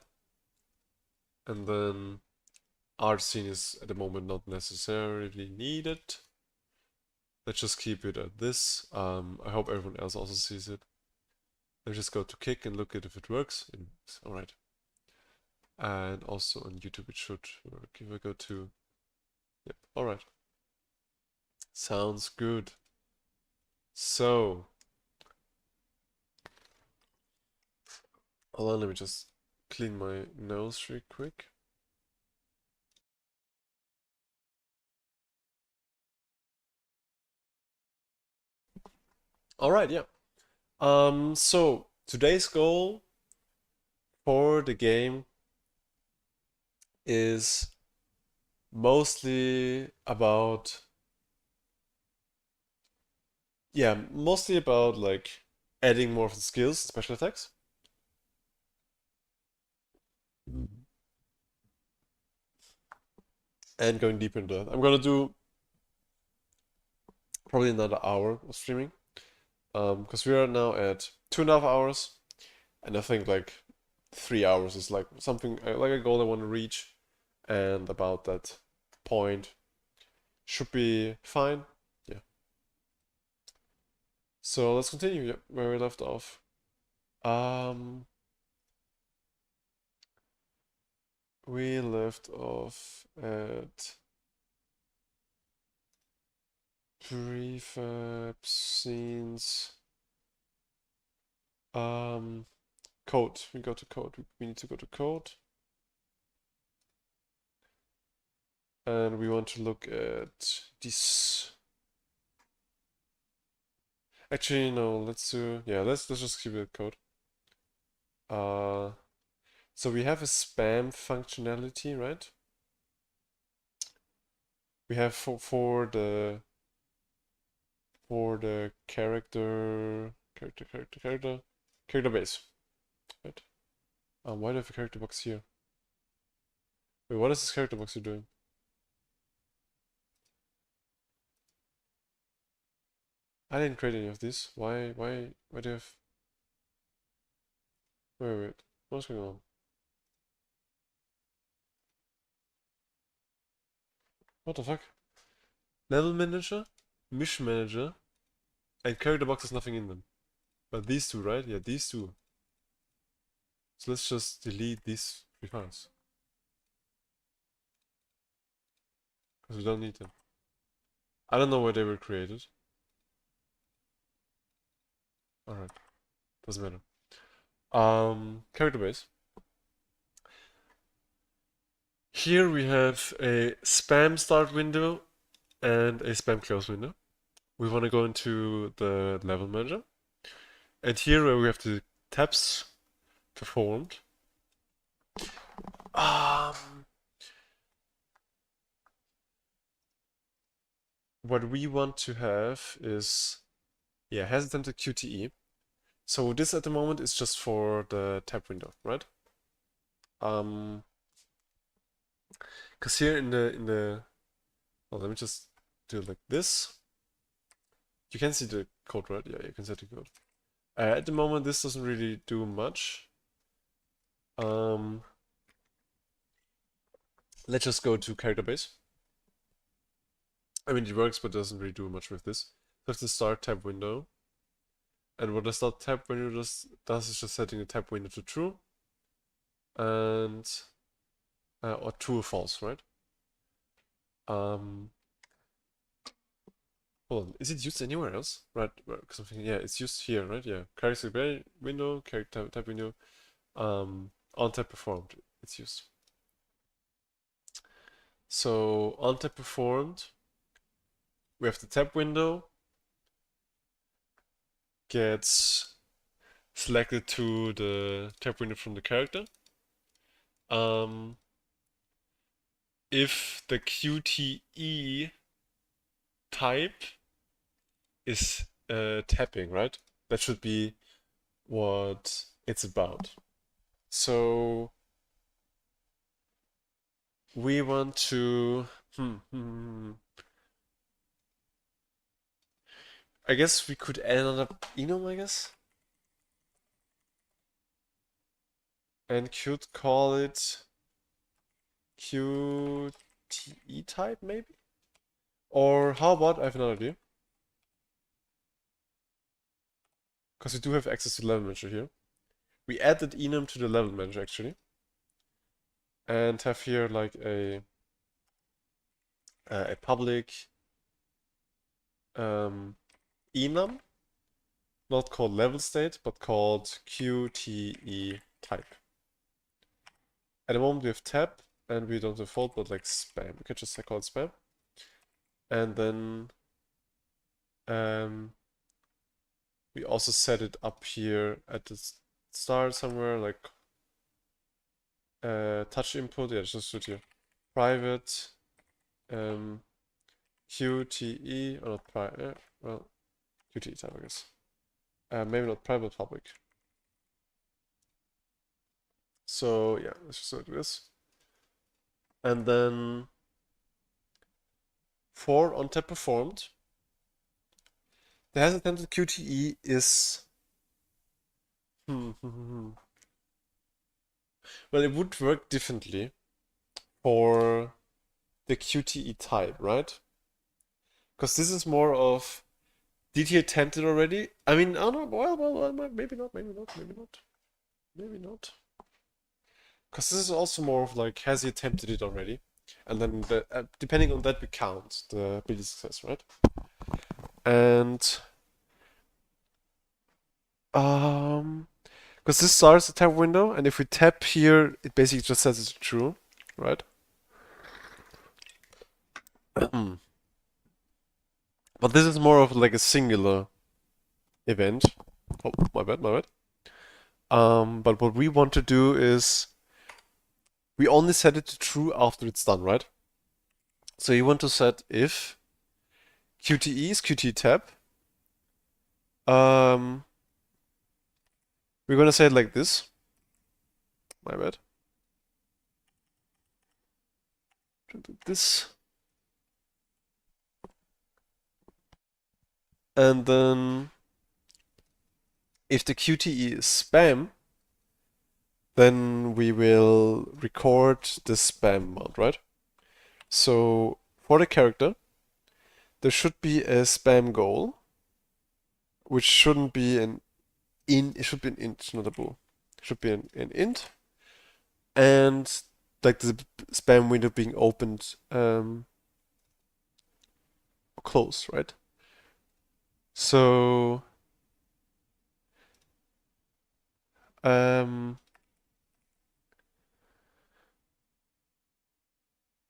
And then art scene is at the moment not necessarily needed. Let's just keep it at this. I hope everyone else also sees it. Let's just go to kick and look at if it works. It works. Alright. And also on YouTube it should work. If I go to... Yep, alright. Sounds good. So... Hold on, let me just clean my nose real quick. Alright, yeah. So today's goal for the game is mostly about, yeah, mostly about like adding more of the skills, special attacks. And going deeper into that. I'm gonna do probably another hour of streaming. Because we are now at 2.5 hours, and I think like 3 hours is like something like a goal I want to reach, and about that point should be fine. Yeah. So let's continue, yeah, where we left off. We left off at prefab scenes. Code. We go to code. We need to go to code. And we want to look at this. Actually, no, let's do, yeah, let's just keep it code. So we have a spam functionality, right? We have for the character base, right? Why do I have a character box here? Wait, what is this character box you're doing? I didn't create any of this. Why do you have... Wait. What's going on? What the fuck? Level manager, mission manager, and character box has nothing in them. But these two, right? Yeah, these two. So let's just delete these 3 files. Because we don't need them. I don't know why they were created. Alright. Doesn't matter. Character base. Here we have a spam start window and a spam close window. We want to go into the level manager. And here where we have the tabs performed. What we want to have is, yeah, hesitant QTE. So this at the moment is just for the tab window, right? Because here in the well, let me just do it like this. You can see the code, right? Yeah, you can see the code. At the moment, this doesn't really do much. Let's just go to character base. I mean, it works, but doesn't really do much with this. So it's the start tab window. And what the start tab window does is just setting the tab window to true. And or true or false, right? Hold on, is it used anywhere else? Right, because I'm thinking, yeah, it's used here, right? Yeah, character window, character tab window, on tab performed, it's used. So on tab performed, we have the tab window gets selected to the tab window from the character. If the QTE type is tapping, right? That should be what it's about. So we want to I guess we could add another enum, I guess. And could call it QTE type, maybe? Or how about, I have another idea. Because we do have access to level manager here. We added enum to the level manager, actually. And have here like a public enum, not called level state, but called QTE type. At the moment we have tab, and we don't default, but like spam. We can just call it spam. And then we also set it up here at the start somewhere, like touch input. Yeah, just do it here. Private QTE, or not private, well, QTE type, I guess. Maybe not private, public. So yeah, let's just do this. And then for on tap performed, the has attempted QTE is well, it would work differently for the QTE type, right? Because this is more of, did he attempt it already? I mean, I don't know. Well, maybe not, maybe not, maybe not, maybe not. Because this is also more of like, has he attempted it already? And then depending on that, we count the ability success, right? And because this starts the tab window, and if we tap here, it basically just says it's true, right? But this is more of like a singular event. Oh, my bad, my bad. But what we want to do is we only set it to true after it's done, right? So you want to set if QTE is QTE tab. We're gonna say it like this. My bad. This. And then if the QTE is spam, then we will record the spam amount, right? So for the character, there should be a spam goal, which shouldn't be it should be an int, not a bool. It should be an int, and like the spam window being opened closed, right? So right,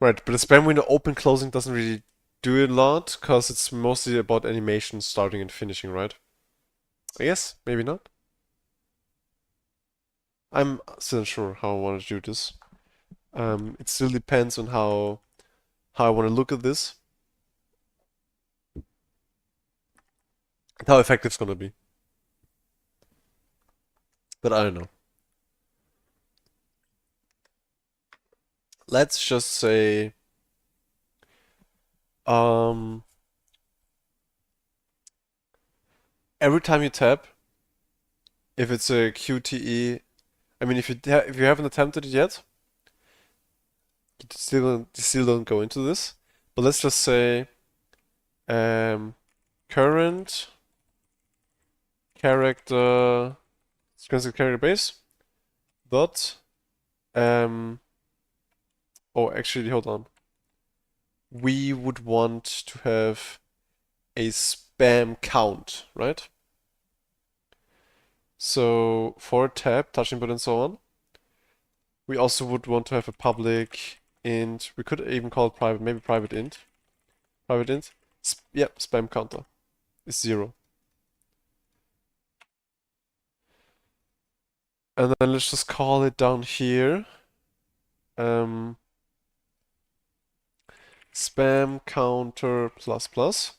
but the spam window open closing doesn't really do a lot because it's mostly about animation starting and finishing, right? I guess, maybe not. I'm still unsure how I want to do this. It still depends on how I want to look at this, and how effective it's gonna be. But I don't know. Let's just say um every time you tap, if it's a QTE, I mean if you haven't attempted it yet, you still don't go into this. But let's just say current character character base dot oh actually hold on. We would want to have a spam count, right? So for tab, touch input and so on, we also would want to have a public int. We could even call it private, maybe private int. Private int. Yep, spam counter is 0. And then let's just call it down here. Spam counter plus plus.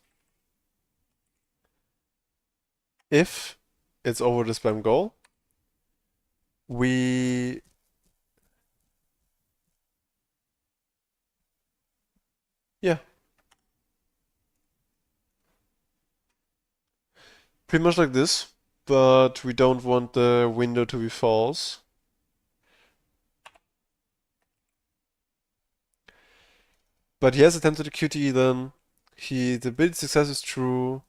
If it's over the spam goal, we yeah. Pretty much like this, but we don't want the window to be false. But he has attempted a QTE then. The bid success is true,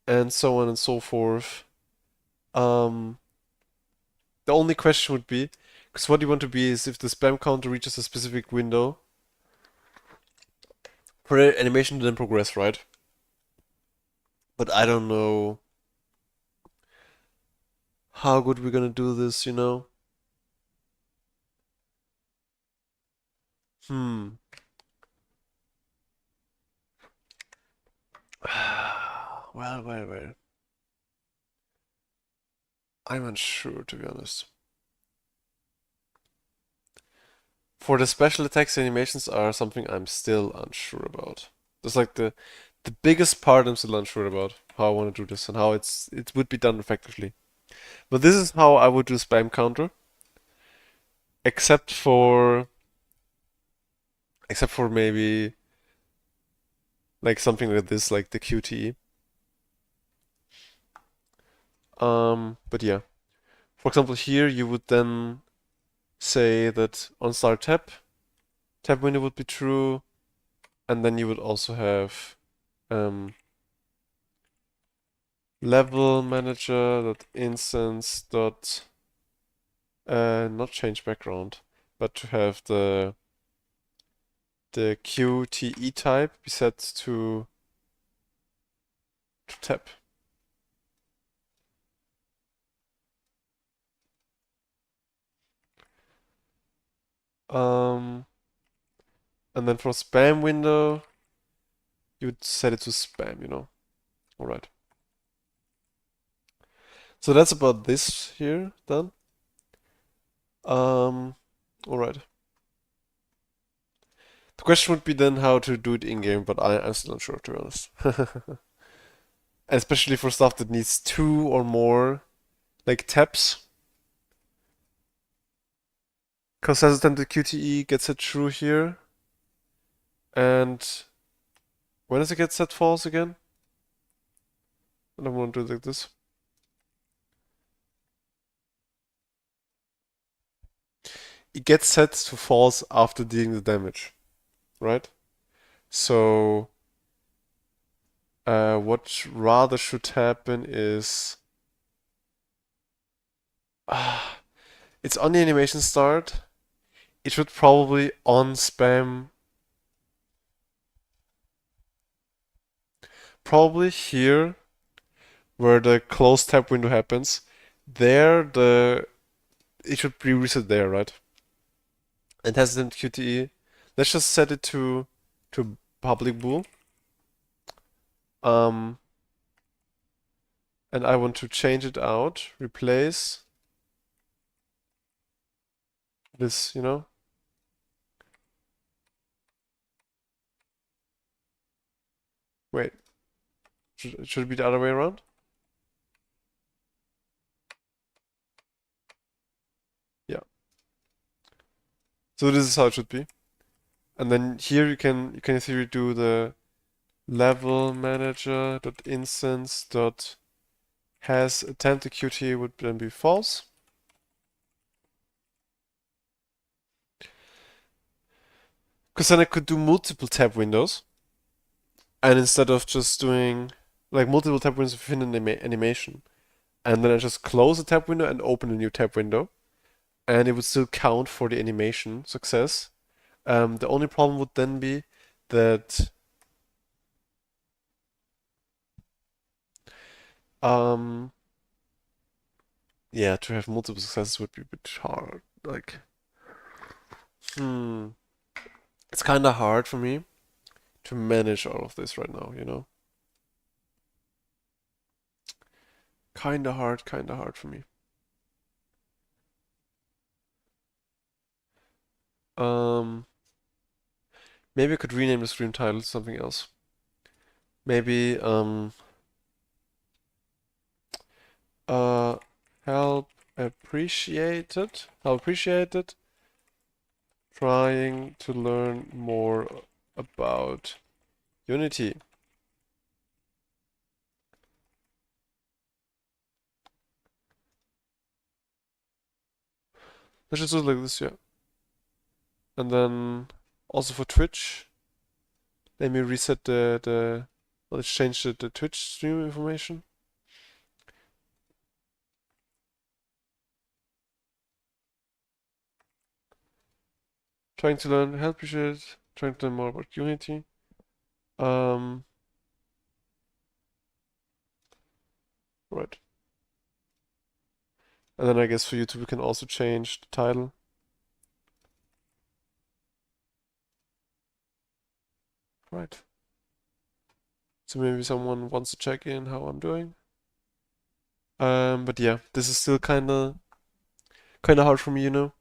and so on and so forth. Um, the only question would be, because what you want to be is if the spam counter reaches a specific window, for the animation to then progress, right? But I don't know how good we're gonna do this, you know? Hmm. Well. I'm unsure, to be honest. For the special attacks, animations are something I'm still unsure about. That's like the biggest part I'm still unsure about how I want to do this and how it would be done effectively. But this is how I would do spam counter, except for except for maybe like something like this, like the QTE. But yeah. For example, here you would then say that on start tab window would be true, and then you would also have level manager dot instance dot not change background, but to have the QTE type be set to tab. And then for spam window, you would set it to spam, you know. Alright. So that's about this here done. Alright. The question would be then how to do it in-game, but I'm still not sure, to be honest. Especially for stuff that needs two or more, like taps. Because as then the QTE gets it true here. And when does it get set false again? I don't want to do it like this. It gets set to false after dealing the damage, right? So what rather should happen is it's on the animation start. It should probably on spam. Probably here where the close tab window happens. There it should be reset there, right? And hesitant QTE. Let's just set it to public bool. And I want to change it out, replace this, you know? Wait, should it be the other way around? Yeah. So this is how it should be. And then here you can in theory do the level manager dot instance dot has attempted QTE would then be false. Because then I could do multiple tab windows. And instead of just doing like multiple tab windows within an animation, and then I just close a tab window and open a new tab window, and it would still count for the animation success. The only problem would then be that yeah, to have multiple successes would be a bit hard. Like, it's kind of hard for me to manage all of this right now, you know? Kind of hard for me. Maybe I could rename the stream title to something else. Maybe, help appreciated. Help appreciated. Trying to learn more about Unity. Let's just do it like this, yeah. And then also for Twitch, let me reset let's change the Twitch stream information. Trying to learn help you should, trying to learn more about Unity. Right. And then I guess for YouTube we can also change the title. Right. So maybe someone wants to check in how I'm doing. But yeah, this is still kinda hard for me, you know.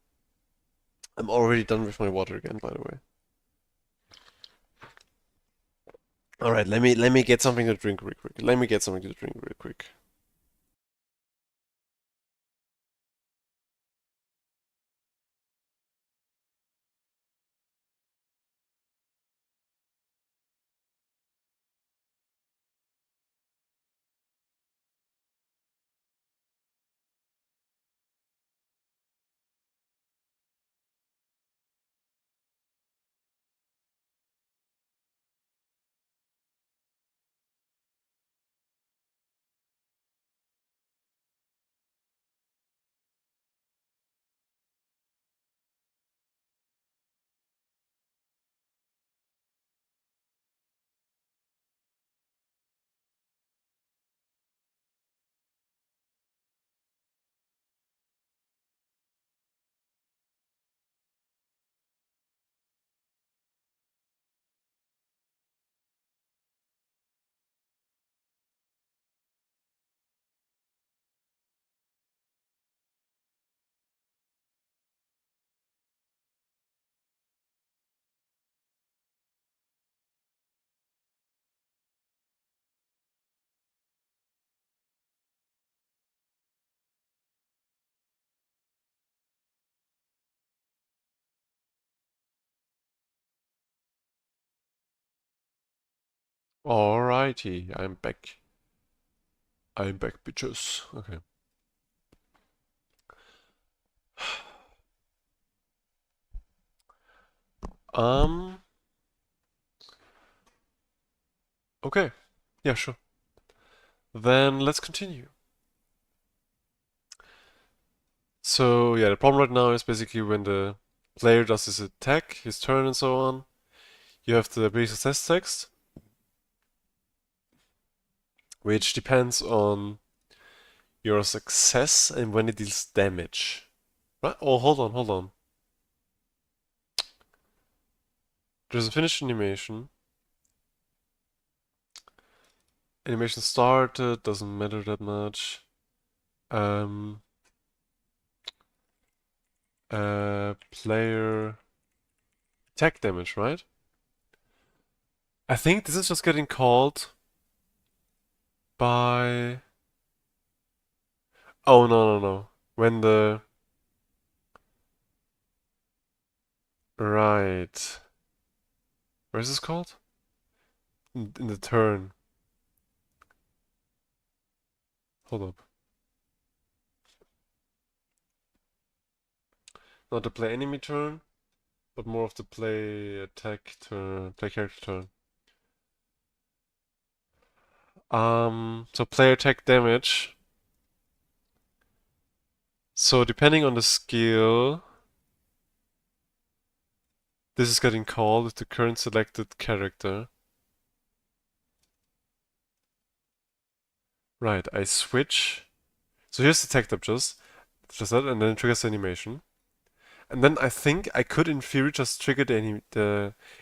I'm already done with my water again, by the way. All right, let me get something to drink real quick. Let me get something to drink real quick. Alrighty, I'm back. I'm back, bitches. Okay. Um, okay. Yeah, sure. Then let's continue. So yeah, the problem right now is basically when the player does his attack, his turn and so on, you have the ability success text, which depends on your success and when it deals damage. Right? Oh, hold on. There's a finished animation. Animation started, doesn't matter that much. Um, player attack damage, right? I think this is just getting called by. Oh, no. When the. Right. Where is this called? In the turn. Hold up. Not the play enemy turn, but more of the play attack turn, play character turn. So player attack damage. So depending on the skill, this is getting called with the current selected character. Right, I switch. So here's the attack tab just that, and then it triggers the animation. And then I think I could in theory just trigger the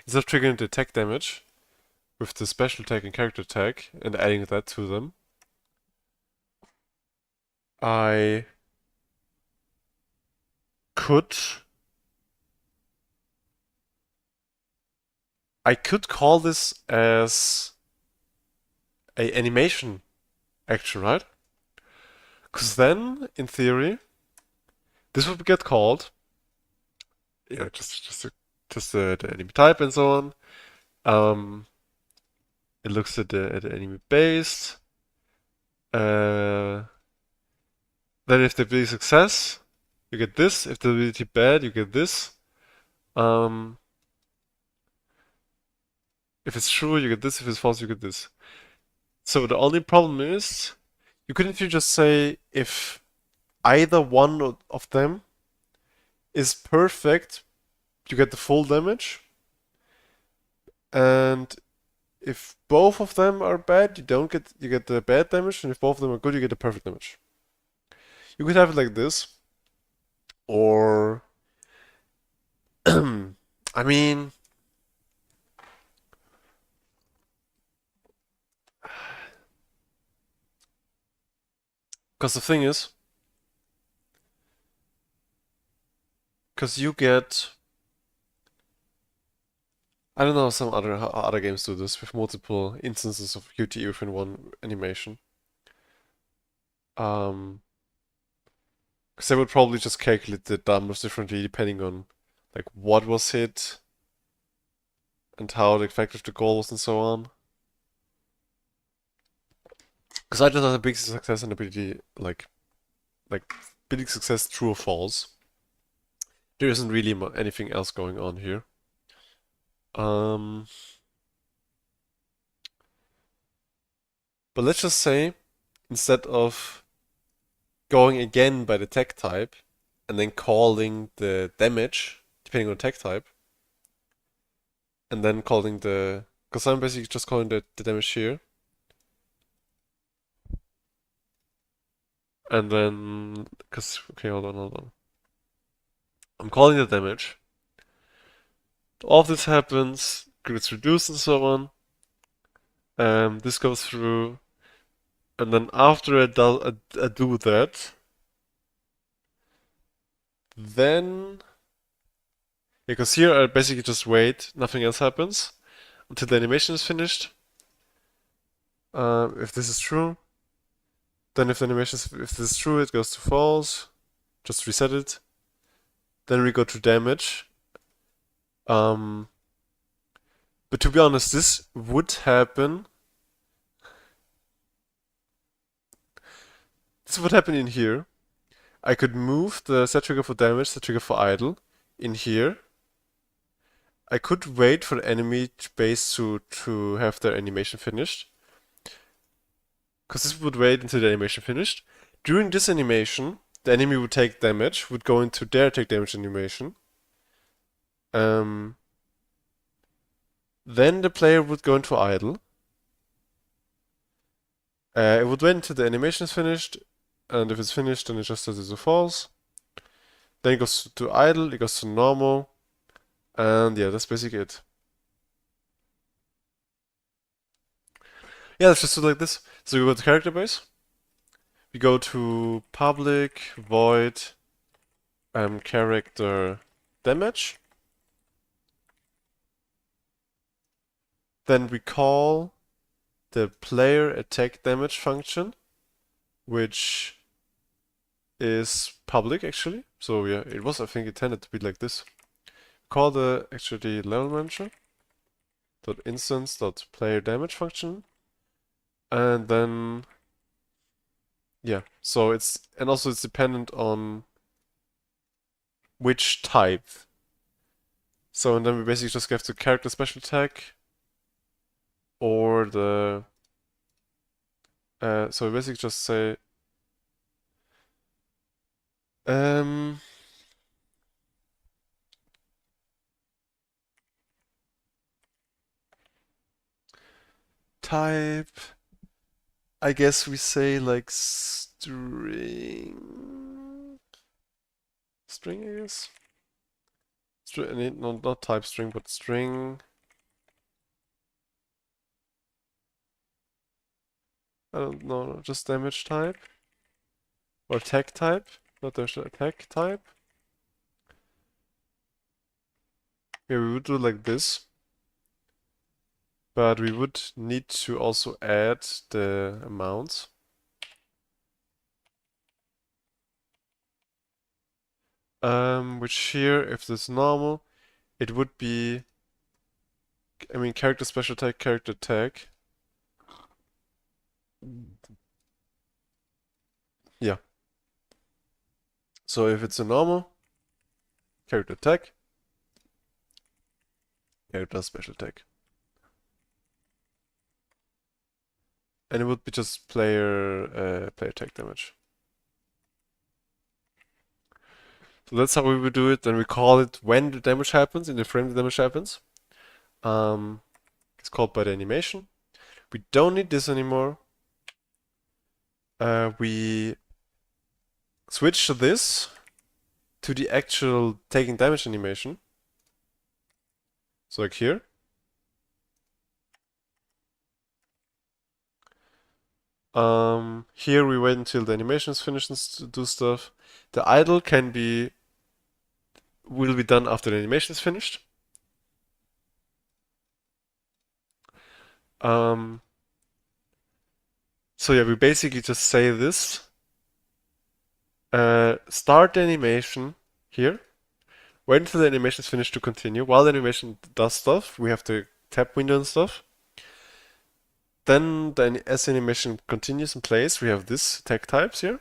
instead of triggering the attack damage with the special attack and character attack and adding that to them. I could call this as a animation action, right? Because then, in theory, this would get called, yeah, just the enemy type and so on. It looks at the enemy base. Then if they be success, You get this. If the ability bad, you get this. Um, if it's true, you get this. If it's false, you get this. So the only problem is, you couldn't you just say if either one of them is perfect, you get the full damage, and if both of them are bad, you get the bad damage, and if both of them are good, you get the perfect damage. You could have it like this, or I mean, because the thing is, because you get, I don't know, some other games do this with multiple instances of QTE within one animation. Because they would probably just calculate the numbers differently depending on like what was hit and how effective the goal was and so on. Because I just had a big success and ability like big success true or false. There isn't really anything else going on here. But let's just say instead of going again by the tech type and then calling the damage depending on tech type, and then calling the, because I'm basically just calling the damage here, and then because okay, hold on, I'm calling the damage. All of this happens, gets reduced and so on. This goes through, and then after I do that, then because here I basically just wait, nothing else happens until the animation is finished. If this is true, then if this is true, it goes to false. Just reset it. Then we go to damage. But to be honest, this would happen. This would happen in here. I could move the set trigger for damage, set trigger for idle in here. I could wait for the enemy base to have their animation finished. Because this would wait until the animation finished. During this animation, the enemy would take damage, would go into their take damage animation. Then the player would go into idle. It would wait until the animation is finished, and if it's finished, then it just says it's a false. Then it goes to idle, it goes to normal, and yeah, that's basically it. Yeah, let's just do it like this. So we go to character base. We go to public void character damage. Then we call the player attack damage function, which is public actually. So yeah, it was I think intended to be like this. Call the actually level manager dot instance dot player damage function, and then yeah, so it's, and also it's dependent on which type. So and then we basically just have to character special attack or the so we basically just say type, I guess we say like string I guess. String, no, not type string, but string. I don't know, just damage type. Or attack type, not the attack type. Yeah, we would do it like this. But we would need to also add the amounts. Which here, if this is normal, it would be, I mean, character special attack, character attack. Yeah. So if it's a normal, character attack, character special attack. And it would be just player attack damage. So that's how we would do it. Then we call it when the damage happens, in the frame the damage happens. It's called by the animation. We don't need this anymore. We switch to this to the actual taking damage animation. So like here. Here we wait until the animation is finished and do stuff. The idle will be done after the animation is finished. So yeah, we basically just say this. Start the animation here. Wait until the animation is finished to continue. While the animation does stuff, we have the tab window and stuff. Then as the animation continues in place, we have this tag types here.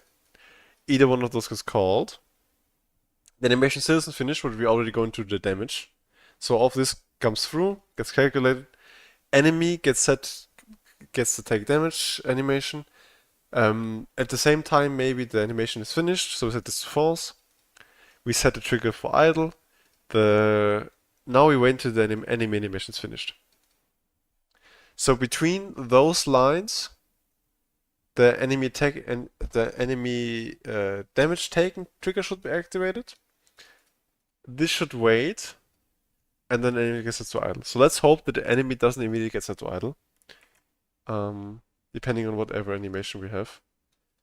Either one of those is called. The animation still isn't finished, but we already go into the damage. So all of this comes through, gets calculated. Enemy gets the take damage animation. At the same time, maybe the animation is finished, so we set this to false. We set the trigger for idle. Now we wait until the enemy animation is finished. So between those lines, the enemy attack and the enemy damage taken trigger should be activated. This should wait, and then the enemy gets set to idle. So let's hope that the enemy doesn't immediately get set to idle, depending on whatever animation we have.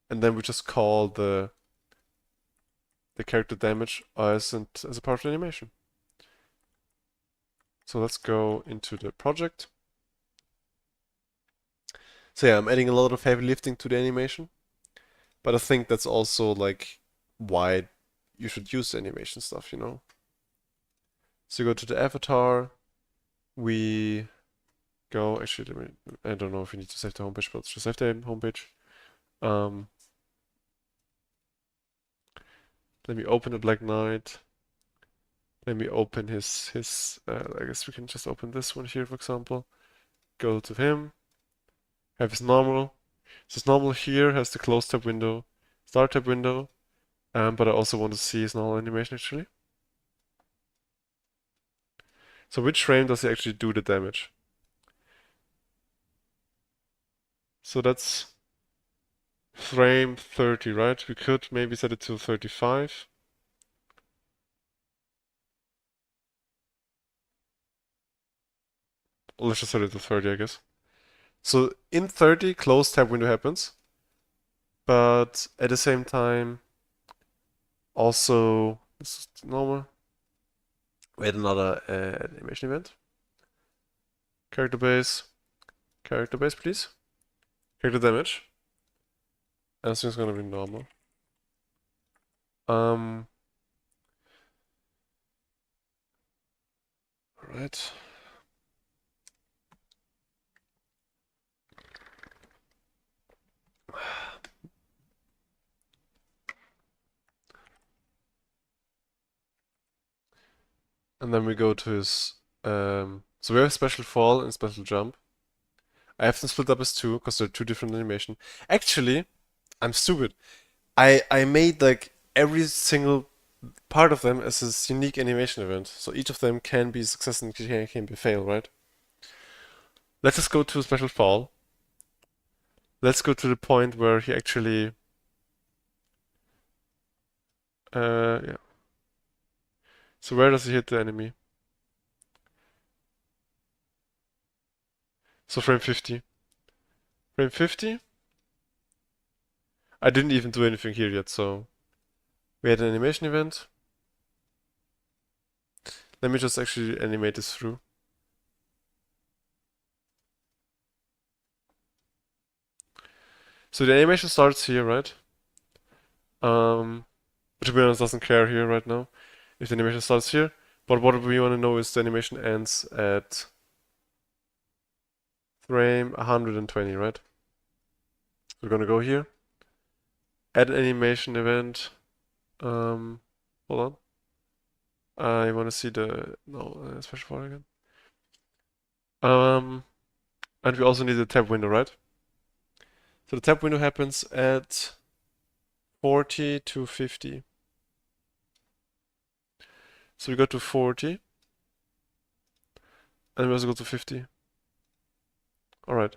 And then we just call the character damage as a part of the animation. So let's go into the project. So yeah, I'm adding a lot of heavy lifting to the animation, but I think that's also like why you should use the animation stuff, you know? So you go to the avatar, we go, actually, I don't know if we need to save the homepage, but let's just save the homepage. Let me open the Black Knight. Let me open his I guess we can just open this one here, for example. Go to him, have his normal. So his normal here has the close tab window, start tab window, but I also want to see his normal animation actually. So which frame does he actually do the damage? So that's frame 30, right? We could maybe set it to 35. Let's just set it to 30, I guess. So in 30, close tab window happens, but at the same time, also, this is normal. We had another animation event. Character base, please. Character damage. And this is gonna be normal. Alright. And then we go to his, so we have special fall and special jump. I have them split up as two, because they're two different animation. Actually, I'm stupid. I made like every single part of them as a unique animation event. So each of them can be success and can be fail, right? Let's just go to special fall. Let's go to the point where he actually, yeah. So where does he hit the enemy? So frame 50. Frame 50? I didn't even do anything here yet, so we had an animation event. Let me just actually animate this through. So the animation starts here, right? But to be honest, doesn't care here right now if the animation starts here. But what we want to know is the animation ends at frame 120, right? We're gonna go here, add an animation event, Hold on. I want to see the special folder again. And we also need the tab window, right? So the tab window happens at 40 to 50. So we go to 40, and we also go to 50. All right.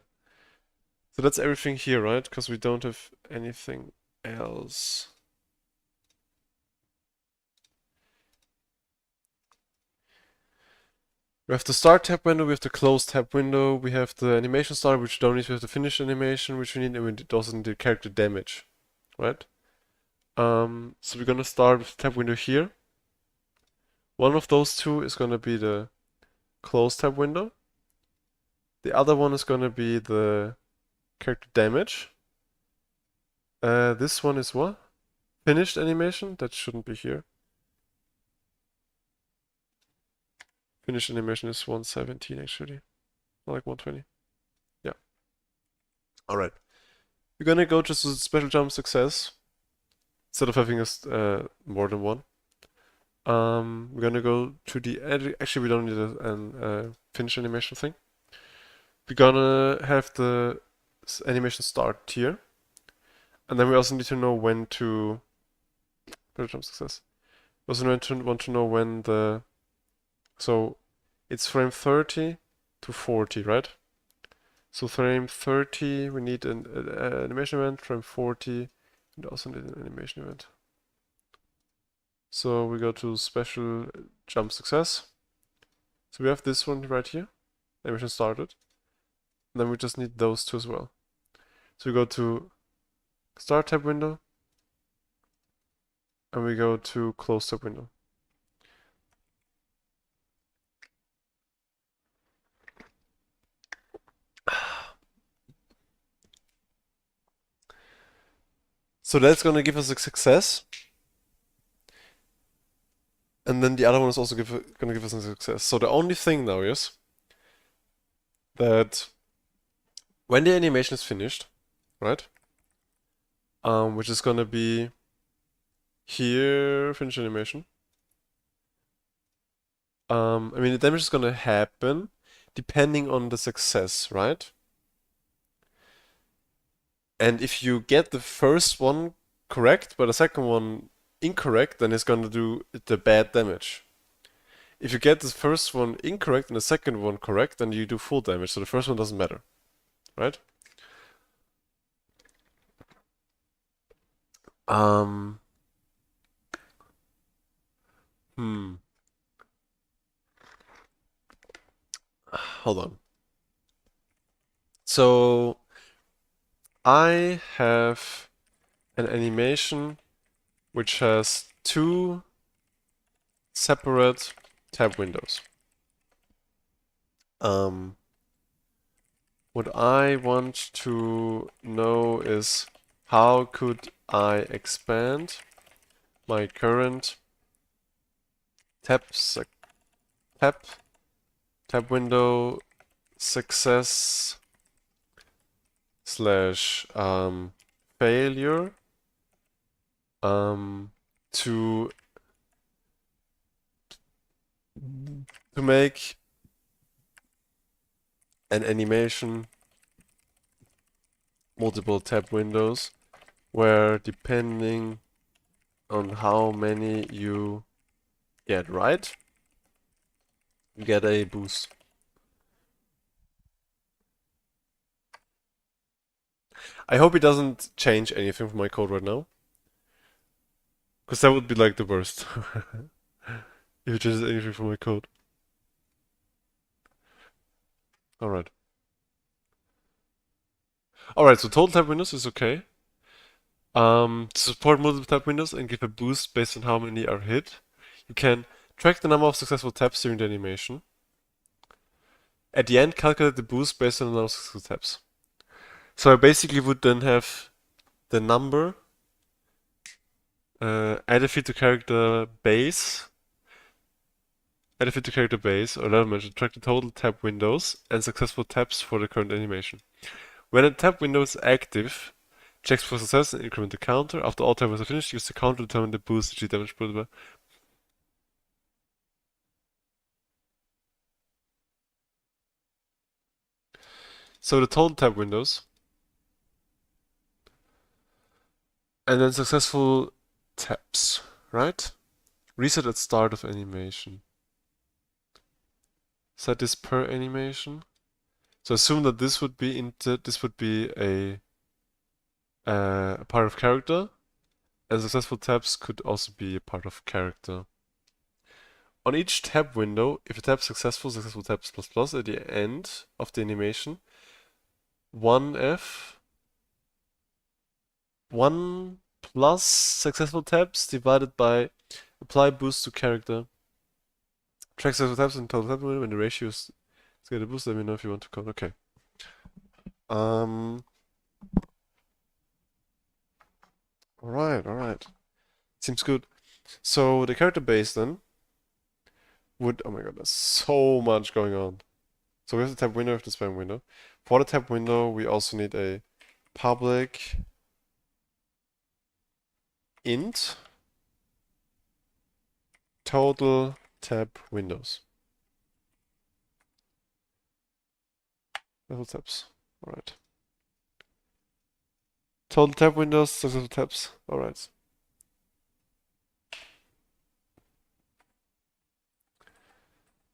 So that's everything here, right? Because we don't have anything else. We have the start tab window, we have the close tab window, we have the animation start, which we don't need, we have the finish animation, which we need, and we also need the character damage, right? So we're gonna start with the tab window here. One of those two is gonna be the close tab window. The other one is gonna be the character damage. This one is what? Finished animation? That shouldn't be here. Finished animation is 117 actually. Not like 120. Yeah. Alright. We're gonna go just to special jump success. Instead of having more than one. We're gonna go to the actually we don't need a finish animation thing. We're gonna have the animation start here. And then we also need to know when to special jump success. We also want to know when so it's frame 30 to 40, right? So frame 30 we need an animation event, frame 40 we also need an animation event. So we go to special jump success. So we have this one right here, animation started. And then we just need those two as well. So we go to start tab window, and we go to close tab window. So that's gonna give us a success. And then the other one is also gonna give us a success. So the only thing now is that when the animation is finished, right? Which is gonna be here, finish animation. I mean, the damage is gonna happen depending on the success, right? And if you get the first one correct, but the second one incorrect, then it's gonna do the bad damage. If you get the first one incorrect and the second one correct, then you do full damage, so the first one doesn't matter, right? Um, hmm. Hold on. So I have an animation which has two separate tab windows. What I want to know is how could I expand my current tab window success slash failure to make an animation multiple tab windows where depending on how many you get right, you get a boost. I hope it doesn't change anything from my code right now. Because that would be like the worst. If it changes anything from my code. Alright. Alright, so total tab windows is okay. To support multiple tab windows and give a boost based on how many are hit, you can track the number of successful tabs during the animation. At the end, calculate the boost based on the number of successful tabs. So I basically would then have the number, add a fit to character base, or level measure, track the total tab windows and successful tabs for the current animation. When a tab window is active, Checks for success and increment the counter. After all timers are finished, use the counter to determine the boost G damage. Blah, blah. So the total tab windows. And then successful taps, right? Reset at start of animation. Set this per animation. So assume that this would be a part of character, and successful taps could also be a part of character. On each tab window, if a tab successful taps plus plus at the end of the animation, 1F 1 plus successful taps divided by apply boost to character. Track successful taps and total tab window when the ratio is get a boost. Let me know if you want to code. Okay. Alright. Seems good. So the character base then would, oh my god, there's so much going on. So we have the tab window, we have the spam window. For the tab window, we also need a public int total tab windows. Total tabs. Alright. Total tab windows, successful tabs. Alright.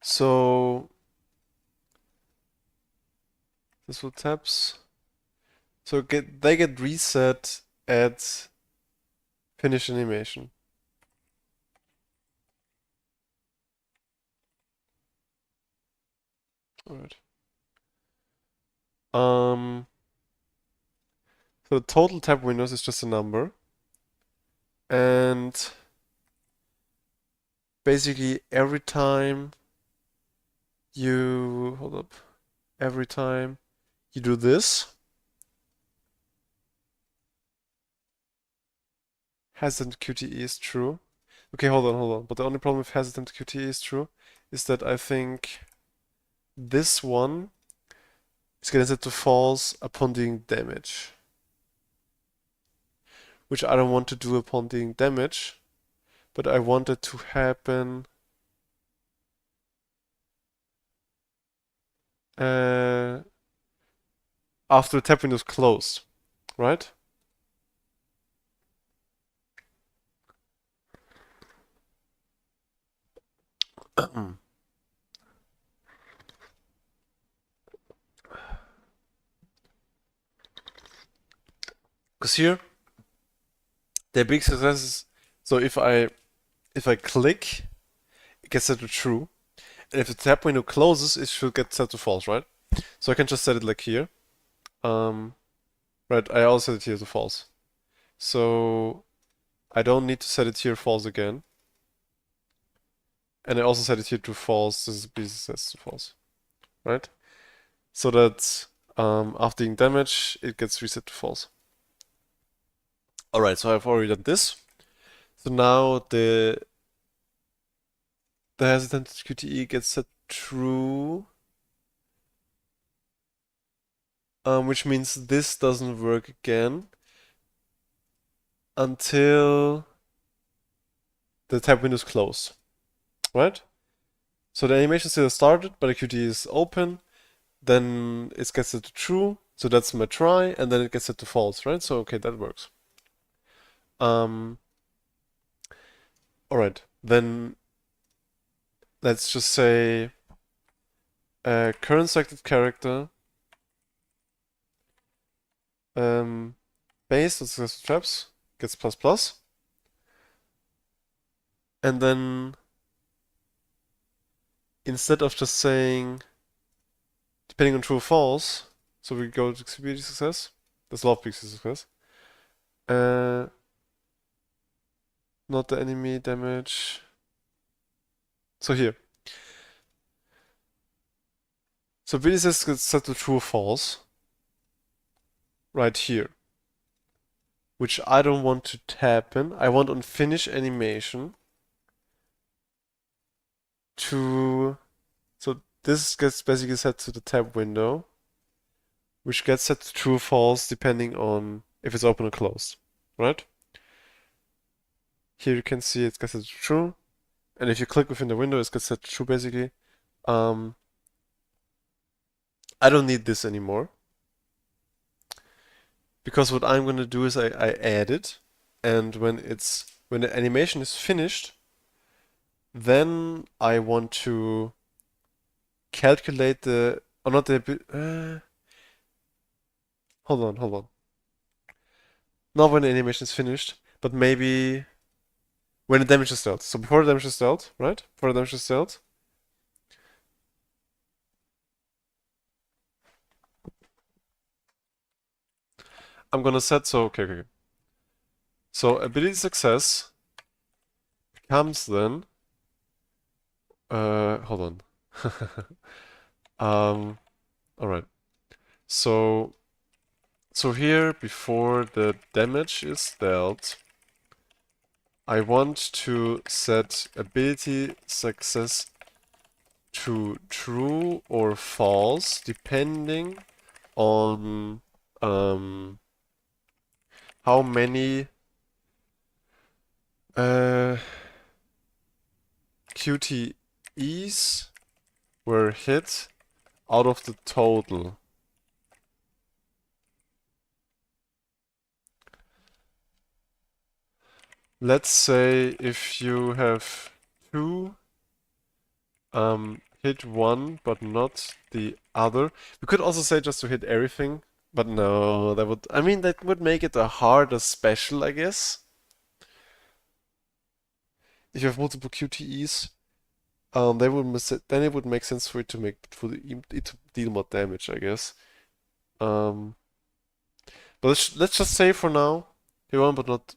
So successful tabs. So they get reset at finish animation. Alright. So the total tab windows is just a number. And basically every time you every time you do this, hesitant QTE is true. Okay, hold on. But the only problem with hesitant QTE is true is that I think this one is getting set to false upon doing damage. Which I don't want to do upon doing damage, but I want it to happen after the tab window is closed, right? Because here, the big success is, so if I click, it gets set to true. And if the tab window closes, it should get set to false, right? So I can just set it like here. Right, I also set it here to false. So I don't need to set it here false again. And I also set it here to false, this is B sets to false. Right? So that after doing damage, it gets reset to false. Alright, so I've already done this. So now the hesitant QTE gets set true. Which means this doesn't work again until the tab window is closed, right? So the animation still started, but the QTE is open. Then it gets set to true, so that's my try, and then it gets set to false, right? So okay, that works. Alright, then let's just say current selected character base on successful traps gets plus plus. And then instead of just saying depending on true or false, so we go to XP success. There's a lot of pixel success. Not the enemy damage. So here. So BDSS gets set to true or false. Right here. Which I don't want to happen. I want on finish animation to... So this gets basically set to the tab window, which gets set to true or false depending on if it's open or closed, right? Here you can see it gets set to true, and if you click within the window, it gets set to true basically. I don't need this anymore because what I'm gonna do is I add it, and when the animation is finished, then I want to calculate the or not the hold on. Not when the animation is finished, but maybe when the damage is dealt. So before the damage is dealt, right? Before the damage is dealt, I'm gonna set okay. So ability success comes then. Hold on. All right. So here before the damage is dealt, I want to set ability success to true or false depending on how many QTEs were hit out of the total. Let's say if you have two hit one but not the other. We could also say just to hit everything, but no, that would make it a harder special, I guess. If you have multiple QTEs, then it would make sense for it to deal more damage, I guess. But let's just say for now, hit one but not.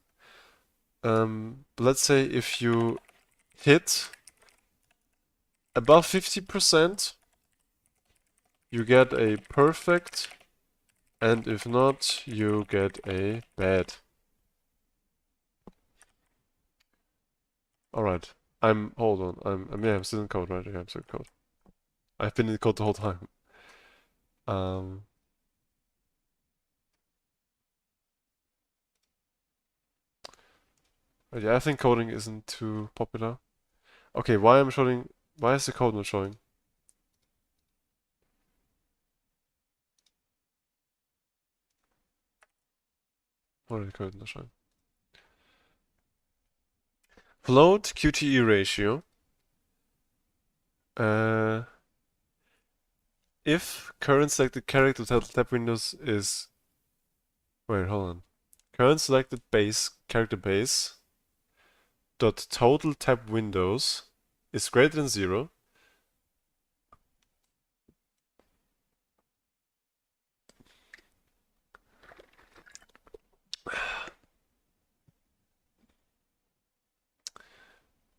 But let's say if you hit above 50%, you get a perfect, and if not, you get a bad. Alright. Hold on. I'm still in code, right? Yeah, I'm still in code. I've been in code the whole time. Yeah, I think coding isn't too popular. Okay, why is the code not showing? Why is the code not showing? Float QTE ratio. If current selected character title tab windows is wait, hold on. Current selected character base dot total tab windows is greater than 0.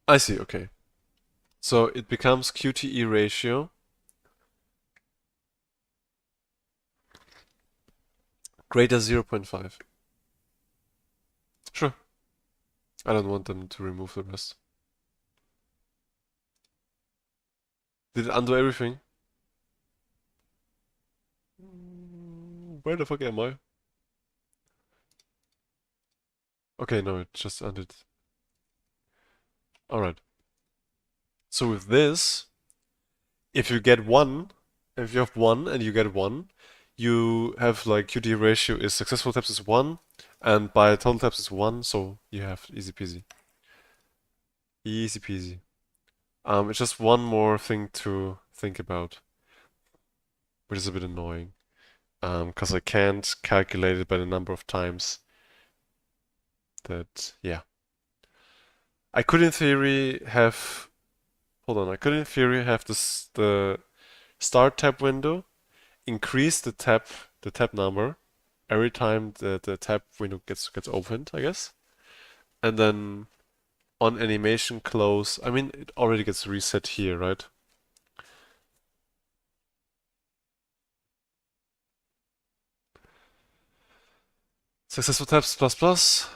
I see, okay. So it becomes QTE ratio greater 0.5. Sure. I don't want them to remove the rest. Did it undo everything? Where the fuck am I? Okay, no, it just undid. Alright. So with this, if you have 1 and you get 1, you have like QTE ratio is successful taps is 1, and by total taps is 1, so you have easy peasy. Easy peasy. It's just one more thing to think about, which is a bit annoying. Because I can't calculate it by the number of times that, yeah. I could in theory have, hold on, I could in theory have the start tab window, increase the tab number every time the tab window gets opened, I guess. And then on animation close, I mean, it already gets reset here, right? Successful tabs plus plus.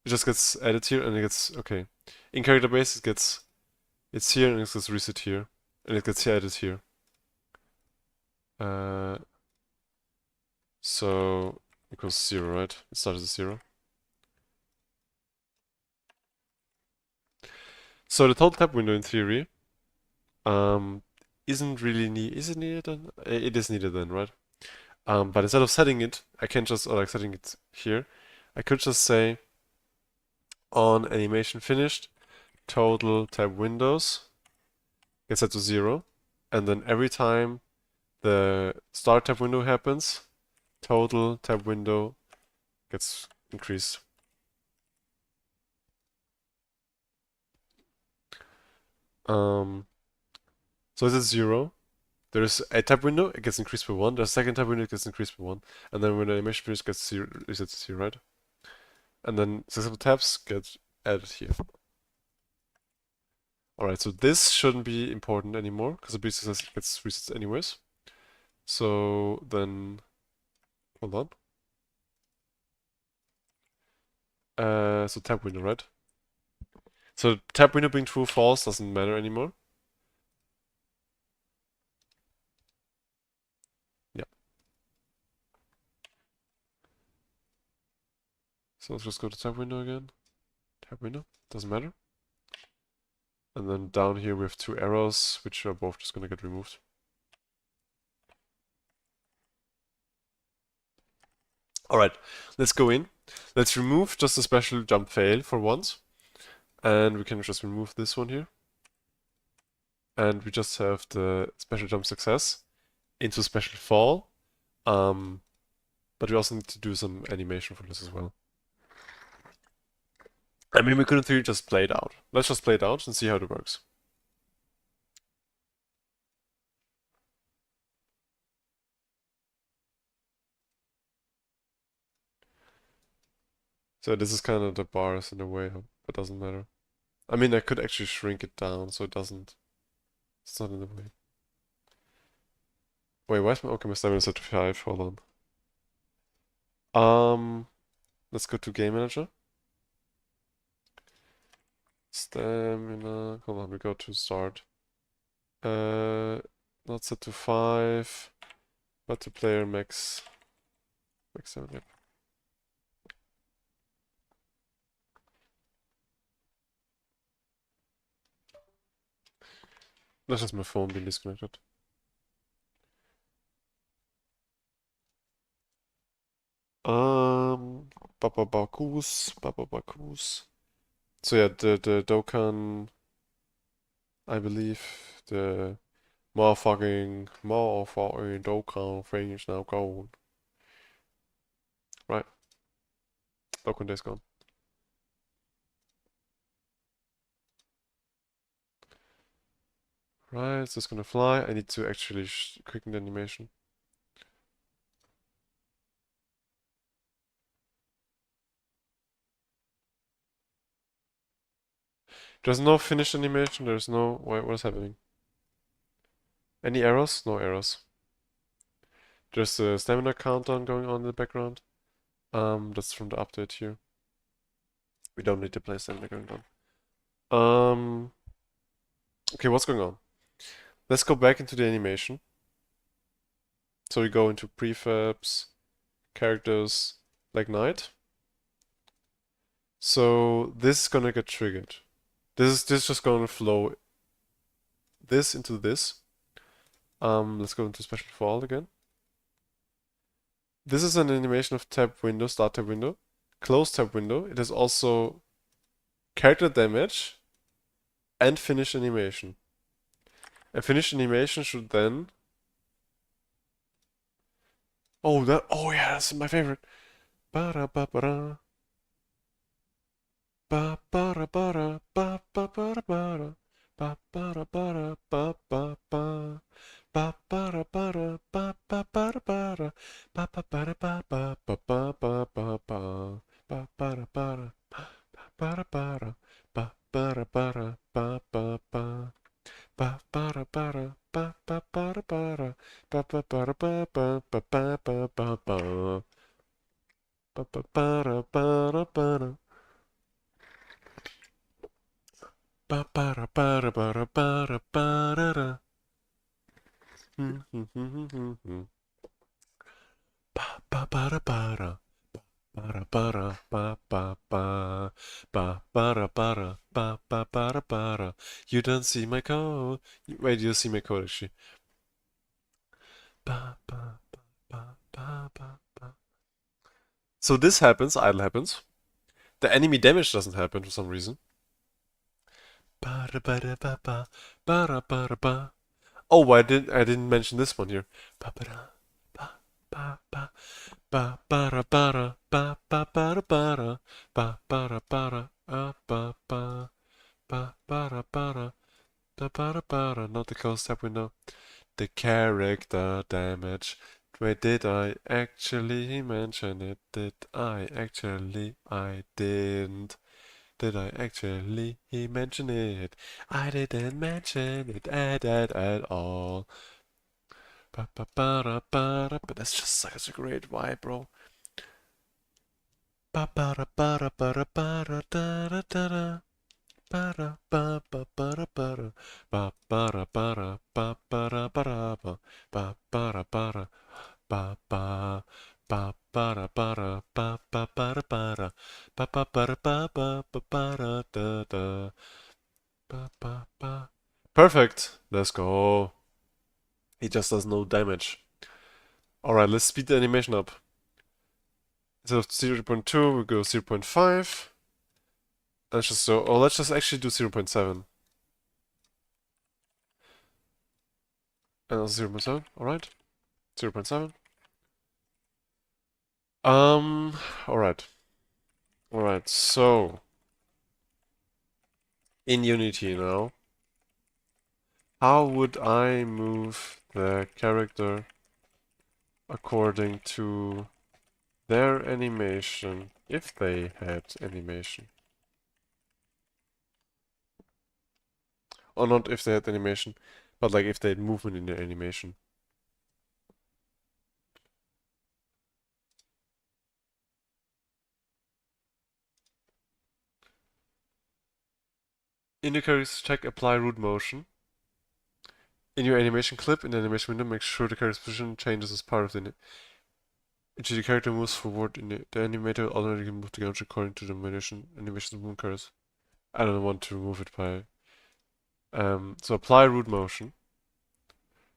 It just gets added here and it gets, okay. In character base it's here and it gets reset here. And it gets added here. So equals 0, right? It starts at 0. So the total tab window in theory um, isn't really is it needed then? It is needed then, right? But instead of setting it, I can just, or like setting it here, I could just say on animation finished, total tab windows gets set to 0. And then every time the start tab window happens, total tab window gets increased. So this is 0. There's a tab window, it gets increased by 1. There's a second tab window, it gets increased by 1. And then when the animation finishes, gets 0, is at 0, right? And then successful tabs get added here. Alright, so this shouldn't be important anymore, because the previous success gets resets anyways. So then, hold on. So tab window, right? So tab window being true or false doesn't matter anymore. Yeah. So let's just go to tab window again. Tab window, doesn't matter. And then down here we have two arrows, which are both just gonna get removed. Alright, let's go in. Let's remove just a special jump fail for once. And we can just remove this one here. And we just have the special jump success into special fall. But we also need to do some animation for this as well. I mean, we could in theory just play it out. Let's just play it out and see how it works. So this is kind of the bars in a way, but doesn't matter. I mean, I could actually shrink it down so it doesn't. It's not in the way. Wait, why is my okay? My stamina set to 5. Hold on. Let's go to Game Manager. Stamina. Hold on, we go to start. Not set to 5. Multiplayer max. Max 7. Yep. That's just my phone being disconnected. Bababakus. So yeah, the Dokkan, I believe the motherfucking Dokkan thing is now gone. Right. Dokkan Day's gone. Right, it's just gonna fly. I need to actually quicken the animation. There's no finished animation, there's no... What is happening? Any errors? No errors. There's a stamina countdown going on in the background. That's from the update here. We don't need to play stamina going on. Okay, what's going on? Let's go back into the animation. So we go into prefabs, characters, like night. So this is gonna get triggered. This is just gonna flow this into this. Let's go into special for all again. This is an animation of tab window, start tab window, close tab window. It is also character damage and finish animation. A finished animation should then... Oh, yeah, that's my favorite. Ba-da-ba-ba-da. Ba-ba-da-ba-da. Ba-ba-ba-da-ba-da. Ba-ba-da-ba-da. Ba-ba-ba. Ba-ba-da-ba-da. Ba-ba-ba-da-ba-da. Ba-ba-ba-da-ba-ba-ba-ba-ba-ba. Ba-ba-da-ba-da. Ba-ba-da-ba-da. Ba-ba-da-ba-da. Ba-ba-ba. Ba-ba-da-ba-da. Ba-ba-ba-da-ba-da. Ba-ba-ba-da-ba-ba-ba-ba-ba-ba. Ba-ba-ba-da-ba-da-ba-da. Ba-ba-da-ba-da-ba-da-ba-da-ba-da-da. Ba ba da ba da. Ba da ba da ba ba ba. Ba ba da ba da ba ba ba da ba da. You don't see my code. Wait, you see my code actually. Ba ba ba ba ba ba ba. So this happens, idle happens. The enemy damage doesn't happen for some reason. Ba da ba da ba ba. Ba da ba da ba. Oh, I didn't mention this one here. Ba ba da ba ba ba. Ba ba da ba da ba ba ba da ba da ba ba da ba da ba ba ba ba da ba da ba ba da ba da. Not the close step window. The character damage. Wait, did I actually mention it? Did I actually? I didn't. Did I actually mention it? I didn't mention it at all. Ba ba ba da ba da. But that's just such a great vibe, bro. Ba ba da ba da ba da ba da da da da da. Ba da ba ba ba da ba da. Ba ba da ba da ba ba da ba da ba. Ba ba da ba da ba ba. Ba ba da ba da ba ba ba da ba da. Ba ba ba da ba ba ba ba da da da. Ba ba ba. Perfect. Let's go. He just does no damage. Alright, let's speed the animation up. Instead of 0.2, we go 0.5. Let's just actually do 0.7. And also 0.7, alright. 0.7. Alright. Alright, so in Unity now, how would I move the character according to their animation if they had animation? Or not if they had animation, but like if they had movement in their animation. In the character's check, apply root motion. In your animation clip, in the animation window, make sure the character's position changes as part of the until the character moves forward in the animator automatically move the camera according to the animation movement curves. I don't want to remove it by so apply root motion.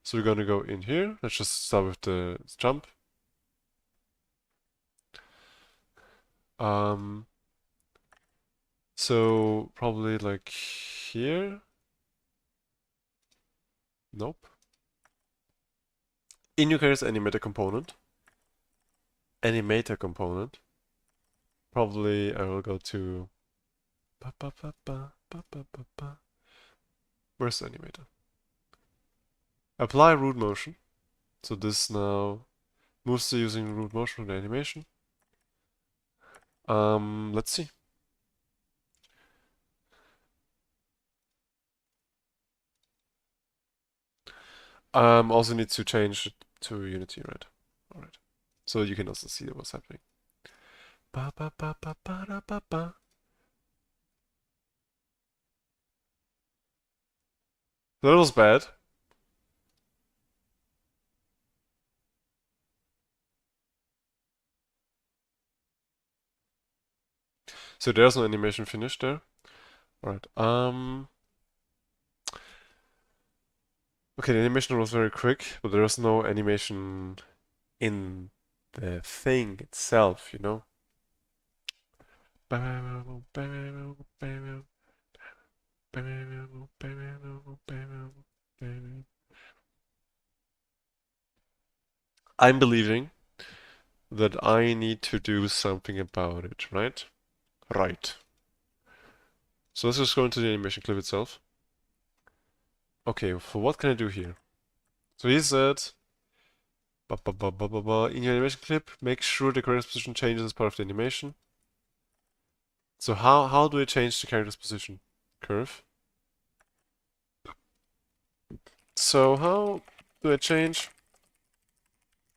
So we're gonna go in here. Let's just start with the jump. So probably like here. Nope. In your character's animator component. Probably I will go to where's the animator? Apply root motion. So this now moves to using root motion for the animation. Let's see. Also need to change it to Unity, right? Alright. So you can also see what's happening. Ba ba ba ba ba da ba ba. That was bad. So there's no animation finished there. Alright. Okay, the animation was very quick, but there was no animation in the thing itself, you know? I'm believing that I need to do something about it, right? Right. So let's just go into the animation clip itself. Okay, for what can I do here? So he said, in your animation clip, make sure the character's position changes as part of the animation. So how do I change the character's position? Curve. So how do I change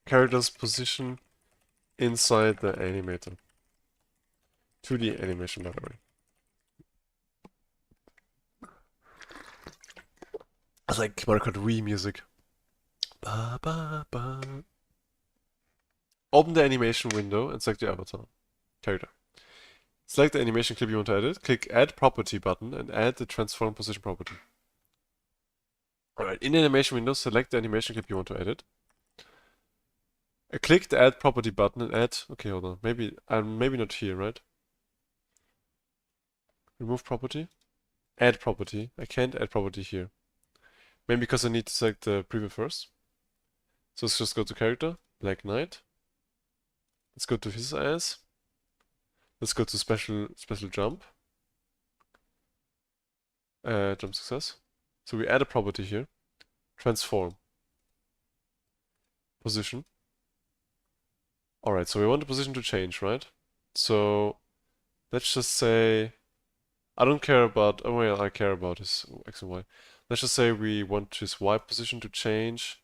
character's position inside the animator? To the animation, by the way. It's like Mario Kart Wii music. Ba, ba, ba. Open the animation window and select your avatar character. Select the animation clip you want to edit. Click Add Property button and add the Transform Position property. Alright, in the animation window, select the animation clip you want to edit. Click the Add Property button and add. Okay, hold on. Maybe not here, right? Remove property. Add property. I can't add property here. Maybe because I need to select the preview first. So let's just go to character, Black Knight. Let's go to his eyes. Let's go to special jump. Jump success. So we add a property here. Transform. Position. Alright, so we want the position to change, right? So let's just say I don't care about, oh well, I care about his X and Y. Let's just say we want his Y position to change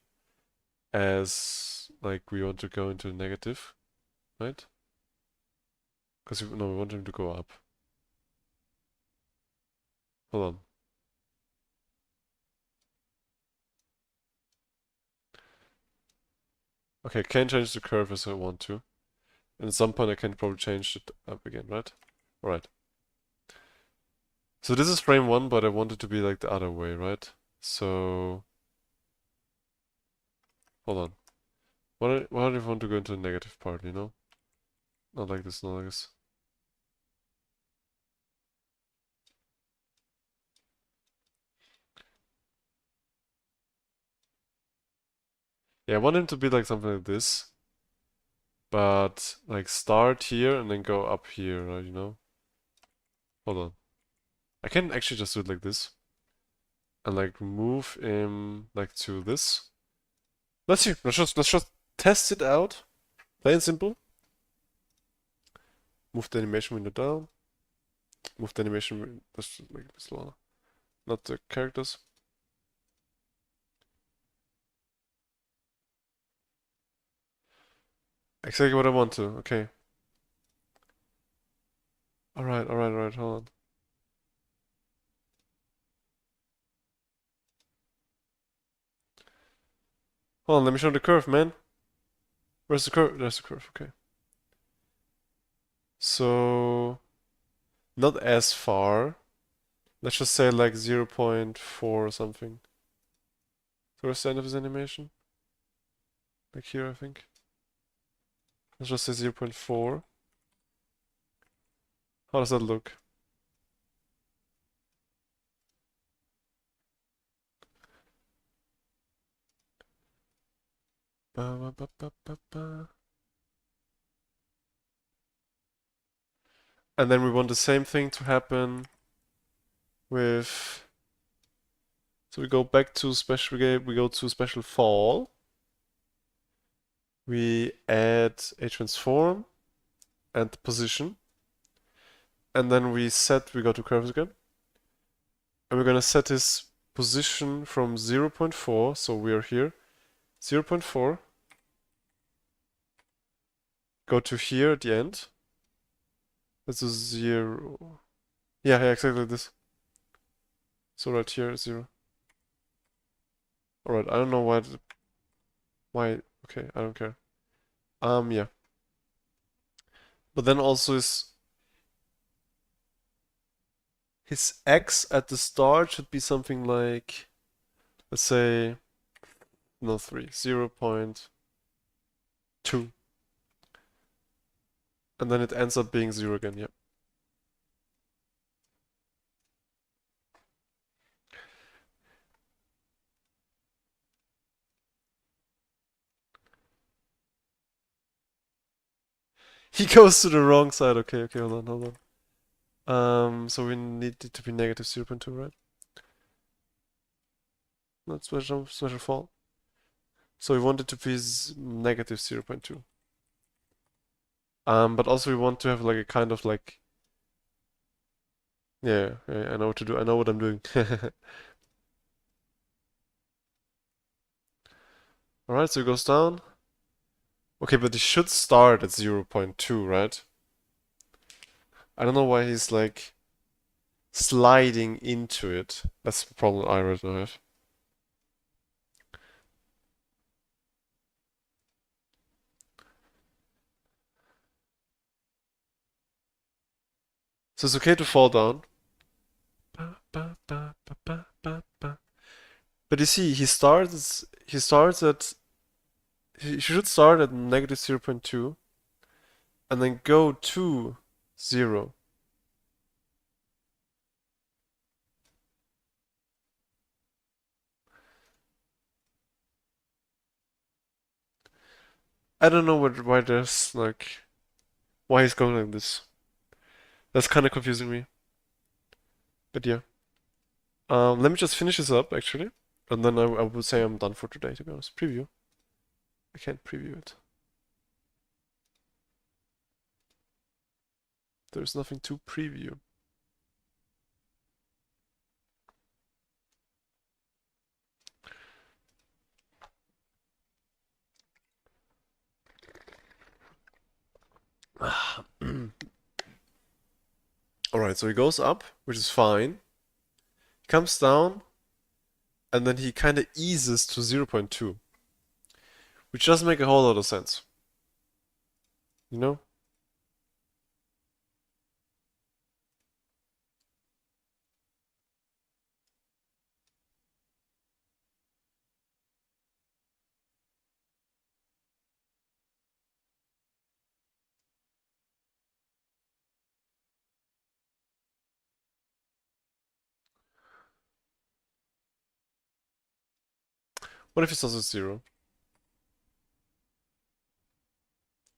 as, like, we want to go into negative, right? Because, no, we want him to go up. Hold on. Okay, I can change the curve as I want to. And at some point I can probably change it up again, right? Alright. So this is frame 1, but I want it to be like the other way, right? So... Hold on. Why do you want to go into the negative part, you know? Not like this, not like this. Yeah, I want him to be like something like this. But, like, start here and then go up here, right, you know? Hold on. I can actually just do it like this. And, like, move him, like, to this. Let's see. Let's just test it out. Plain and simple. Move the animation window down. Move the animation window. Let's make it slower. Not the characters. Exactly what I want to. Okay. Alright, hold on. Hold on, let me show the curve, man. Where's the curve? There's the curve, okay. So, not as far. Let's just say like 0.4 or something. Towards the end of his animation. Like here, I think. Let's just say 0.4. How does that look? Ba, ba, ba, ba, ba, ba. And then we want the same thing to happen with... So we go back to special, we go to special fall. We add a transform and position. And then we go to curves again. And we're gonna set his position from 0.4, so we are here. 0.4. Go to here at the end. That's a 0. Yeah, exactly like this. So right here, 0. Alright, I don't know why, okay, I don't care. Yeah. But then also his X at the start should be something like, let's say, no 3, 0.2. And then it ends up being 0 again, yeah. He goes to the wrong side. Okay, hold on. So we need it to be negative 0.2, right? Not special fall. So we want it to be negative 0.2. But also we want to have like a kind of like, yeah, I know what to do. I know what I'm doing. Alright, so it goes down. Okay, but it should start at 0.2, right? I don't know why he's like sliding into it. That's the problem I right now have. So it's okay to fall down. But you see, he should start at negative 0.2 and then go to 0. I don't know why there's like why he's going like this. That's kind of confusing me. But yeah. Let me just finish this up actually, and then I would say I'm done for today. To be honest, preview. I can't preview it. There's nothing to preview. Alright, so he goes up, which is fine. He comes down, and then he kind of eases to 0.2, which doesn't make a whole lot of sense. You know? What if it starts at 0?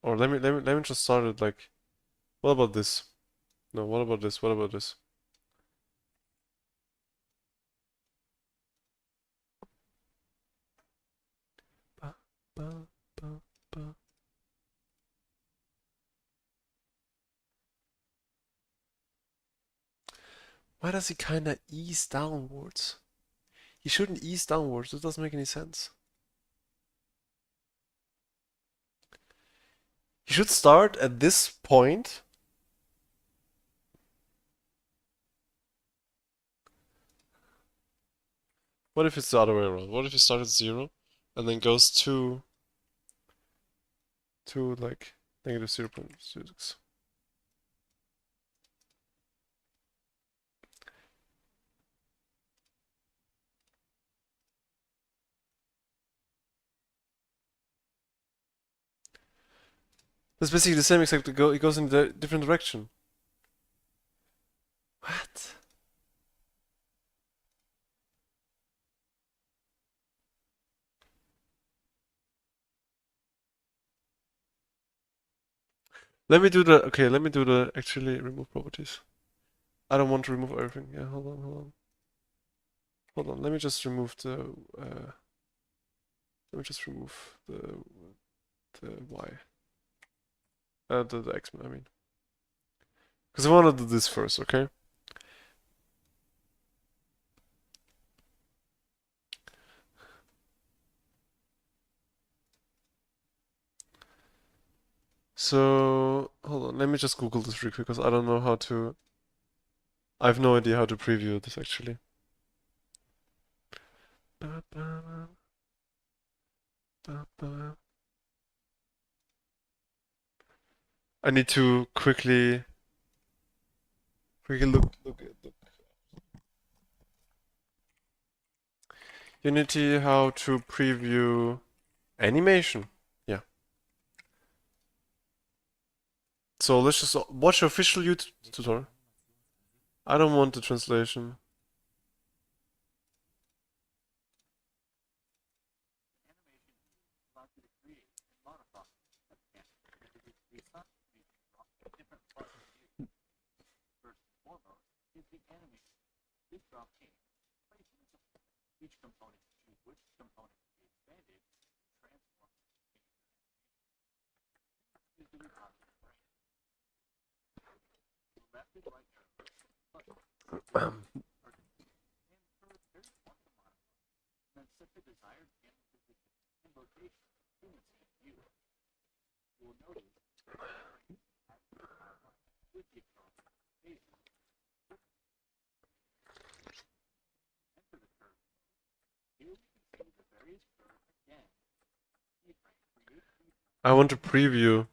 Or let me just start it like, what about this? No, what about this? What about this? Ba, ba, ba, ba. Why does he kind of ease downwards? He shouldn't ease downwards. It doesn't make any sense. He should start at this point. What if it's the other way around? What if he starts at 0 and then goes to like negative 0.6? That's basically the same, except it goes in a different direction. What? Let me do the actually remove properties. I don't want to remove everything. Yeah, hold on, hold on. Hold on, let me just remove let me just remove the Y. The X, I mean. Because I want to do this first, okay? So, hold on, let me just Google this real quick because I don't know how to. I have no idea how to preview this actually. I need to quickly look. Unity, how to preview animation. Yeah. So let's just watch official YouTube tutorial. I don't want the translation. I want to preview.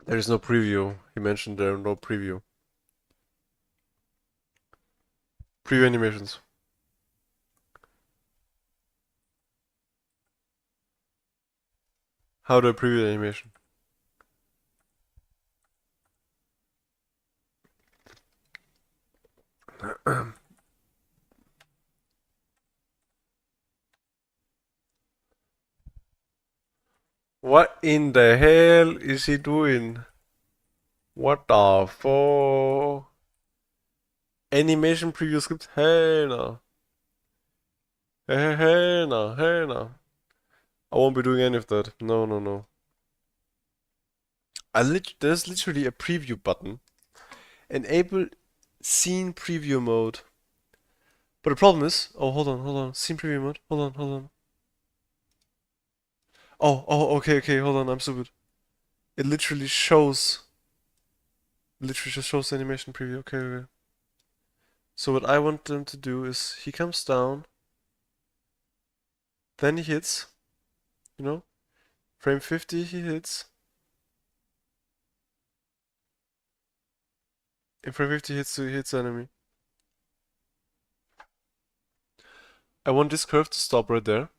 There is no preview. He mentioned there are no preview. Preview animations. How do I preview the animation? What in the hell is he doing? What the fuck? Animation preview script? Hey no. Hey no. Hey no. I won't be doing any of that. No, no, no. There's literally a preview button. Enable scene preview mode. But the problem is, oh, hold on. Scene preview mode. Hold on. Okay, hold on. I'm stupid. It literally just shows the animation preview. Okay. So what I want them to do is he comes down, then he hits, you know, frame 50 he hits. In frame 50 he hits the enemy. I want this curve to stop right there.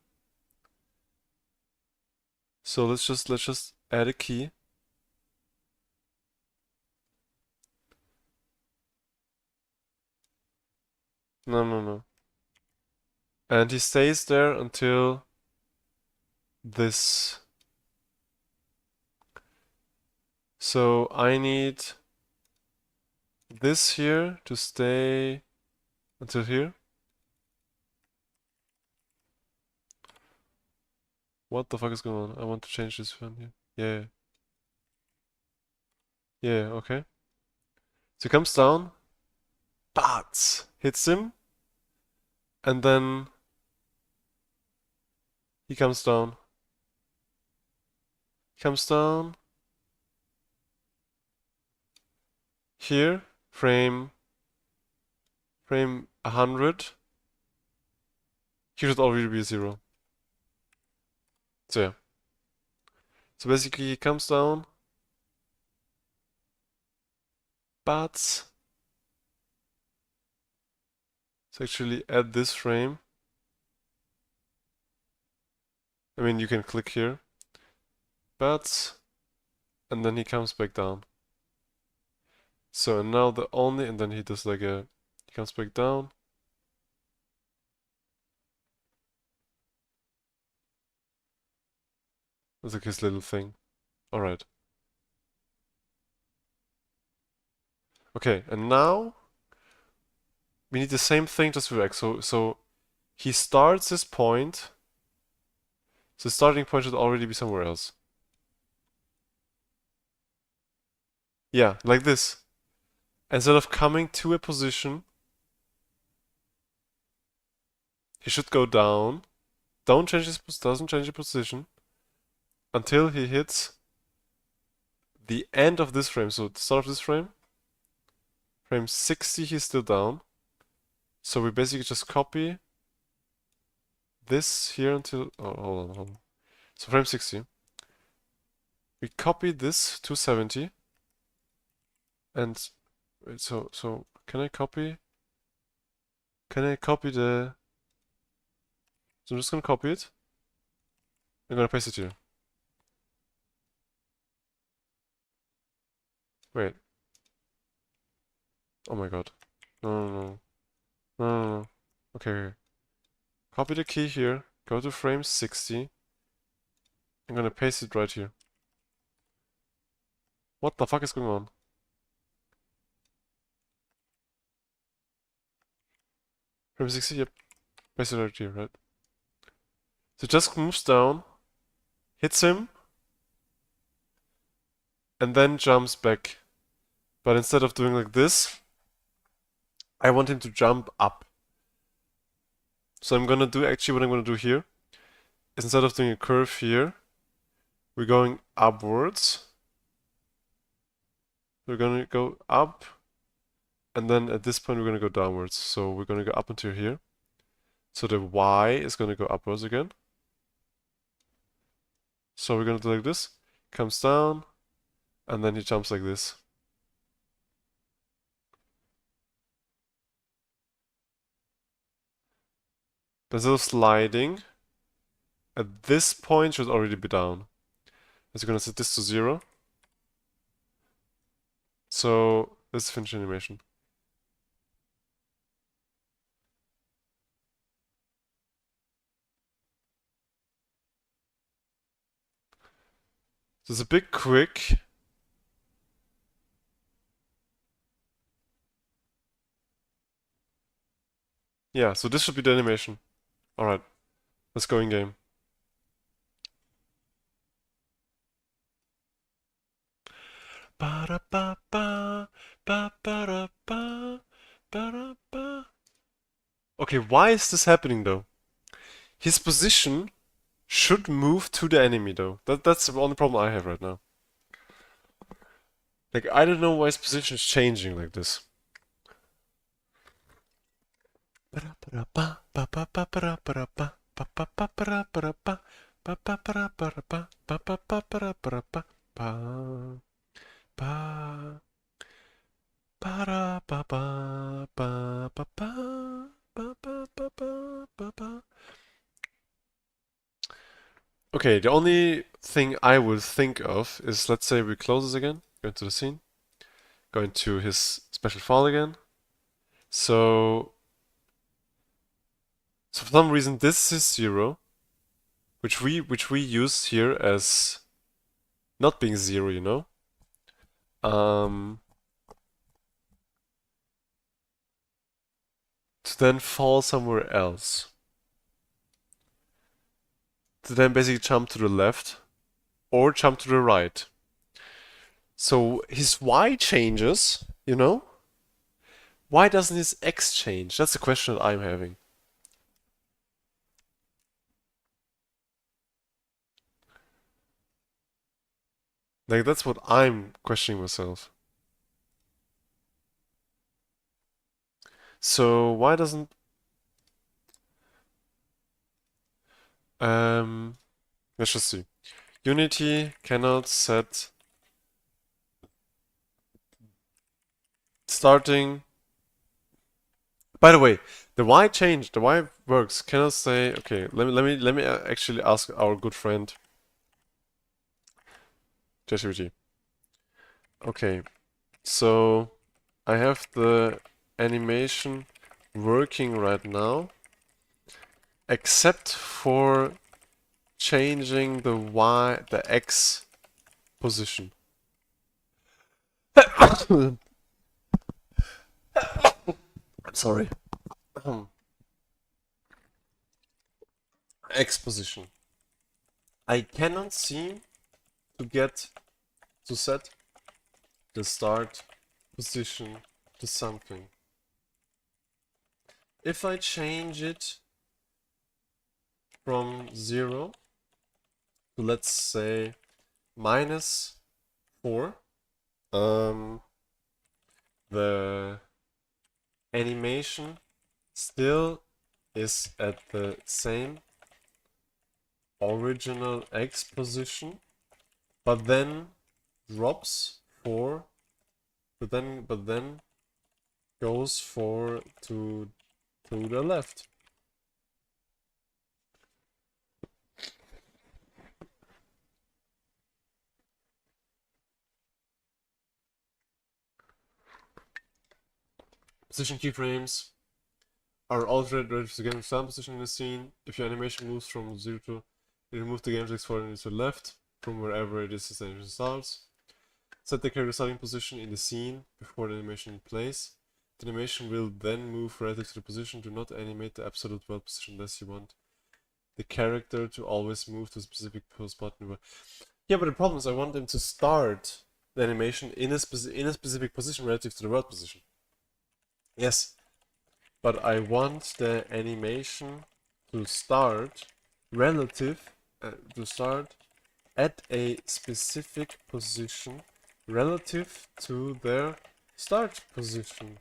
So let's just add a key. No. And he stays there until this. So I need this here to stay until here. What the fuck is going on? I want to change this one here. Yeah, okay. So he comes down, but hits him, and then he comes down. Comes down. Here, frame 100. Here should already be 0. So yeah. So basically he comes down, but so actually add this frame. I mean you can click here. But and then he comes back down. So and now the only and then he does like a he comes back down. That's like his little thing. Alright. Okay, and now we need the same thing just with X. So he starts his point. So the starting point should already be somewhere else. Yeah, like this. Instead of coming to a position, he should go down. Doesn't change the position until he hits the end of this frame. So the start of this frame, frame 60, he's still down. So we basically just copy this here until hold on. So frame 60. We copy this to 70. And wait, so can I copy? Can I copy the? So I'm just gonna copy it. I'm gonna paste it here. Wait. Oh my god. No. Okay. Copy the key here. Go to frame 60. I'm gonna paste it right here. What the fuck is going on? Frame 60, yep. Paste it right here, right? So it just moves down, hits him, and then jumps back. But instead of doing like this, I want him to jump up. So I'm gonna do actually what I'm gonna do here is instead of doing a curve here, we're going upwards. We're gonna go up, and then at this point we're gonna go downwards. So we're gonna go up until here. So the Y is gonna go upwards again. So we're gonna do like this. Comes down, And then he jumps like this. There's a sliding. At this point should already be down. So we're gonna set this to 0. So this is finish animation. So it's a bit quick. Yeah, so this should be the animation. Alright, let's go in game. Okay, why is this happening though? His position should move to the enemy though. That's the only problem I have right now. Like, I don't know why his position is changing like this. Okay, the only thing I would think of is, let's say we close this again, go into the scene, go into his special file again. So for some reason this is 0, which we use here as not being 0, you know? To then fall somewhere else. To then basically jump to the left or jump to the right. So his Y changes, you know? Why doesn't his X change? That's the question that I'm having. Like, that's what I'm questioning myself. So why doesn't let's just see. Unity cannot set starting. By the way, the Y change, the Y works. Cannot say. Okay, let me actually ask our good friend ChatGPT. Okay, so I have the animation working right now, except for changing the X position. I'm sorry. X position. I cannot seem to get to set the start position to something. If I change it from 0 to, let's say, -4, the animation still is at the same original X position, but then drops for, but then goes for to the left. Position keyframes are altered relative to game stand position in the scene. If your animation moves from 0 to, you remove the game text forward to the left from wherever it is the animation starts. Set the character starting position in the scene before the animation plays. The animation will then move relative to the position. Do not animate the absolute world position unless you want the character to always move to a specific spot. Yeah, but the problem is I want them to start the animation in a specific position relative to the world position. Yes, but I want the animation to start relative to start at a specific position relative to their start position.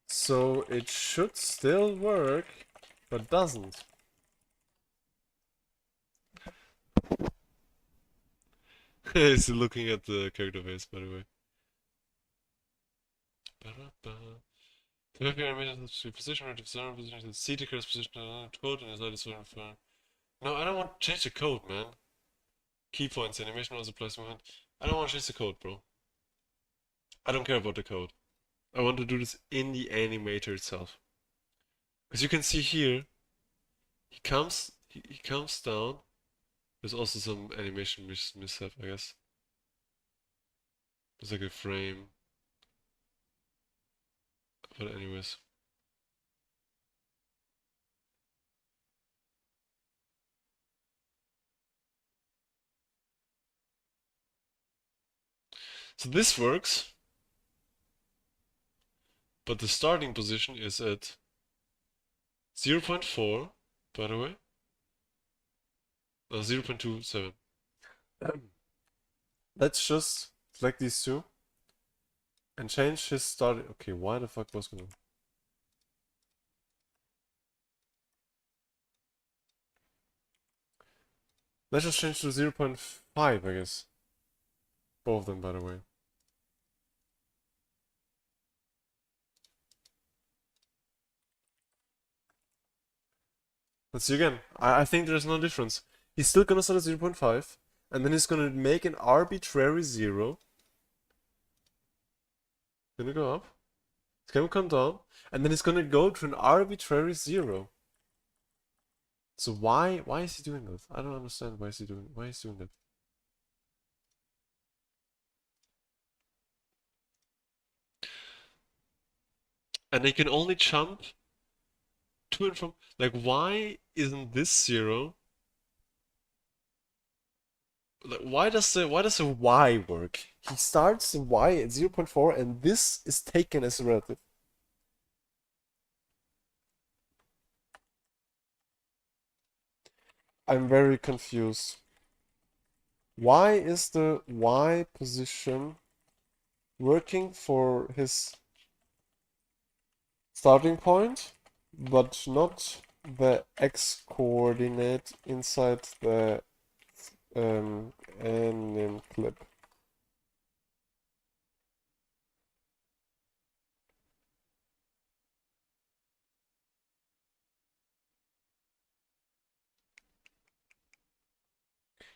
So it should still work, but doesn't. He's looking at the character face, by the way. To have your animation to position or to position to see the correct position code and is not a for. No, I don't want to change the code, man. Key points, animation also applies movement. I don't want to change the code, bro. I don't care about the code. I want to do this in the animator itself. Because you can see here, he comes down. There's also some animation mishap, I guess. There's like a frame. But anyways. So this works, but the starting position is at 0.4, by the way. 0.27. Let's just select these two and change his starting. Okay, why the fuck was going? Let's just change to 0.5, I guess. Both of them, by the way. Let's see again. I think there's no difference. He's still gonna start at 0.5, and then he's gonna make an arbitrary 0. Gonna go up. It's gonna come down, and then he's gonna go to an arbitrary 0. So why is he doing that? I don't understand why he's doing that. And they can only jump to and from. Like, why isn't this 0? Like, why does the y work? He starts the y at 0.4, and this is taken as a relative. I'm very confused. Why is the y position working for his starting point, but not the x coordinate inside the anim clip?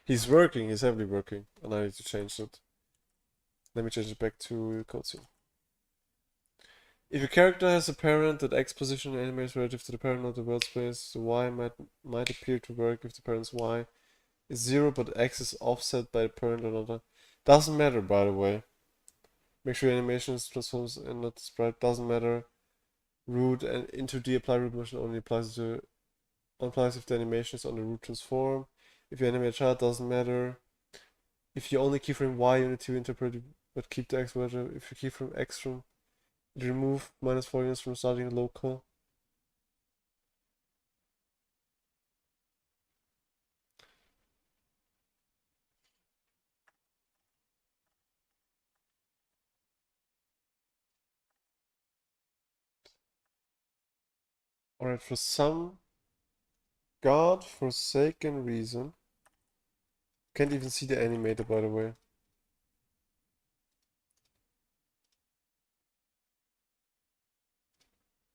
He's working, he's heavily working, and I need to change it. Let me change it back to code scene. If your character has a parent that X position animates relative to the parent of the world space, the Y might appear to work if the parent's Y is 0 but X is offset by the parent or not. Doesn't matter, by the way. Make sure your animation is transforms and not sprite. Doesn't matter. Root and into the apply root motion only applies if the animation is on the root transform. If you animate a child, doesn't matter. If you only keyframe Y unit to interpret but keep the X value. If you keyframe X from remove -4 units from starting local. Alright, for some god-forsaken reason, can't even see the animator, by the way.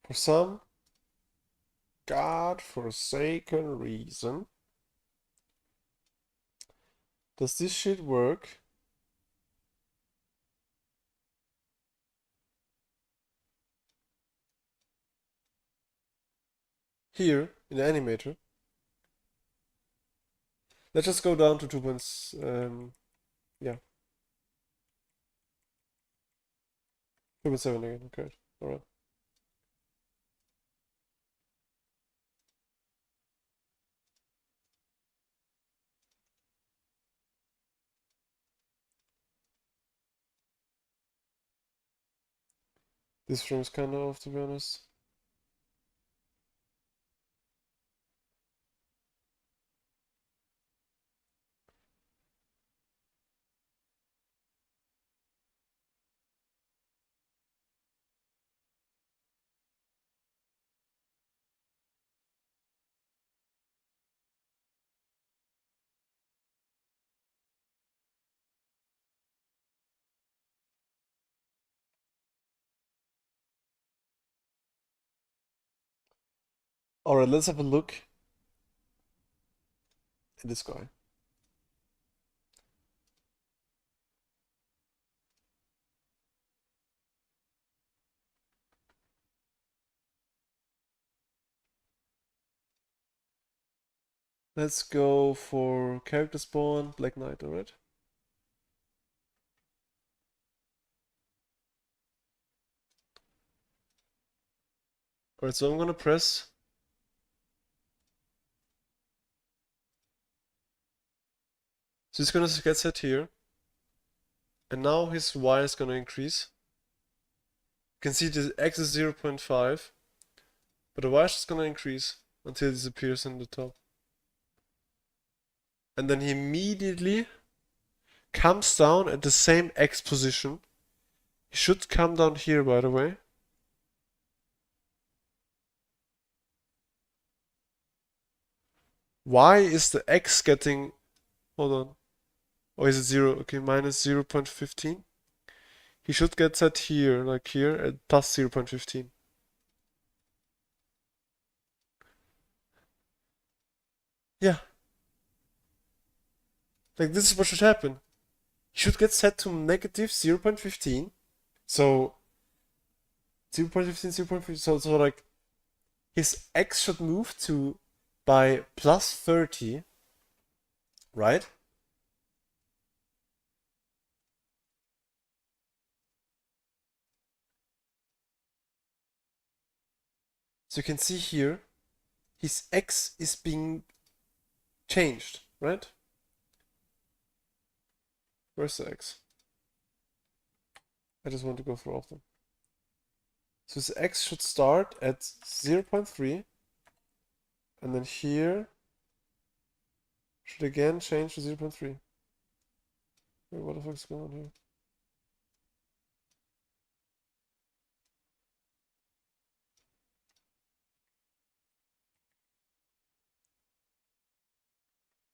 For some god-forsaken reason, does this shit work? Here, in the animator. Let's just go down to 2 points, yeah. 2.7 again, okay, alright. This frame's kinda off, to be honest. Alright, let's have a look at this guy. Let's go for character spawn, Black Knight, alright? Alright, so I'm gonna press. So he's gonna get set here. And now his Y is gonna increase. You can see the X is 0.5, but the Y is just gonna increase until it disappears in the top. And then he immediately comes down at the same X position. He should come down here, by the way. Why is the X getting... Hold on. Oh, is it 0? Okay, minus 0.15. He should get set here, like here, at plus 0.15. Yeah. Like, this is what should happen. He should get set to negative 0.15. So, 0.15, 0.15. So like, his X should move to by plus 30, right? So you can see here, his X is being changed, right? Where's the X? I just want to go through all of them. So his X should start at 0.3, and then here should again change to 0.3. Wait, what the fuck is going on here?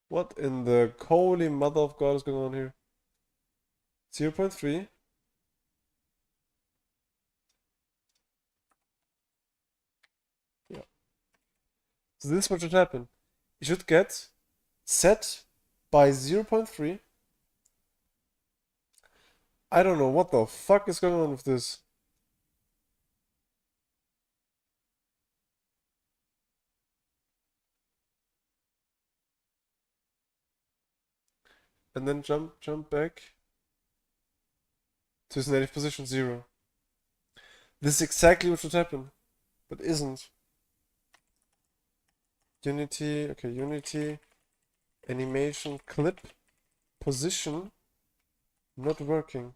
What in the holy mother of God is going on here? 0.3. Yeah. So this is what should happen. You should get set by 0.3. I don't know what the fuck is going on with this. And then jump back to his native position 0. This is exactly what should happen, but isn't. Unity, okay, Unity, animation, clip, position, not working.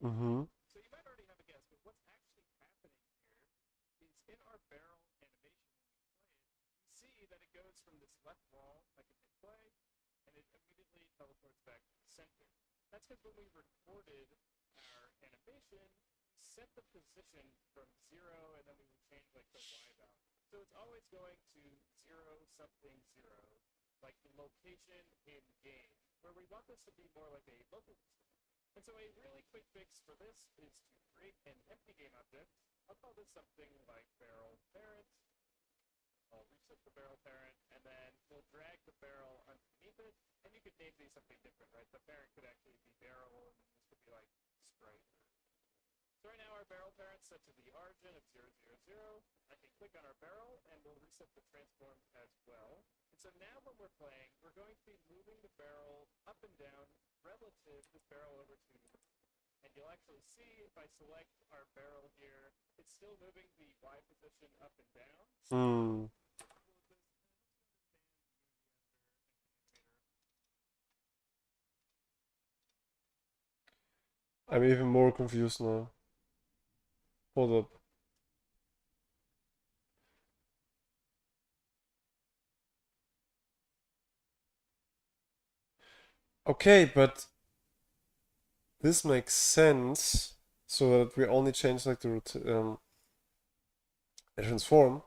Mm-hmm. I'll reset the barrel parent, and then we'll drag the barrel underneath it. And you could name these something different, right? The parent could actually be barrel, and this could be like Sprite. So right now our barrel parent's set to the origin of 000. I can click on our barrel, and we'll reset the transforms as well. And so now when we're playing, we're going to be moving the barrel up and down relative this barrel over to, and you'll actually see if I select our barrel here, it's still moving the Y position up and down. Hmm. I'm even more confused now. Hold up. Okay, but this makes sense so that we only change like the transform,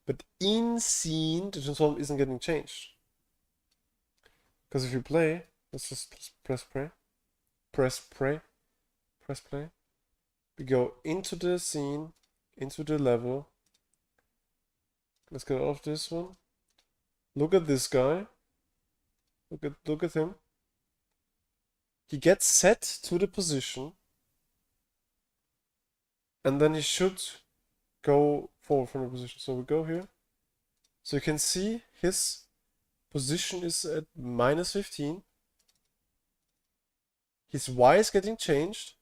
but in scene the transform isn't getting changed. Because if you play, let's just press play, press play, press play. We go into the scene, into the level. Let's get off this one. Look at this guy. Look at him. He gets set to the position, and then he should go forward from the position. So we go here. So you can see his position is at -15. His Y is getting changed.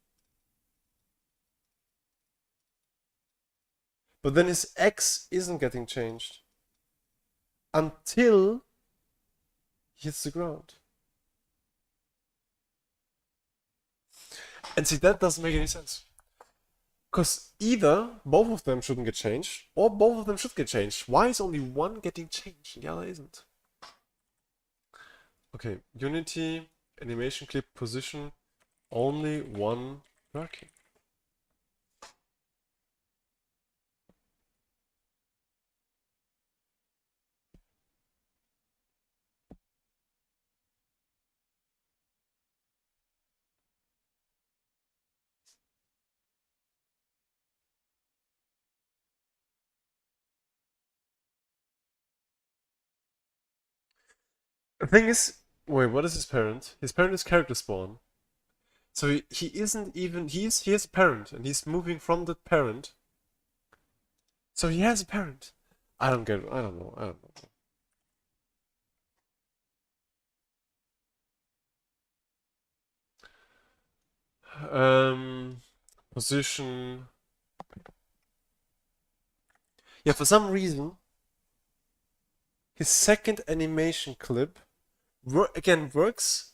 But then his X isn't getting changed. Until he hits the ground. And see, that doesn't make any sense. Because either both of them shouldn't get changed, or both of them should get changed. Why is only one getting changed and the other isn't? Okay, Unity, animation clip position, only one working. The thing is, wait, what is his parent? His parent is character spawn. So he isn't even, he has a parent, and he's moving from that parent. So he has a parent. I don't get it. I don't know. I don't know. Position. Yeah, for some reason, his second animation clip again works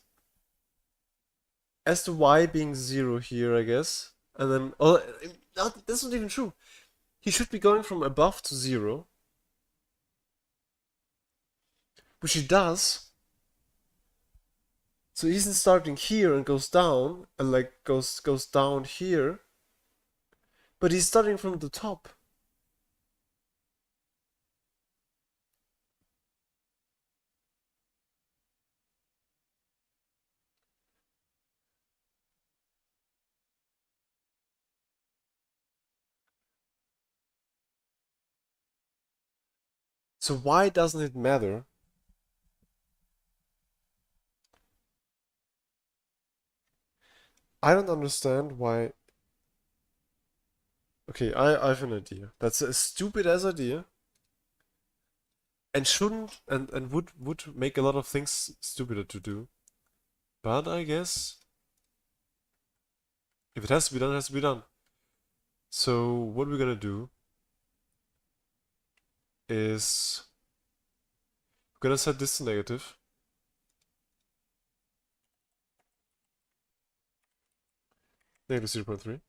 as the Y being 0 here, I guess. And then, oh, no, that's not even true. He should be going from above to 0, which he does. So he isn't starting here and goes down and like goes down here, but he's starting from the top. So why doesn't it matter? I don't understand why. Okay, I have an idea. That's a stupid ass idea, and shouldn't and would make a lot of things stupider to do. But I guess if it has to be done, it has to be done. So what we're gonna do is we're gonna set this to negative. Negative 0.3.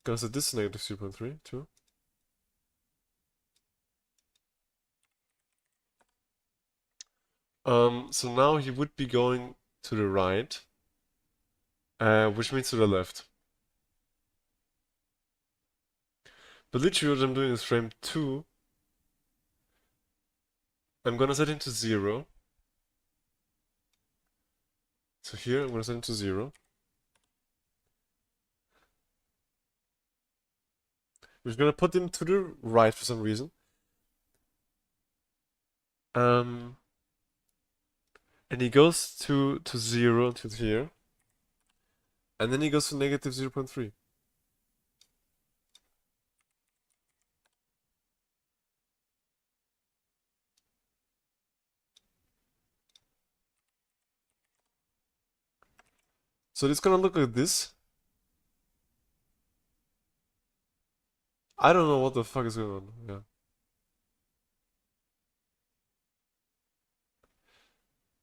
Gonna set this to negative 0.3 too. So now he would be going to the right, which means to the left. But literally what I'm doing is frame 2. I'm gonna set him to 0. So here I'm gonna set him to 0. We're gonna put him to the right for some reason. Um, and he goes to 0 to here. And then he goes to negative 0.3. So it's gonna look like this. I don't know what the fuck is going on. Yeah.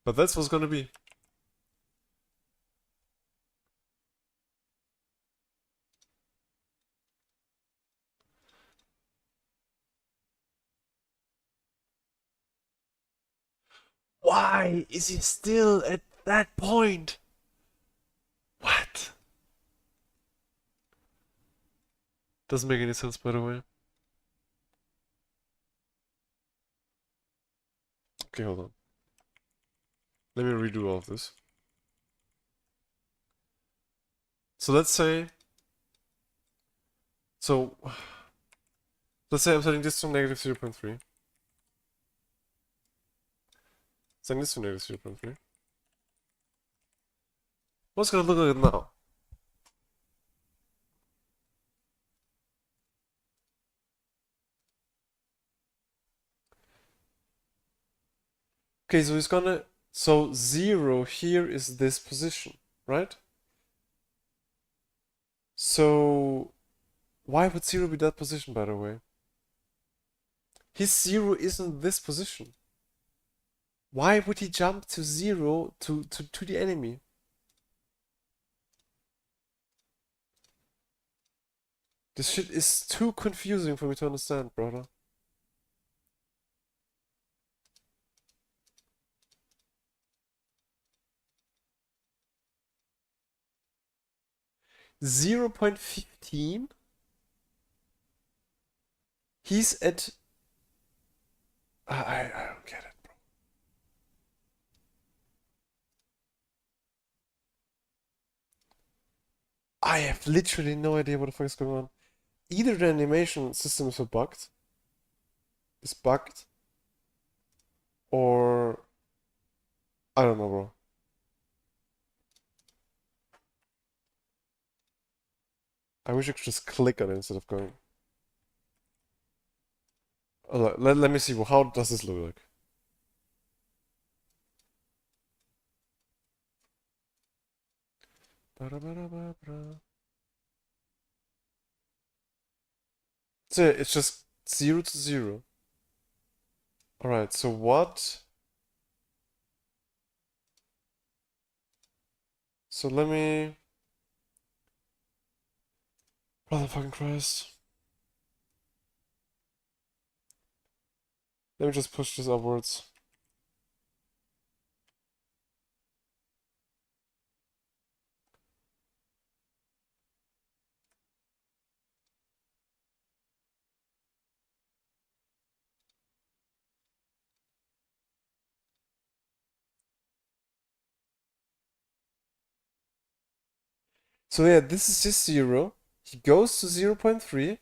But that's what's gonna be. Why is he still at that point? What? Doesn't make any sense, by the way. Okay, hold on. Let me redo all of this. So let's say. So let's say I'm setting this to negative 0.3. Setting this to negative 0.3. What's it gonna look like now? Okay, so he's gonna. So 0 here is this position, right? So why would 0 be that position, by the way? His 0 isn't this position. Why would he jump to 0 to the enemy? This shit is too confusing for me to understand, brother. Zero point 0.15? He's at... I don't get it, bro. I have literally no idea what the fuck is going on. Either the animation system is bugged, or... I don't know, bro. I wish I could just click on it instead of going... Let me see, well, how does this look like? So it's just 0 to 0. Alright, so what? So let me... Brother fucking Christ. Let me just push this upwards. So yeah, this is just 0. He goes to 0.3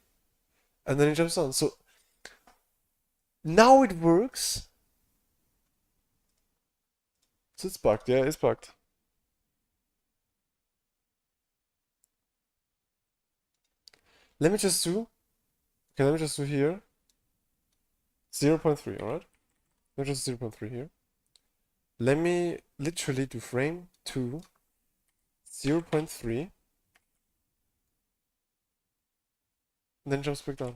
and then he jumps on. So now it works. So it's bugged. Yeah, it's bugged. Let me just do. Okay, let me just do here. 0.3, alright? Let me just 0.3 here. Let me literally do frame 2, 0.3, and then jumps back down.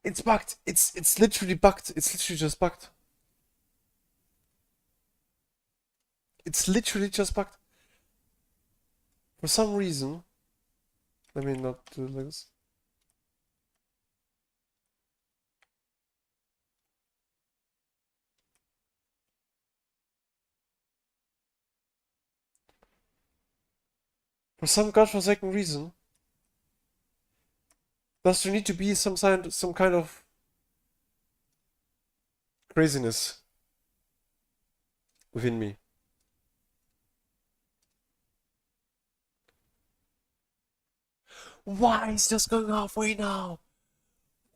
It's bugged. It's literally bugged. It's literally just bugged. It's literally just bugged. For some reason, let me not do it like this. For some godforsaken reason, does there need to be some kind of craziness within me? Why is just going halfway now?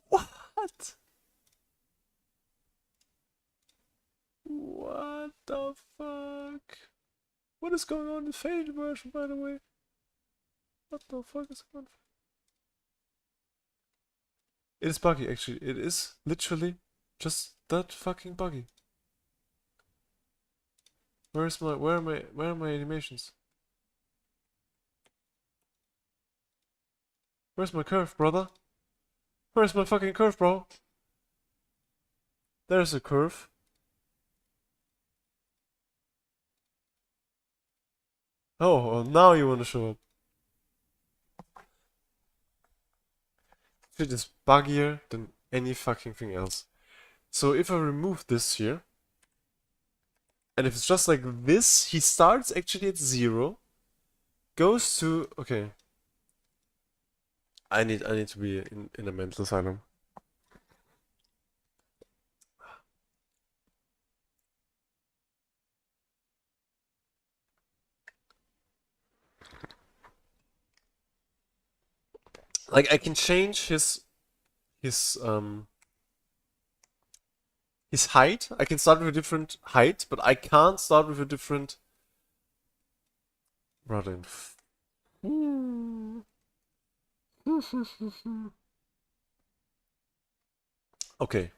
What? What the fuck? What is going on in the faded version, by the way? What the fuck is going on? It is buggy, actually. It is literally just that fucking buggy. Where are my animations? Where's my curve, brother? Where's my fucking curve, bro? There's a curve. Oh, now you want to show up. Shit is buggier than any fucking thing else. So if I remove this here, and if it's just like this, he starts actually at 0, goes to... Okay. I need to be in a mental asylum. Like, I can change his height. I can start with a different height, but I can't start with a different... Rather than... Okay.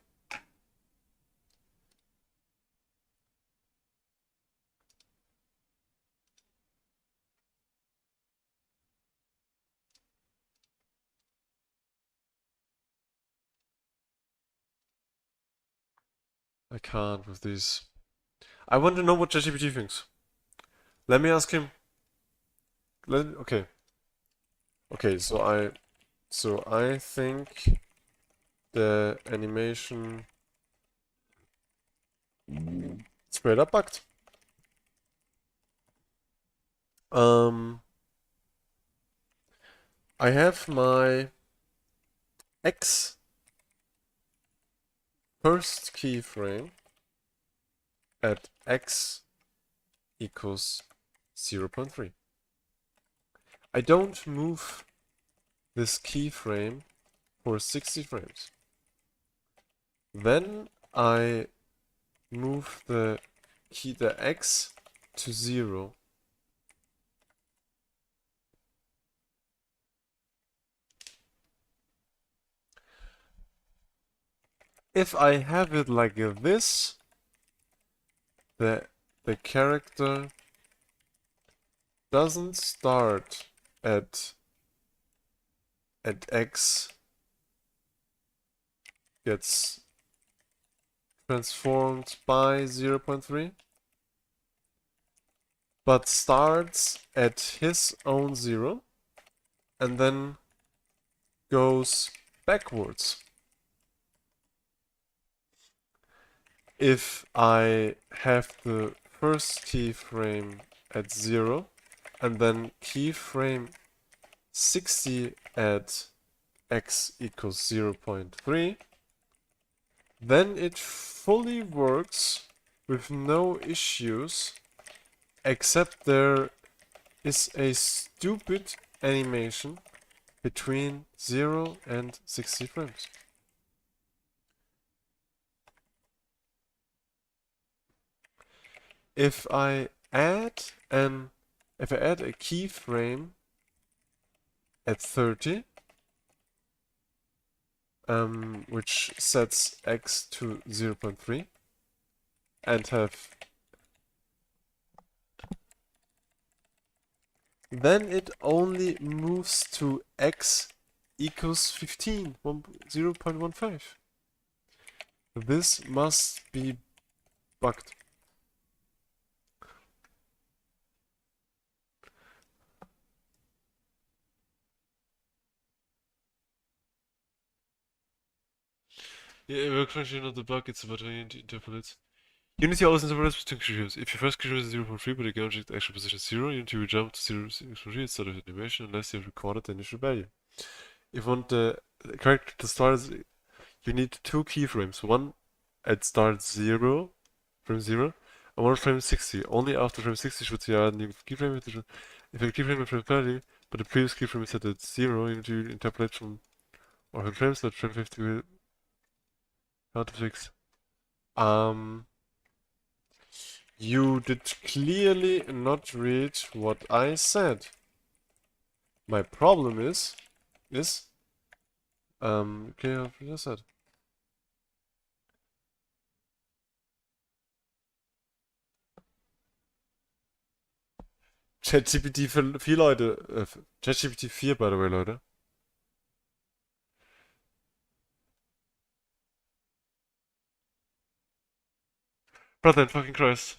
I can't with these. I want to know what ChatGPT thinks. Let me ask him. Okay. Okay, so I think the animation straight up bugged. I have my X first keyframe at X equals 0.3. I don't move this keyframe for 60 frames. Then I move the X to 0. If I have it like this, the character doesn't start at X, gets transformed by 0.3, but starts at his own 0 and then goes backwards. If I have the first keyframe at 0 and then keyframe 60 at X equals 0.3, then it fully works with no issues, except there is a stupid animation between 0 and 60 frames. If I add a keyframe at 30, which sets X to 0.3, and have... Then it only moves to X equals 15, 0.15. This must be bugged. Yeah, it works actually not the bug, it's about how Unity interpolates. Unity always interpolates between keyframes. If your first keyframe is 0.3 but the game object actual position is 0, Unity will jump to 0.3 instead of animation unless you have recorded the initial value. If you want the character to start, you need 2 keyframes. One at start 0, frame 0, and one frame 60. Only after frame 60 should you add a new keyframe. If a keyframe is frame value, But the previous keyframe is set at 0. You need to interpolate from or frames that frame 50 will how to fix. You did clearly not read what I said. My problem is, okay, what I said. ChatGPT 4 Leute, ChatGPT 4 by the way, Leute. Brother in fucking Christ.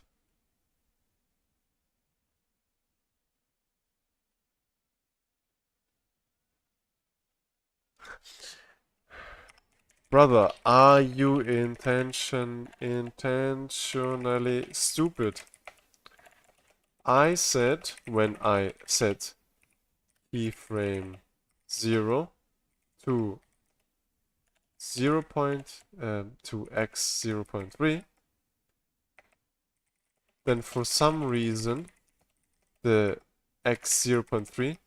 Brother, are you intentionally stupid? I said when I set keyframe 0 to 0. To x 0.3, then for some reason the x 0.3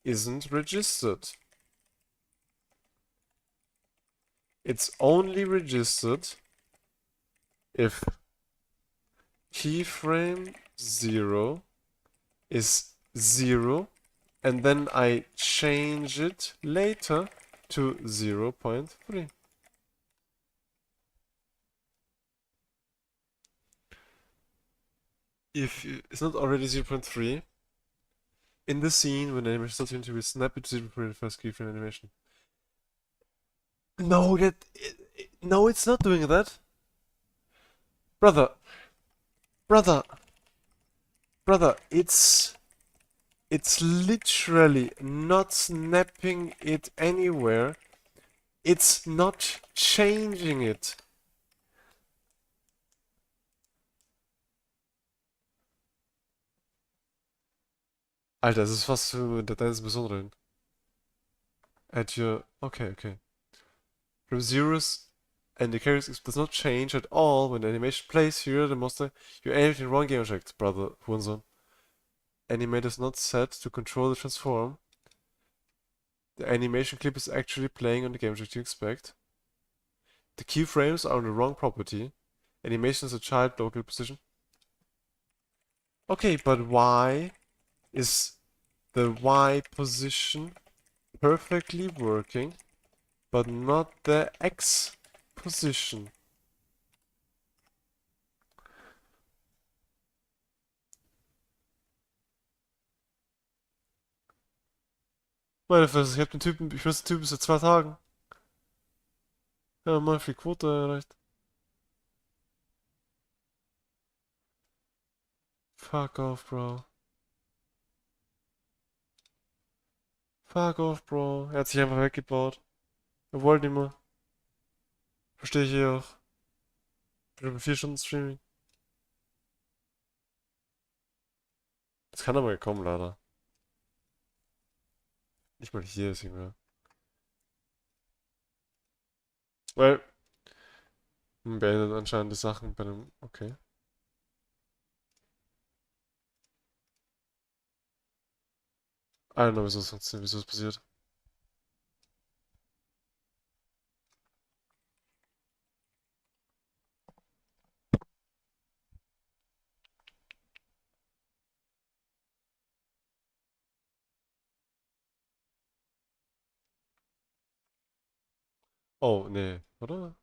isn't registered. It's only registered if keyframe 0 is 0 and then I change it later to 0.3. If it's not already 0.3, in the scene when the animation starts to be snap it to 0.3 first keyframe animation. No, no, it's not doing that. Brother, brother, it's literally not snapping it anywhere. It's not changing it. Alter, das ist fast für deines Besonderen. At your... Okay. From zeros and the character does not change at all when the animation plays here, the monster... You're editing wrong game object, brother, Hurensohn. Animate is not set to control the transform. The animation clip is actually playing on the game object you expect. The keyframes are on the wrong property. Animation is a child local position. Okay, but why is the Y position perfectly working, but not the X position? Meine Fresse, ich hab den Typen, ich weiß den Typen seit 2 Tagen. Ja, mal viel Quote erreicht. Fuck off, bro. Fuck off, bro. Er hat sich einfach weggebaut. Er wollte nicht mehr. Verstehe ich eh auch. Über 4 Stunden Streaming. Das kann aber kommen, leider. Nicht mal hier, deswegen mehr. Weil, man beendet anscheinend die Sachen bei dem. Okay. I don't know, wieso es funktioniert, wieso es passiert. Oh, nee, oder?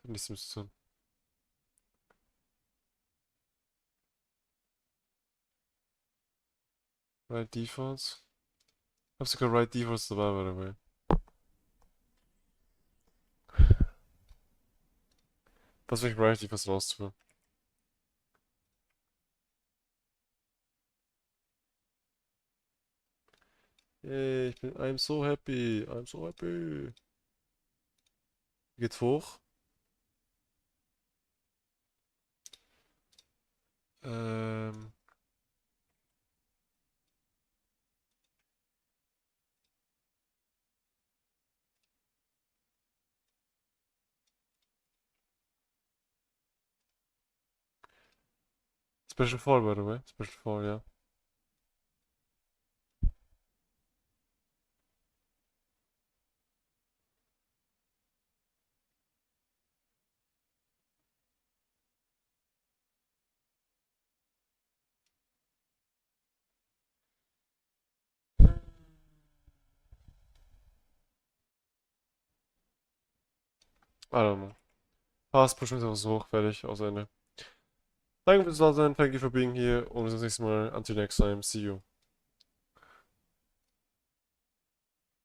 Hat nichts damit zu tun. Right Defaults. Ich hab sogar Right Defaults dabei, by the way. Was, wenn ich Right Defaults raustue? Yay, I'm so happy. I'm so happy. Geht hoch. Ähm, Special fall, by the way. Special fall, yeah. I don't know. Pass, push mich einfach so hoch, fertig, aus Ende. Danke fürs Dasein, thank you for being here und bis zum nächsten Mal. Until next time, see you.